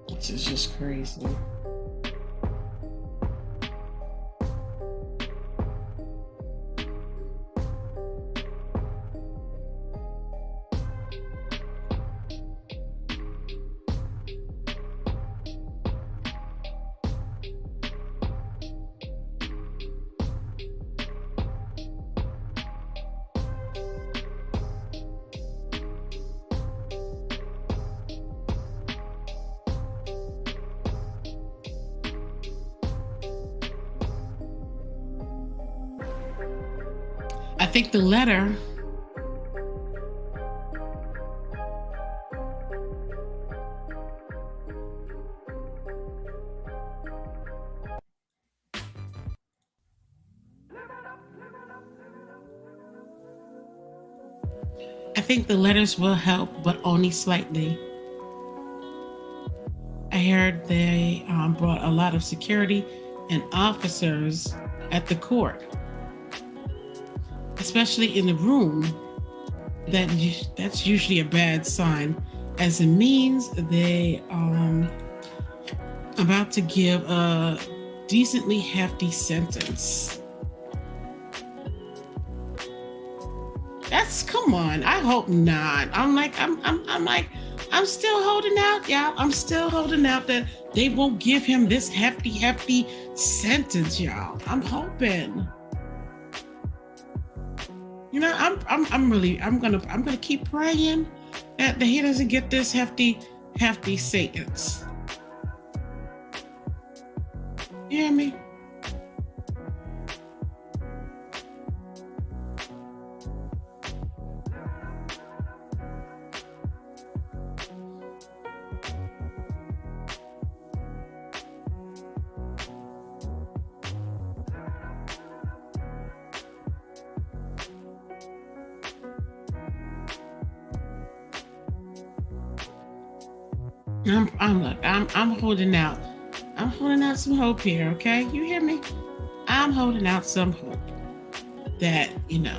This is just crazy. I think the letter think the letters will help, but only slightly. I heard they brought a lot of security and officers at the court, especially in the room. That's usually a bad sign, as it means they about to give a decently hefty sentence. Come on. I hope not. I'm still holding out, y'all. I'm still holding out that they won't give him this hefty sentence, y'all. I'm hoping. You know, I'm gonna keep praying that he doesn't get this hefty sentence. You hear me? I'm holding out. I'm holding out some hope here, okay? You hear me? I'm holding out some hope that, you know.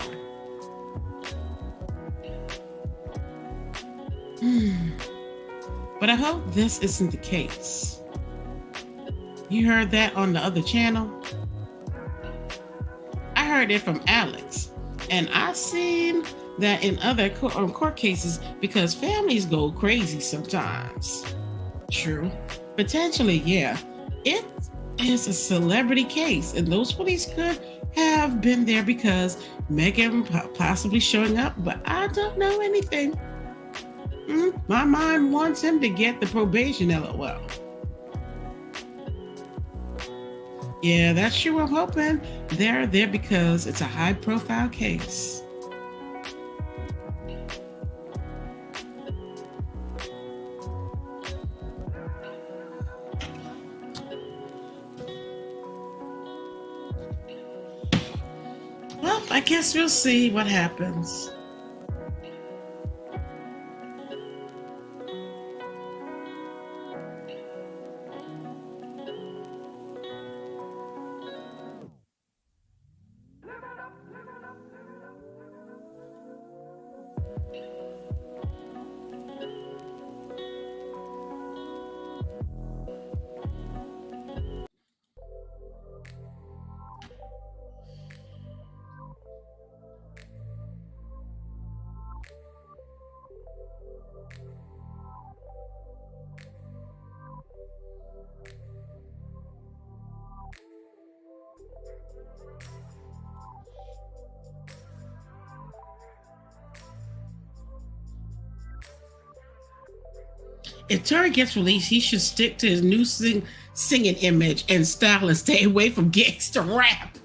But I hope this isn't the case. You heard that on the other channel? I heard it from Alex. And I seen that in other court cases, because families go crazy sometimes. True. Potentially, yeah. It is a celebrity case, and those police could have been there because Megan possibly showing up, but I don't know anything. My mind wants him to get the probation, LOL. Yeah, that's true. I'm hoping they're there because it's a high-profile case. Well, I guess we'll see what happens. If Tory gets released, he should stick to his new singing image and style and stay away from gangster rap.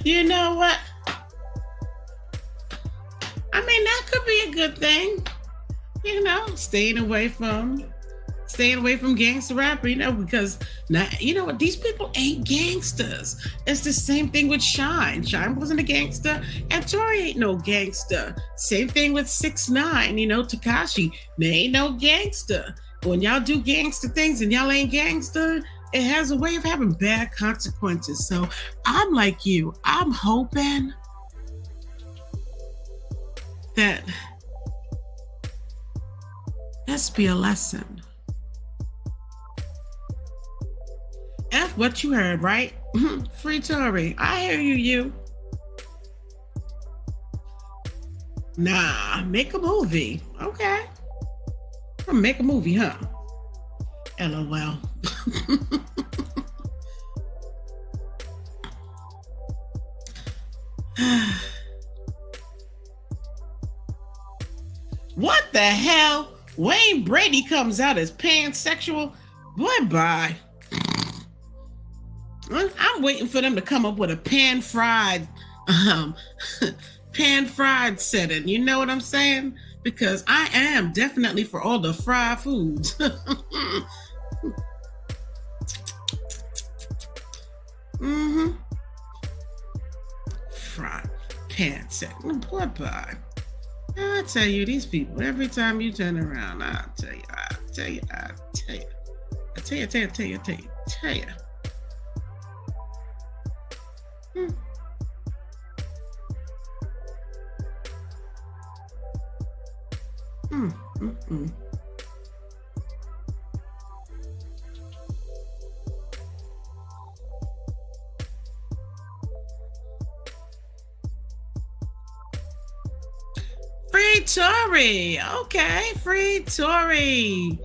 You know what? I mean, that could be a good thing. You know, staying away from gangster rap, you know, because now, you know what, these people ain't gangsters. It's the same thing with Shine. Shine wasn't a gangster, and Tory ain't no gangster. Same thing with 6ix9ine, you know, Tekashi. They ain't no gangster. When y'all do gangster things and y'all ain't gangster, it has a way of having bad consequences. So I'm like you. I'm hoping that this be a lesson. F what you heard, right? Free Tory. I hear you. Nah, make a movie. Okay. Make a movie, huh? LOL. What the hell? Wayne Brady comes out as pansexual? Bye-bye. I'm waiting for them to come up with a pan-fried setting. You know what I'm saying? Because I am definitely for all the fried foods. Fried pan setting. Bye-bye. I tell you, these people, every time you turn around, I tell you. Hmm. Mm. Free Tory. Okay, free Tory.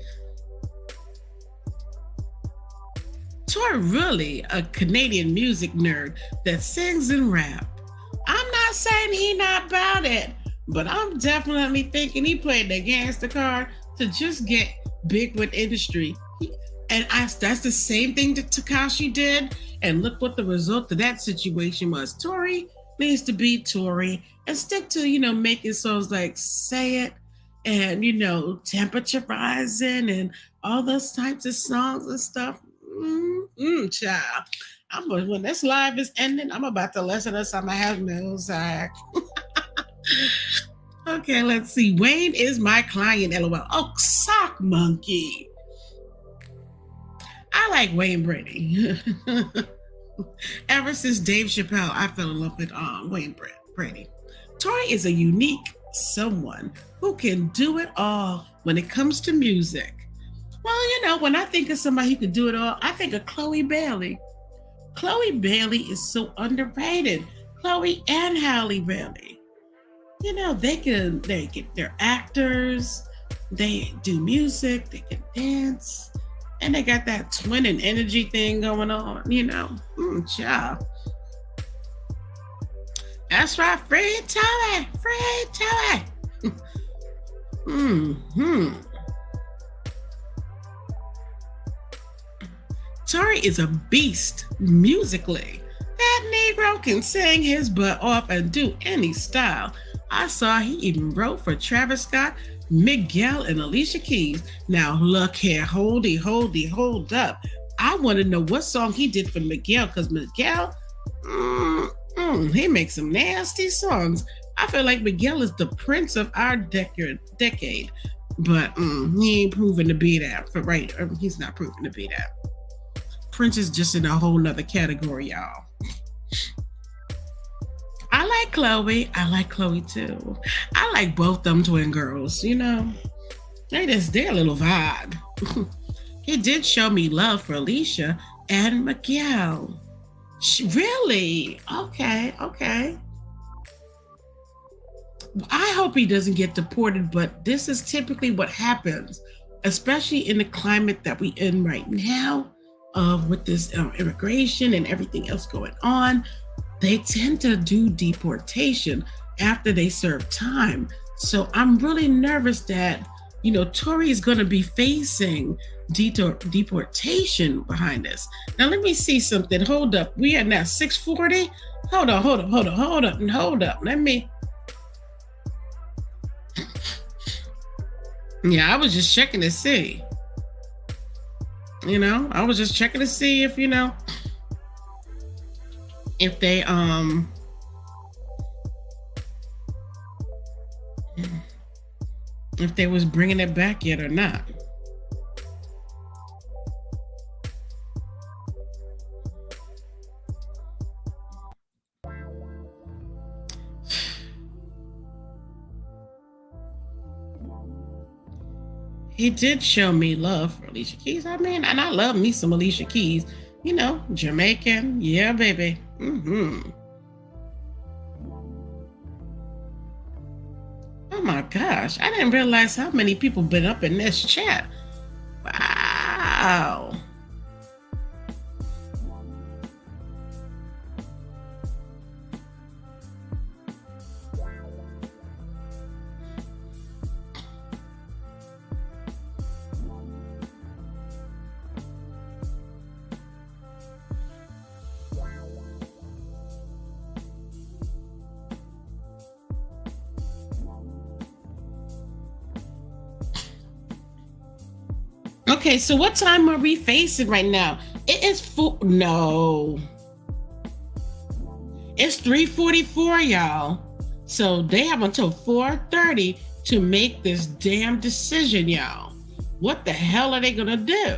Tory really a Canadian music nerd that sings and rap. I'm not saying he not about it, but I'm definitely thinking he played the gangster card to just get big with industry. That's the same thing that Tekashi did, and look what the result of that situation was. Tory needs to be Tory and stick to, making songs like Say It and, Temperature Rising and all those types of songs and stuff. Child. When this live is ending, I'm about to listen to some of House Music. Okay, let's see. Wayne is my client, LOL. Oh, sock monkey. I like Wayne Brady. Ever since Dave Chappelle, I fell in love with Wayne Brady. Tory is a unique someone who can do it all when it comes to music. Well, when I think of somebody who can do it all, I think of Chloe Bailey. Chloe Bailey is so underrated. Chloe and Halle Bailey. They're actors, they do music, they can dance, and they got that twin and energy thing going on, child. That's right, free Tory. Tory is a beast musically. That Negro can sing his butt off and do any style. I saw he even wrote for Travis Scott, Miguel, and Alicia Keys. Now look here, hold up. I want to know what song he did for Miguel, because Miguel, he makes some nasty songs. I feel like Miguel is the prince of our decade, but he ain't proven to be that. He's not proven to be that. Prince is just in a whole nother category, y'all. I like Chloe. I like Chloe too. I like both them twin girls, They're a little vibe. He did show me love for Alicia and Miguel. Really? Okay. I hope he doesn't get deported, but this is typically what happens, especially in the climate that we in right now, with this immigration and everything else going on. They tend to do deportation after they serve time. So I'm really nervous that, Tory is going to be facing deportation behind this. Now, let me see something. Hold up. We are now 6:40. Hold up. Let me. Yeah, I was just checking to see. I was just checking to see if, if they if they was bringing it back yet or not. He did show me love for Alicia Keys. And I love me some Alicia Keys. Jamaican. Yeah, baby. Oh my gosh. I didn't realize how many people been up in this chat. Wow. Okay, so what time are we facing right now? It is no. It's 3:44, y'all. So they have until 4:30 to make this damn decision, y'all. What the hell are they gonna do?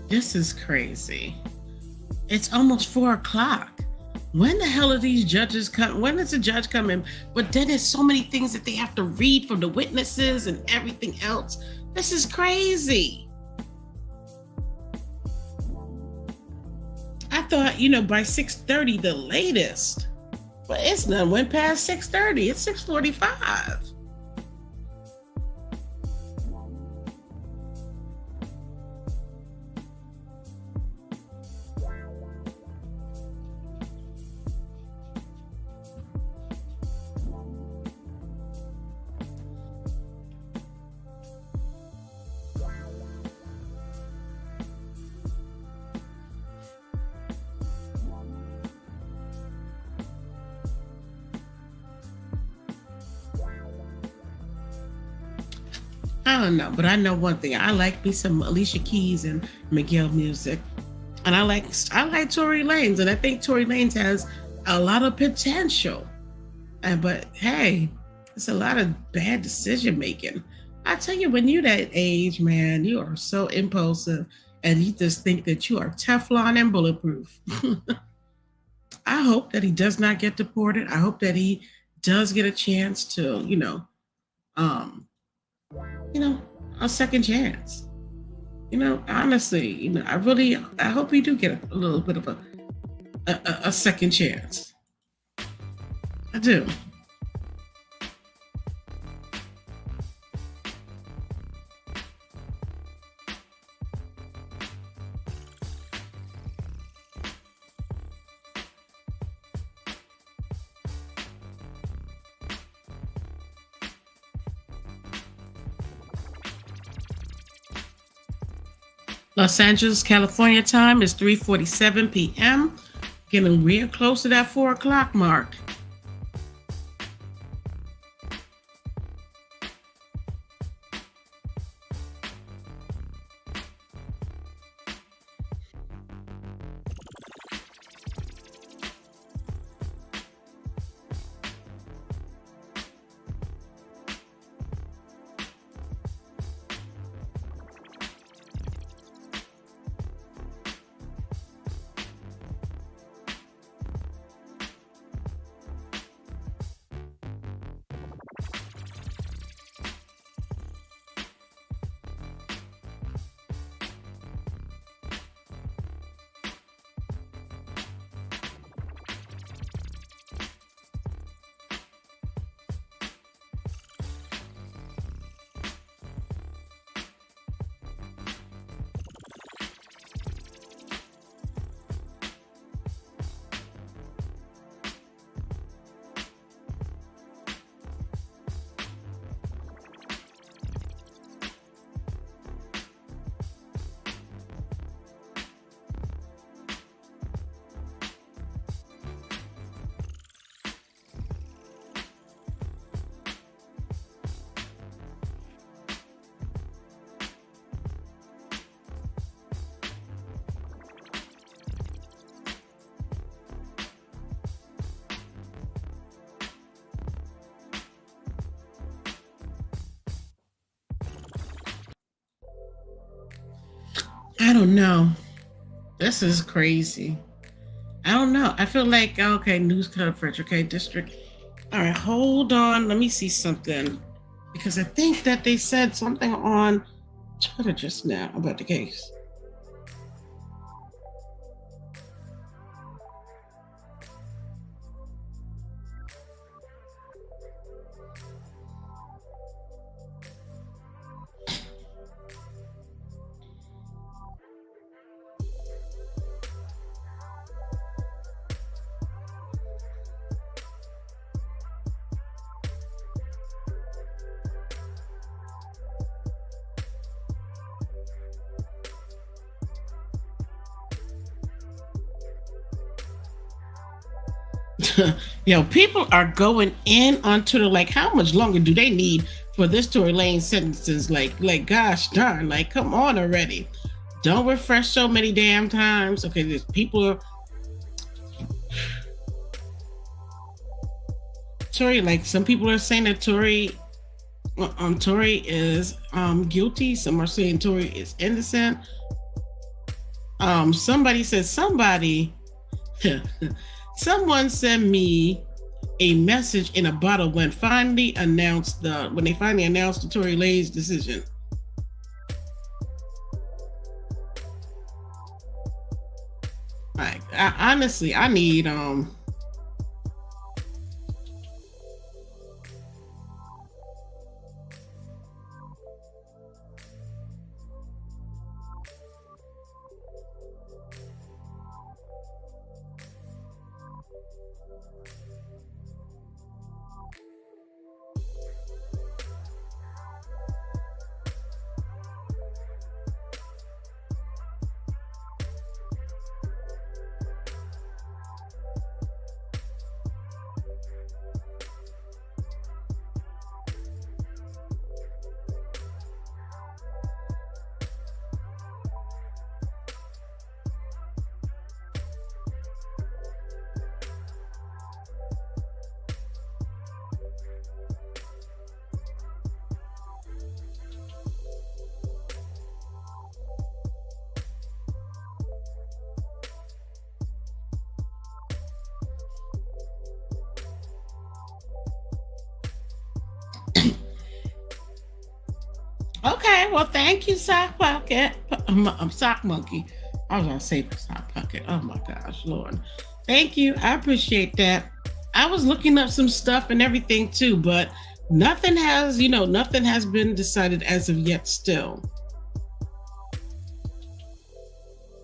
This is crazy. It's almost 4:00. When the hell are these judges come? When is the judge coming? But then there's so many things that they have to read from the witnesses and everything else. This is crazy. I thought, by 6:30 the latest. But it's not went past 6:30. It's 6:45. I don't know, but I know one thing. I like me some Alicia Keys and Miguel music, and I like Tory Lanez, and I think Tory Lanez has a lot of potential. But hey, it's a lot of bad decision making. I tell you, when you're that age, man, you are so impulsive, and you just think that you are Teflon and bulletproof. I hope that he does not get deported. I hope that he does get a chance to, a second chance. Honestly, I hope we do get a little bit of a second chance. I do. Los Angeles, California time is 3:47 p.m. Getting real close to that 4:00 mark. I don't know. This is crazy. I don't know. I feel like, okay, news coverage, okay, district. All right, hold on. Let me see something. Because I think that they said something on Twitter just now about the case. People are going in on Twitter. Like, how much longer do they need for this Tory Lanez sentences? Like, gosh darn, like, come on already. Don't refresh so many damn times. Okay, there's people. Tory, like, some people are saying that Tory is guilty. Some are saying Tory is innocent. Somebody said someone sent me a message in a bottle when they finally announced the Tory Lanez decision. Like, honestly, I need Okay, well, thank you, Sock Pocket. Sock Monkey. I was gonna say Sock Pocket. Oh my gosh, Lord. Thank you. I appreciate that. I was looking up some stuff and everything too, but nothing has been decided as of yet still.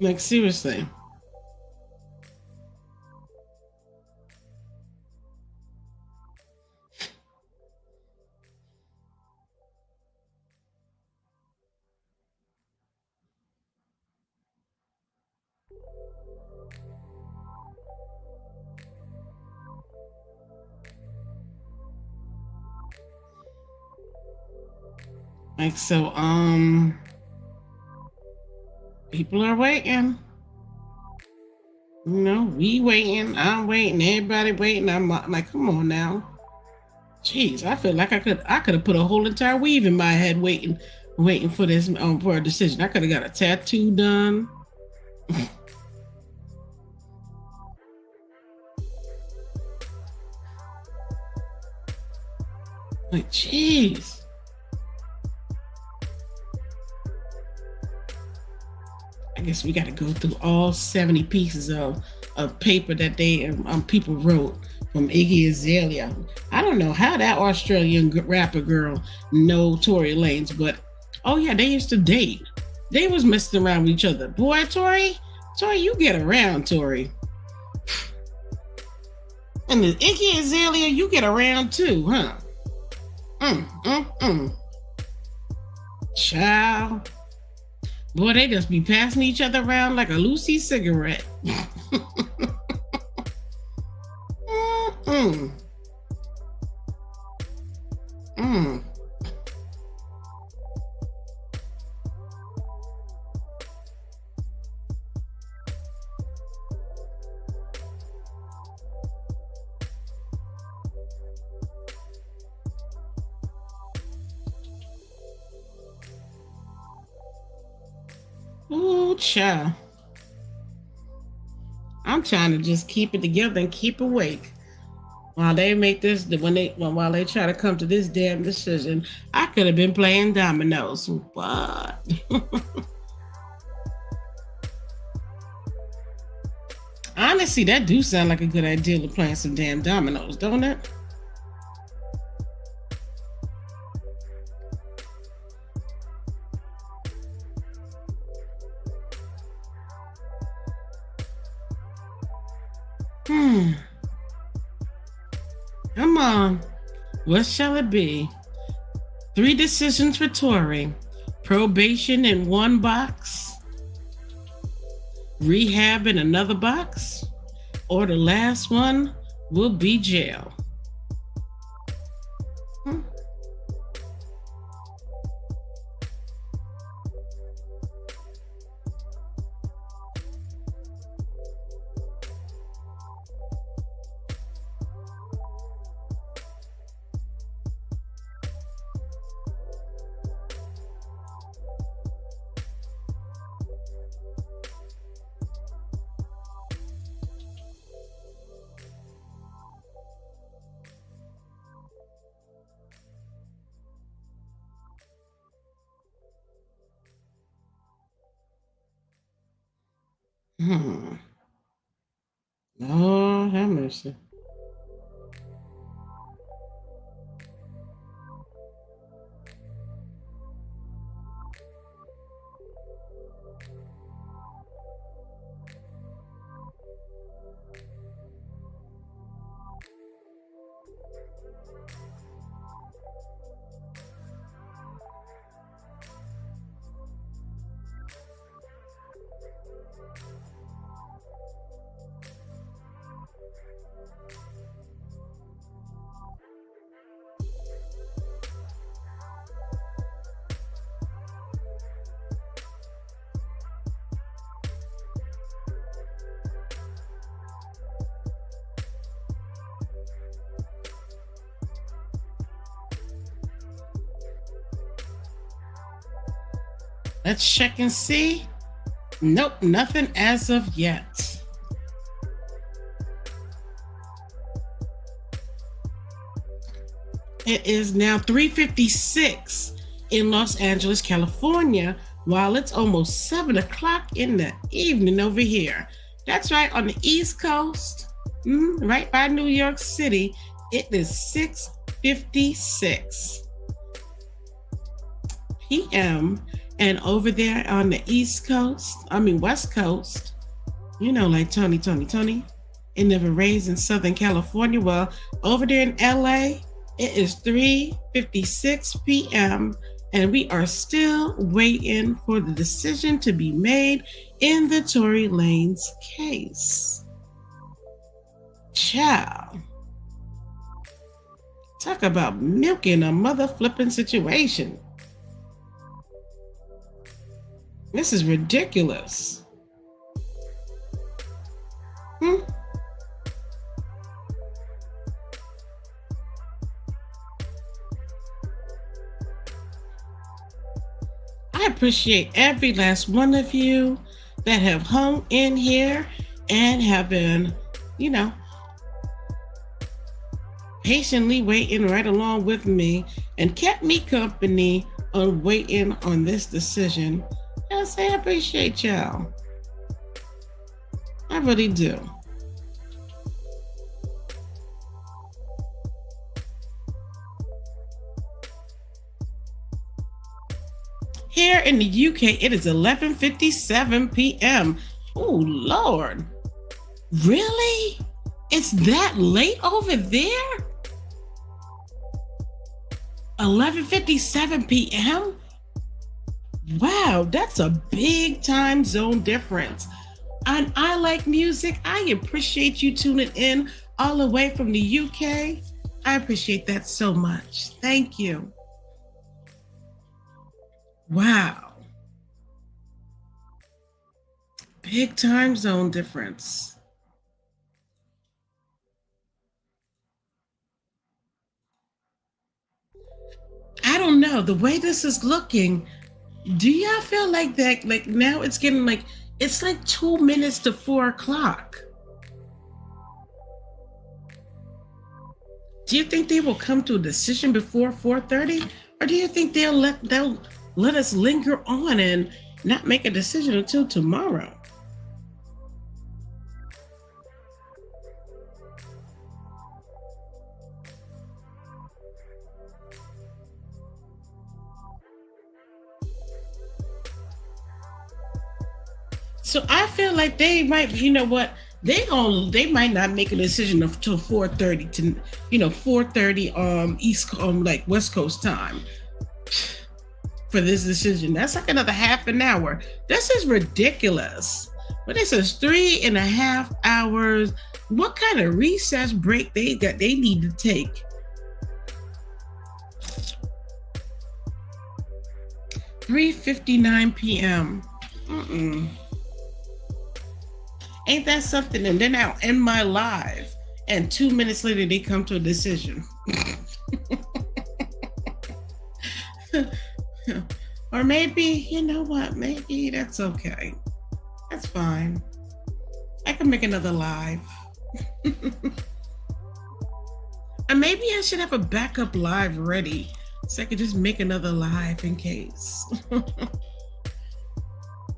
Like, seriously. Like, so, people are waiting. We waiting. I'm waiting. Everybody waiting. I'm like, come on now. Jeez, I feel like I could have put a whole entire weave in my head waiting for this for a decision. I could have got a tattoo done. Like, jeez. I guess we got to go through all 70 pieces of paper that they people wrote from Iggy Azalea. I don't know how that Australian rapper girl know Tory Lanez, but oh yeah, they used to date. They was messing around with each other. Boy, Tory, you get around, Tory. And the Iggy Azalea, you get around too, huh? Child. Boy, they just be passing each other around like a Lucy cigarette. Ooh, child. I'm trying to just keep it together and keep awake while they make this. While they try to come to this damn decision, I could have been playing dominoes. What? Honestly, that do sound like a good idea to playing some damn dominoes, don't it? Come on. What shall it be? 3 decisions for Tory. Probation in 1 box. Rehab in another box. Or the last one, will be jail. Lord have mercy. Let's check and see. Nope, nothing as of yet. It is now 3:56 in Los Angeles, California, while it's almost 7 o'clock in the evening over here. That's right, on the East Coast, right by New York City, it is 6:56 p.m. And over there on the West Coast, like Tony, it never rains in Southern California. Well, over there in LA, it is 3:56 p.m. and we are still waiting for the decision to be made in the Tory Lanez case. Ciao. Talk about milking a mother flipping situation. This is ridiculous. I appreciate every last one of you that have hung in here and have been, patiently waiting right along with me and kept me company on waiting on this decision. I appreciate y'all. I really do. Here in the UK, it is 11:57 p.m. Oh, Lord. Really? It's that late over there? 11:57 p.m.? Wow, that's a big time zone difference. And I like music. I appreciate you tuning in all the way from the UK. I appreciate that so much. Thank you. Wow. Big time zone difference. I don't know. The way this is looking, do y'all feel like that? Like now it's getting it's like 2 minutes to 4 o'clock. Do you think they will come to a decision before 4:30? Or do you think they'll let us linger on and not make a decision until tomorrow? So I feel like they might, they might not make a decision until 4:30 to 4:30 West Coast time for this decision. That's like another half an hour. This is ridiculous. But it says 3.5 hours. What kind of recess break they need to take? 3:59 p.m. Ain't that something? And then I'll end my live, and 2 minutes later they come to a decision. Or maybe, you know what? Maybe that's okay. That's fine. I can make another live. And maybe I should have a backup live ready so I could just make another live in case.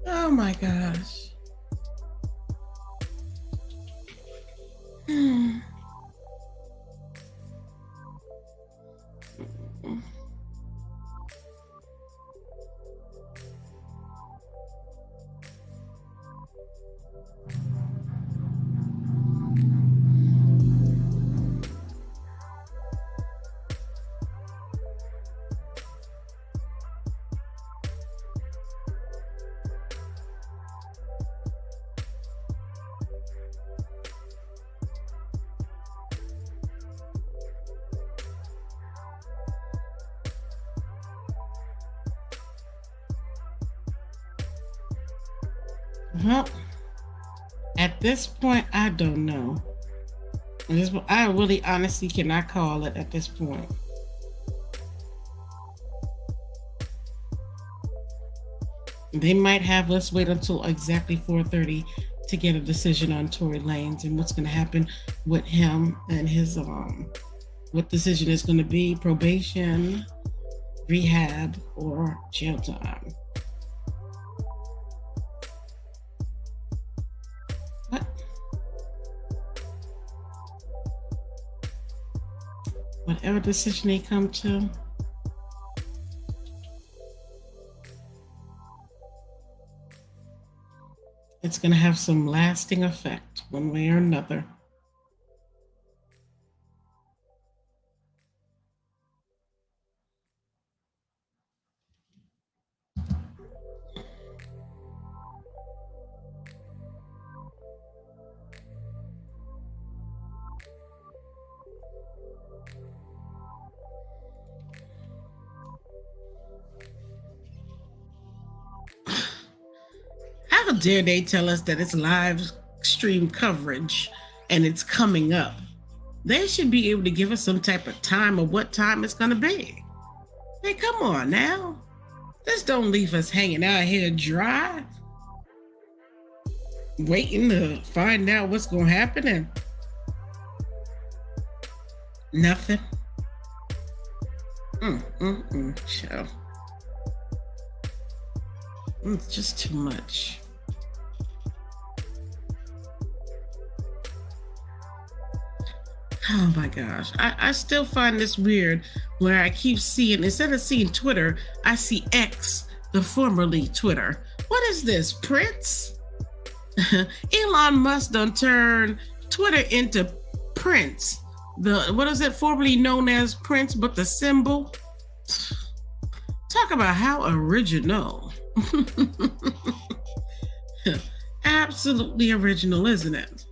Oh my gosh. Well, at this point, I don't know. I really honestly cannot call it at this point. They might have us wait until exactly 4:30 to get a decision on Tory Lanez and what's going to happen with him and his what decision is going to be: probation, rehab, or jail time. Whatever decision they come to, it's going to have some lasting effect one way or another. How dare they tell us that it's live stream coverage and it's coming up? They should be able to give us some type of time of what time it's going to be. Hey, come on now. Just don't leave us hanging out here dry, waiting to find out what's going to happen and nothing. Show. It's just too much. Oh my gosh. I still find this weird where I keep seeing, instead of seeing Twitter, I see X, the formerly Twitter. What is this, Prince? Elon Musk done turned Twitter into Prince. What is it, formerly known as Prince, but the symbol? Talk about how original. Absolutely original, isn't it?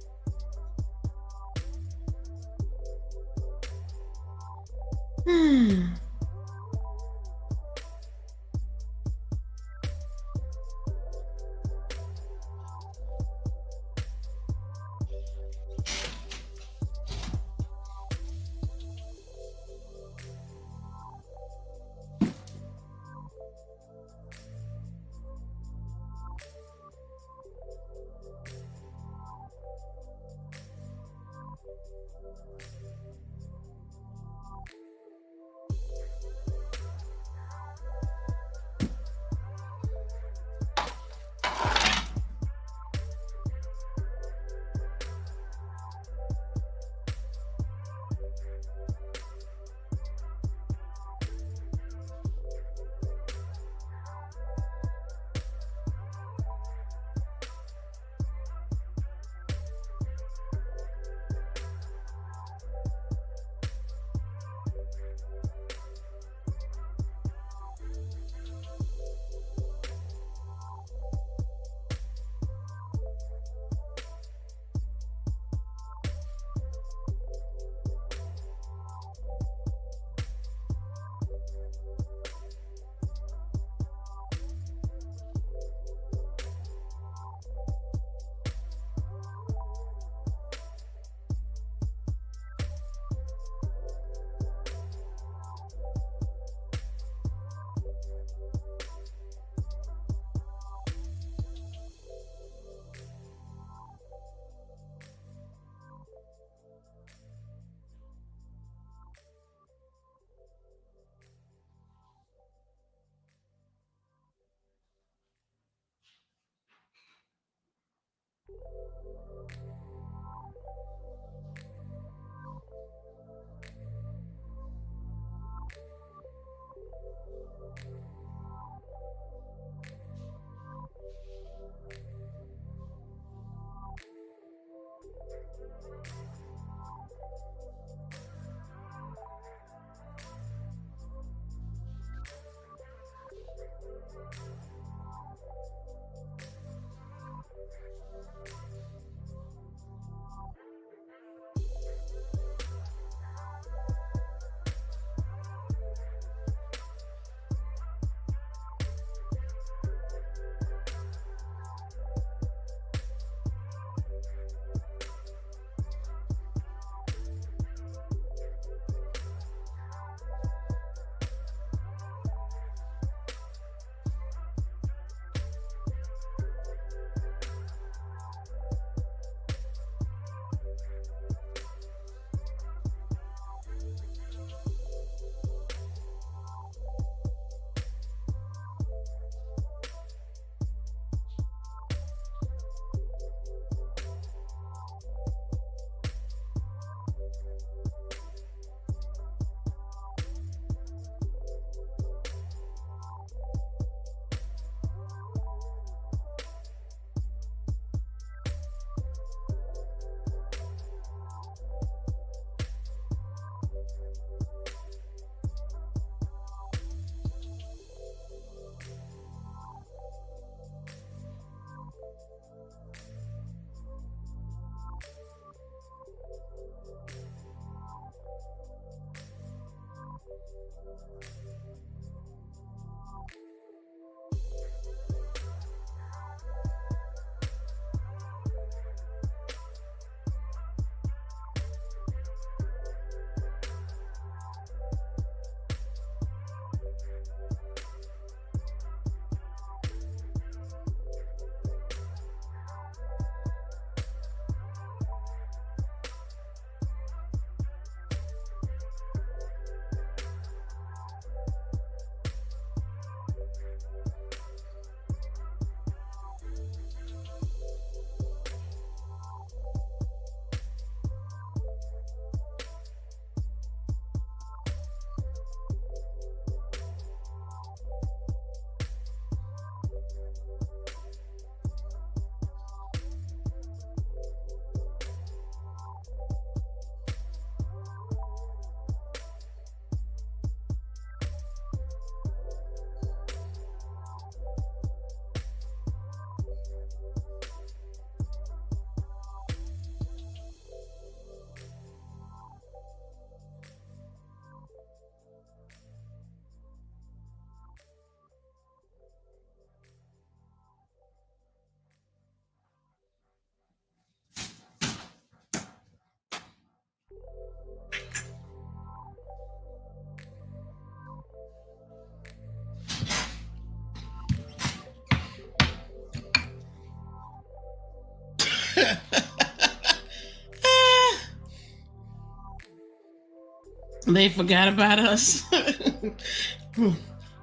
They forgot about us.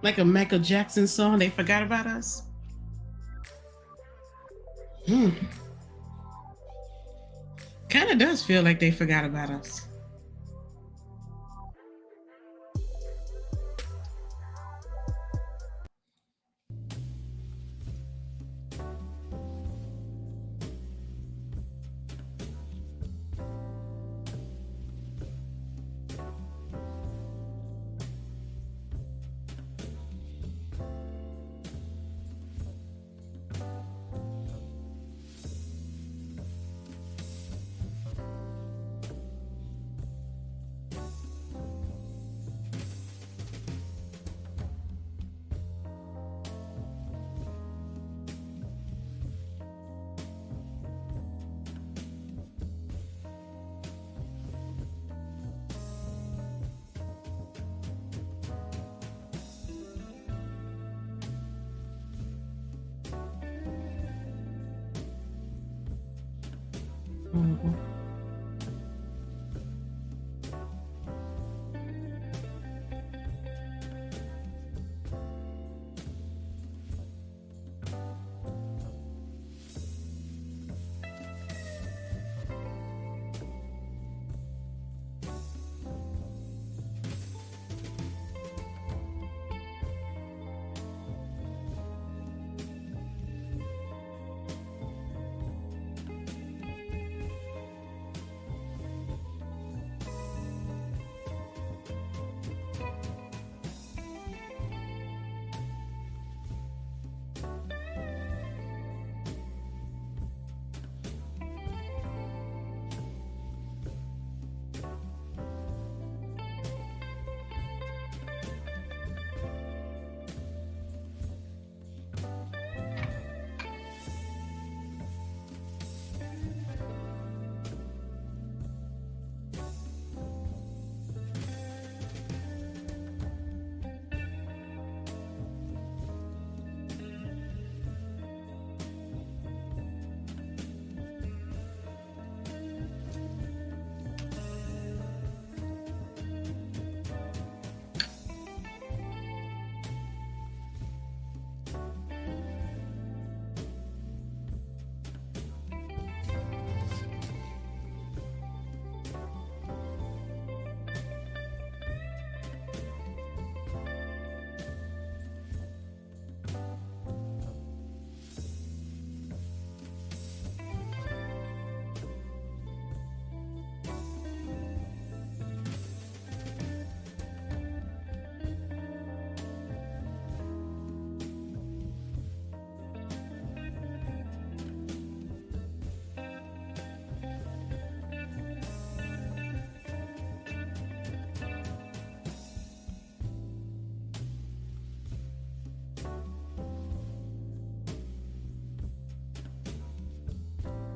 Like a Michael Jackson song, they forgot about us. Kind of does feel like they forgot about us. Mm-hmm.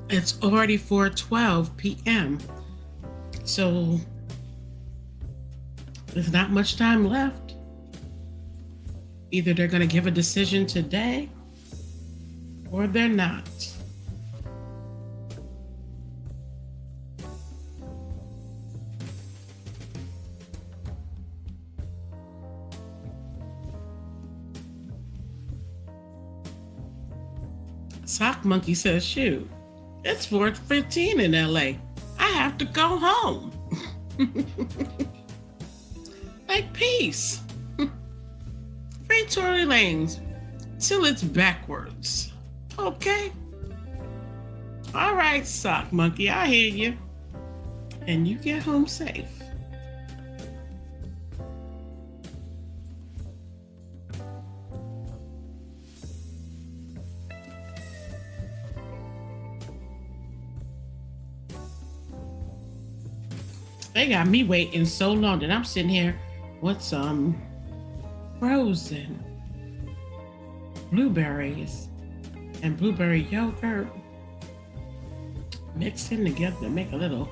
It's already 4:12 p.m. So there's not much time left. Either they're going to give a decision today or they're not. Sock Monkey says, shoot, it's 4:15 in LA. I have to go home. Like, peace. Free Tory Lanez till it's backwards. Okay? All right, Sock Monkey, I hear you. And you get home safe. They got me waiting so long that I'm sitting here with some frozen blueberries and blueberry yogurt mixed in together to make a little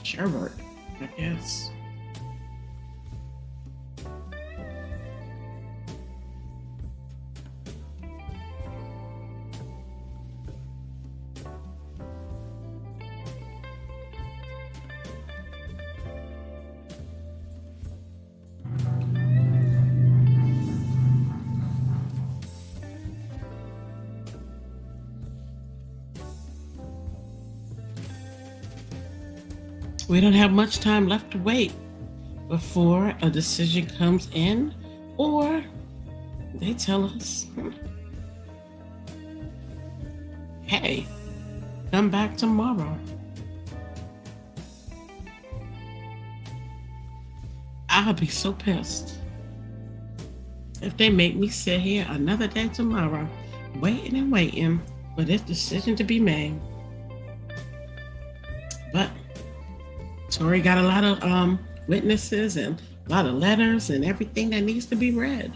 sherbet, I guess. We don't have much time left to wait before a decision comes in, or they tell us, hey, come back tomorrow. I'll be so pissed if they make me sit here another day tomorrow, waiting and waiting for this decision to be made. But Tory got a lot of witnesses and a lot of letters and everything that needs to be read.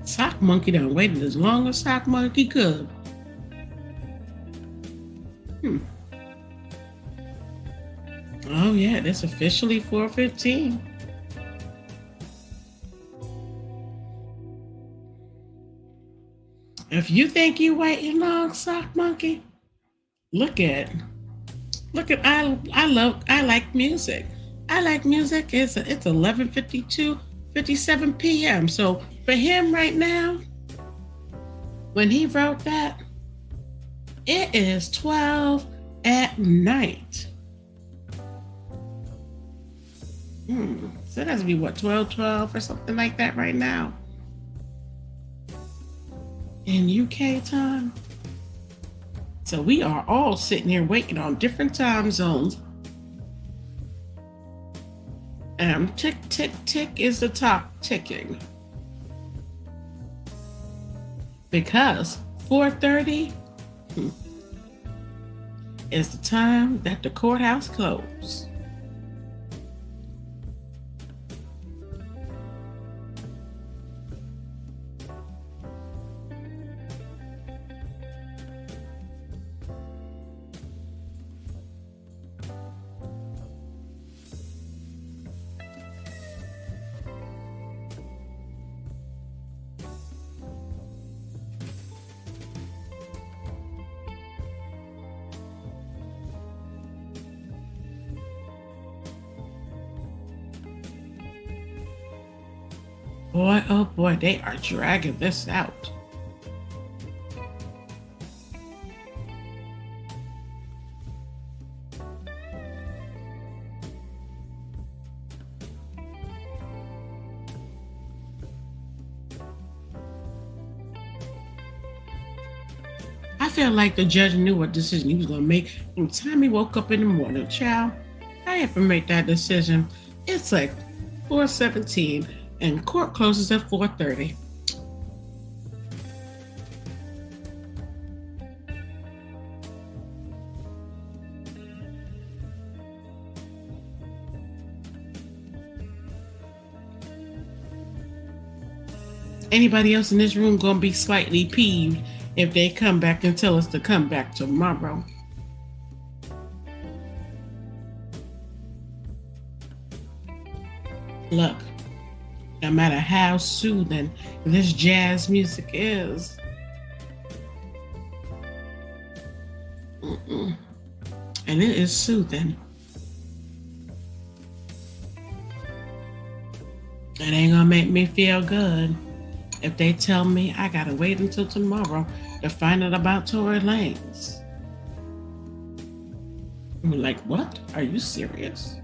Sock Monkey done waited as long as Sock Monkey could. Oh yeah, it's officially 4:15. If you think you waiting long, Sock Monkey, look at I like music. I like music. It's 11:52, 57 p.m. So for him right now, when he wrote that, it is 12 at night. So it has to be what, 12 or something like that right now in UK time. So we are all sitting here waiting on different time zones. And tick, tick, tick is the top ticking. Because 4:30 is the time that the courthouse closed. Boy, oh boy, they are dragging this out. I feel like the judge knew what decision he was going to make from the time he woke up in the morning. Child, I have to make that decision. It's like 4:17 and court closes at 4:30. Anybody else in this room gonna be slightly peeved if they come back and tell us to come back tomorrow? Look, no matter how soothing this jazz music is, and it is soothing, it ain't gonna make me feel good if they tell me I gotta wait until tomorrow to find out about Tory Lanez. I'm like, what? Are you serious?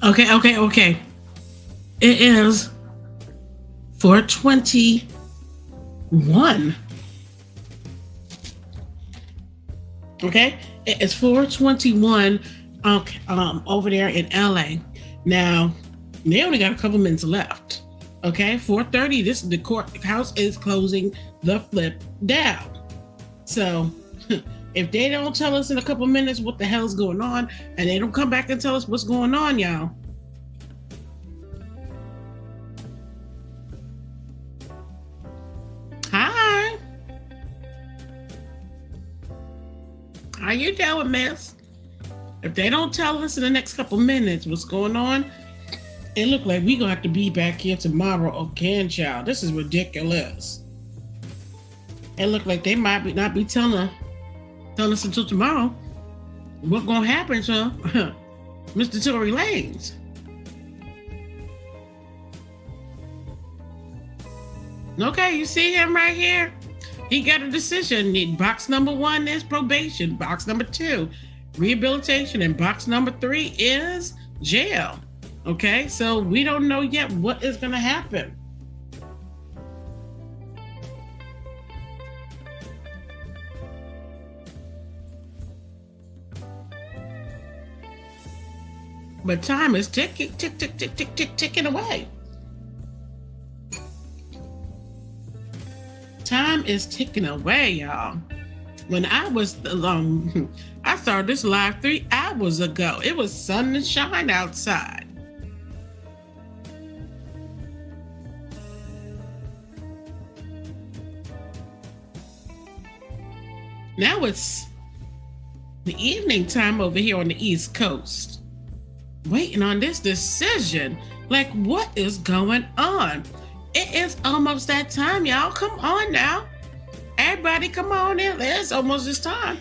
Okay. It is 4:21. Okay, it's 4:21. Over there in LA. Now, they only got a couple minutes left. Okay, 4:30. The courthouse is closing the flip down. So, if they don't tell us in a couple minutes what the hell's going on, and they don't come back and tell us what's going on, y'all. Hi. How you doing, miss? If they don't tell us in the next couple minutes what's going on, It looked like we gonna have to be back here tomorrow again, child. This is ridiculous. It looked like they might not be telling us until tomorrow what gonna happen to Mr. Tory Lanez. Okay, you see him right here? He got a decision. Box number 1 is probation. Box number 2, rehabilitation. And box number 3 is jail. Okay, so we don't know yet what is going to happen. But time is ticking, ticking away. Time is ticking away, y'all. When I was I started this live 3 hours ago. It was sun and shine outside. Now it's the evening time over here on the East Coast. Waiting on this decision. Like, what is going on? It is almost that time, y'all. Come on now. Everybody come on in. It's almost this time.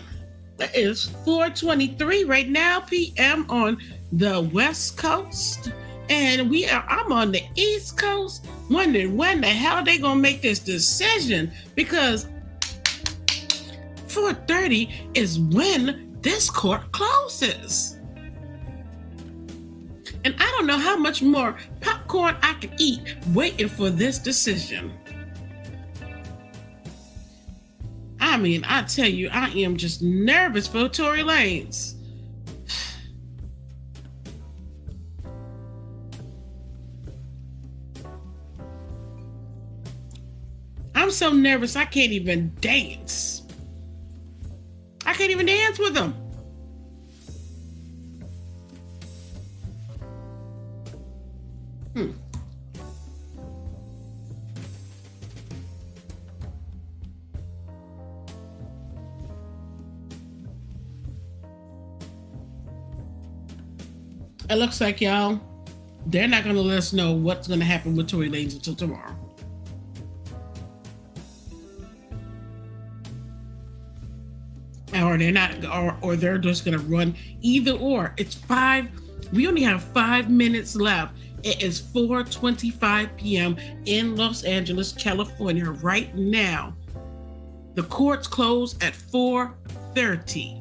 It is 4:23 right now p.m. on the West Coast. And I'm on the East Coast wondering when the hell they gonna make this decision, because 4:30 is when this court closes. And I don't know how much more popcorn I can eat waiting for this decision. I mean, I tell you, I am just nervous for Tory Lanez. I'm so nervous I can't even dance. I can't even dance with him. It looks like, y'all, they're not going to let us know what's going to happen with Tory Lanez until tomorrow. Or they're not, or they're just going to run either or. It's 5. We only have 5 minutes left. It is 4:25 p.m. in Los Angeles, California right now. The courts close at 4:30.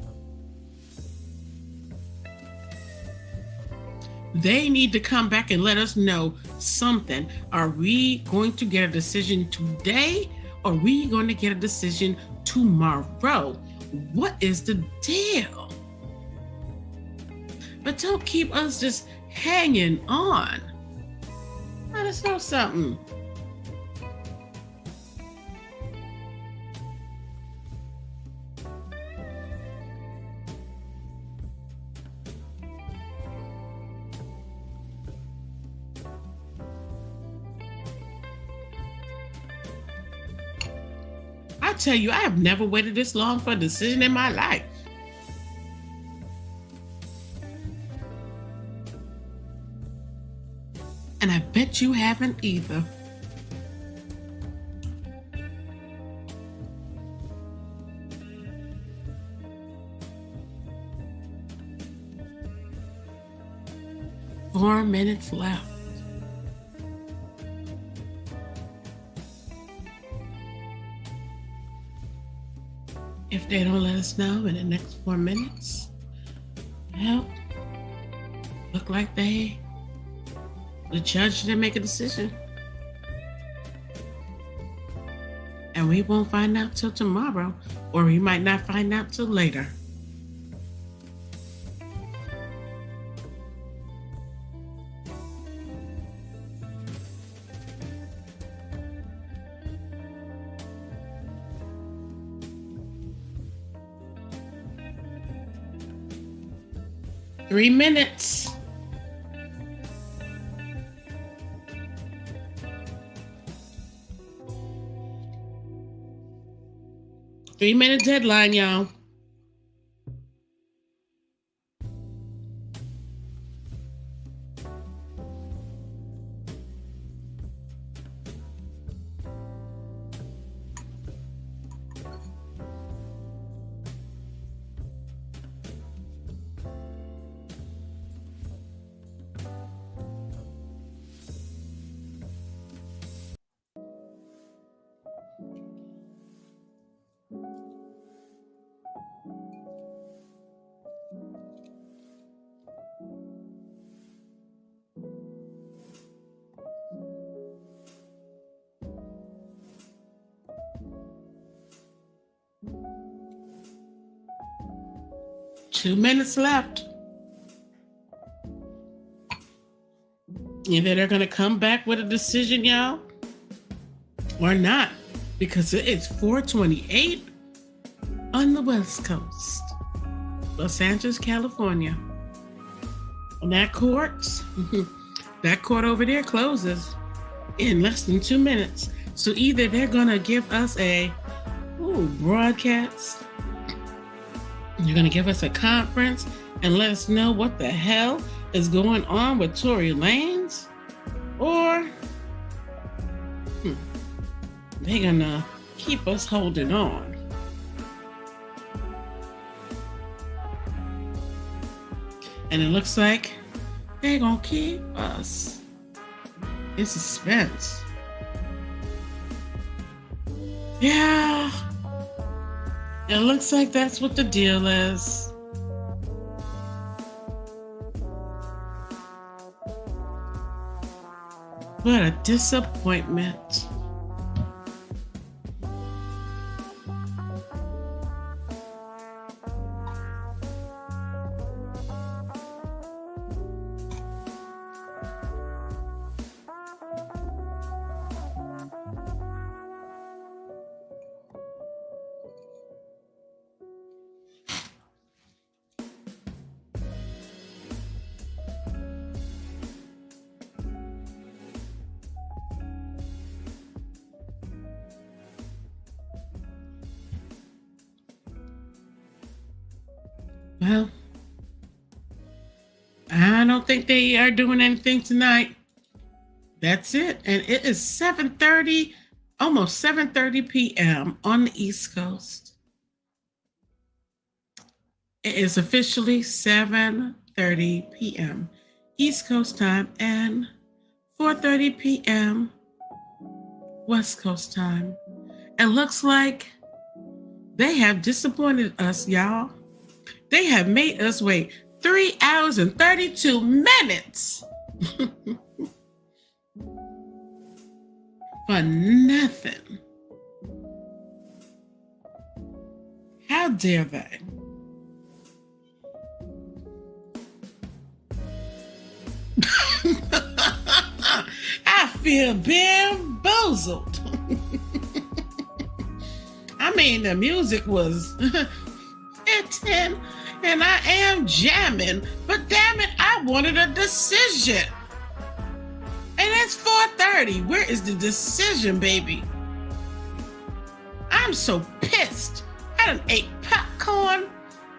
They need to come back and let us know something. Are we going to get a decision today, or are we going to get a decision tomorrow? What is the deal? But don't keep us just hanging on. Let us know something. I tell you, I have never waited this long for a decision in my life. And I bet you haven't either. Four minutes left. If they don't let us know in the next 4 minutes, well, look like the judge didn't make a decision. And we won't find out till tomorrow, or we might not find out till later. Three minutes. Three-minute deadline, y'all. 2 minutes left. Either they're going to come back with a decision, y'all, or not, because it's 4:28 on the West Coast, Los Angeles, California. And that court over there closes in less than 2 minutes. So either they're going to give us a broadcast, they're going to give us a conference and let us know what the hell is going on with Tory Lanez, or they're going to keep us holding on. And it looks like they're going to keep us in suspense. Yeah. It looks like that's what the deal is. What a disappointment. Well, I don't think they are doing anything tonight. That's it. And it is 7:30, almost 7:30 p.m. on the East Coast. It is officially 7:30 p.m. East Coast time and 4:30 p.m. West Coast time. It looks like they have disappointed us, y'all. They have made us wait 3 hours and 32 minutes for nothing. How dare they? I feel bamboozled. I mean, the music was hitting and I am jamming, but damn it, I wanted a decision. And it's 4:30. Where is the decision, baby? I'm so pissed. I done ate popcorn.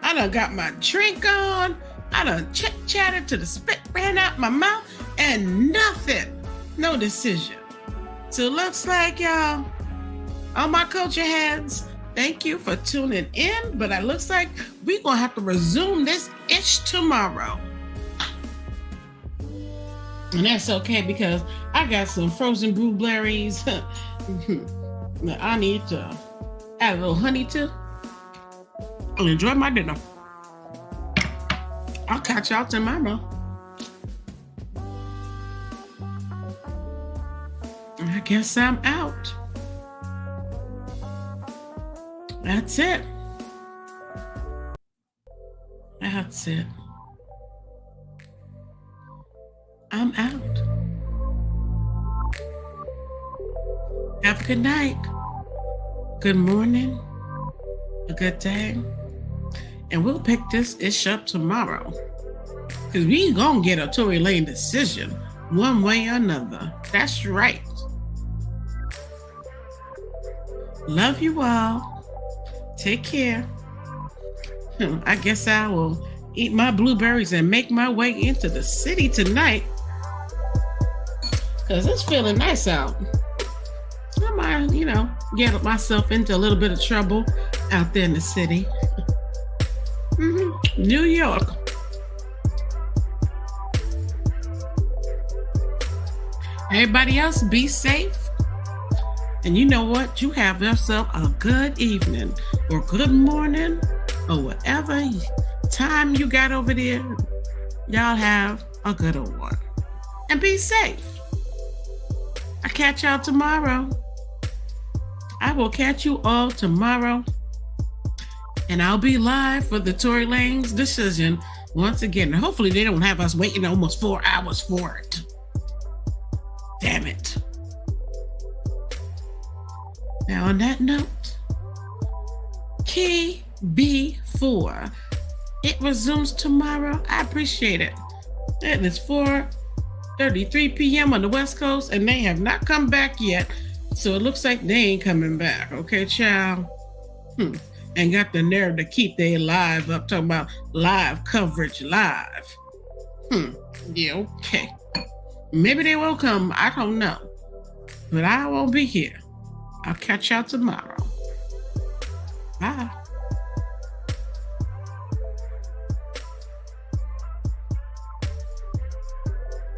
I done got my drink on. I done chit-chatted till the spit ran out my mouth and nothing. No decision. So it looks like, y'all, all my culture heads, thank you for tuning in, but it looks like we're going to have to resume this ish tomorrow. And that's okay because I got some frozen blueberries that I need to add a little honey to and enjoy my dinner. I'll catch y'all tomorrow. I guess I'm out. That's it. That's it. I'm out. Have a good night. Good morning. A good day. And we'll pick this ish up tomorrow. Because we gonna get a Tory Lanez decision one way or another. That's right. Love you all. Take care. I guess I will eat my blueberries and make my way into the city tonight. Because it's feeling nice out. I might, get myself into a little bit of trouble out there in the city. New York. Everybody else, be safe. And you know what? You have yourself a good evening or good morning or whatever time you got over there. Y'all have a good one. And be safe. I'll catch y'all tomorrow. I will catch you all tomorrow. And I'll be live for the Tory Lanez decision once again. Hopefully they don't have us waiting almost 4 hours for it. Damn it. Now on that note, Key B4. It resumes tomorrow. I appreciate it. It is 4:33 p.m. on the West Coast, and they have not come back yet. So it looks like they ain't coming back. Okay, child? And got the nerve to keep their live up, talking about live coverage live. Yeah, okay. Maybe they will come. I don't know. But I won't be here. I'll catch y'all tomorrow. Bye.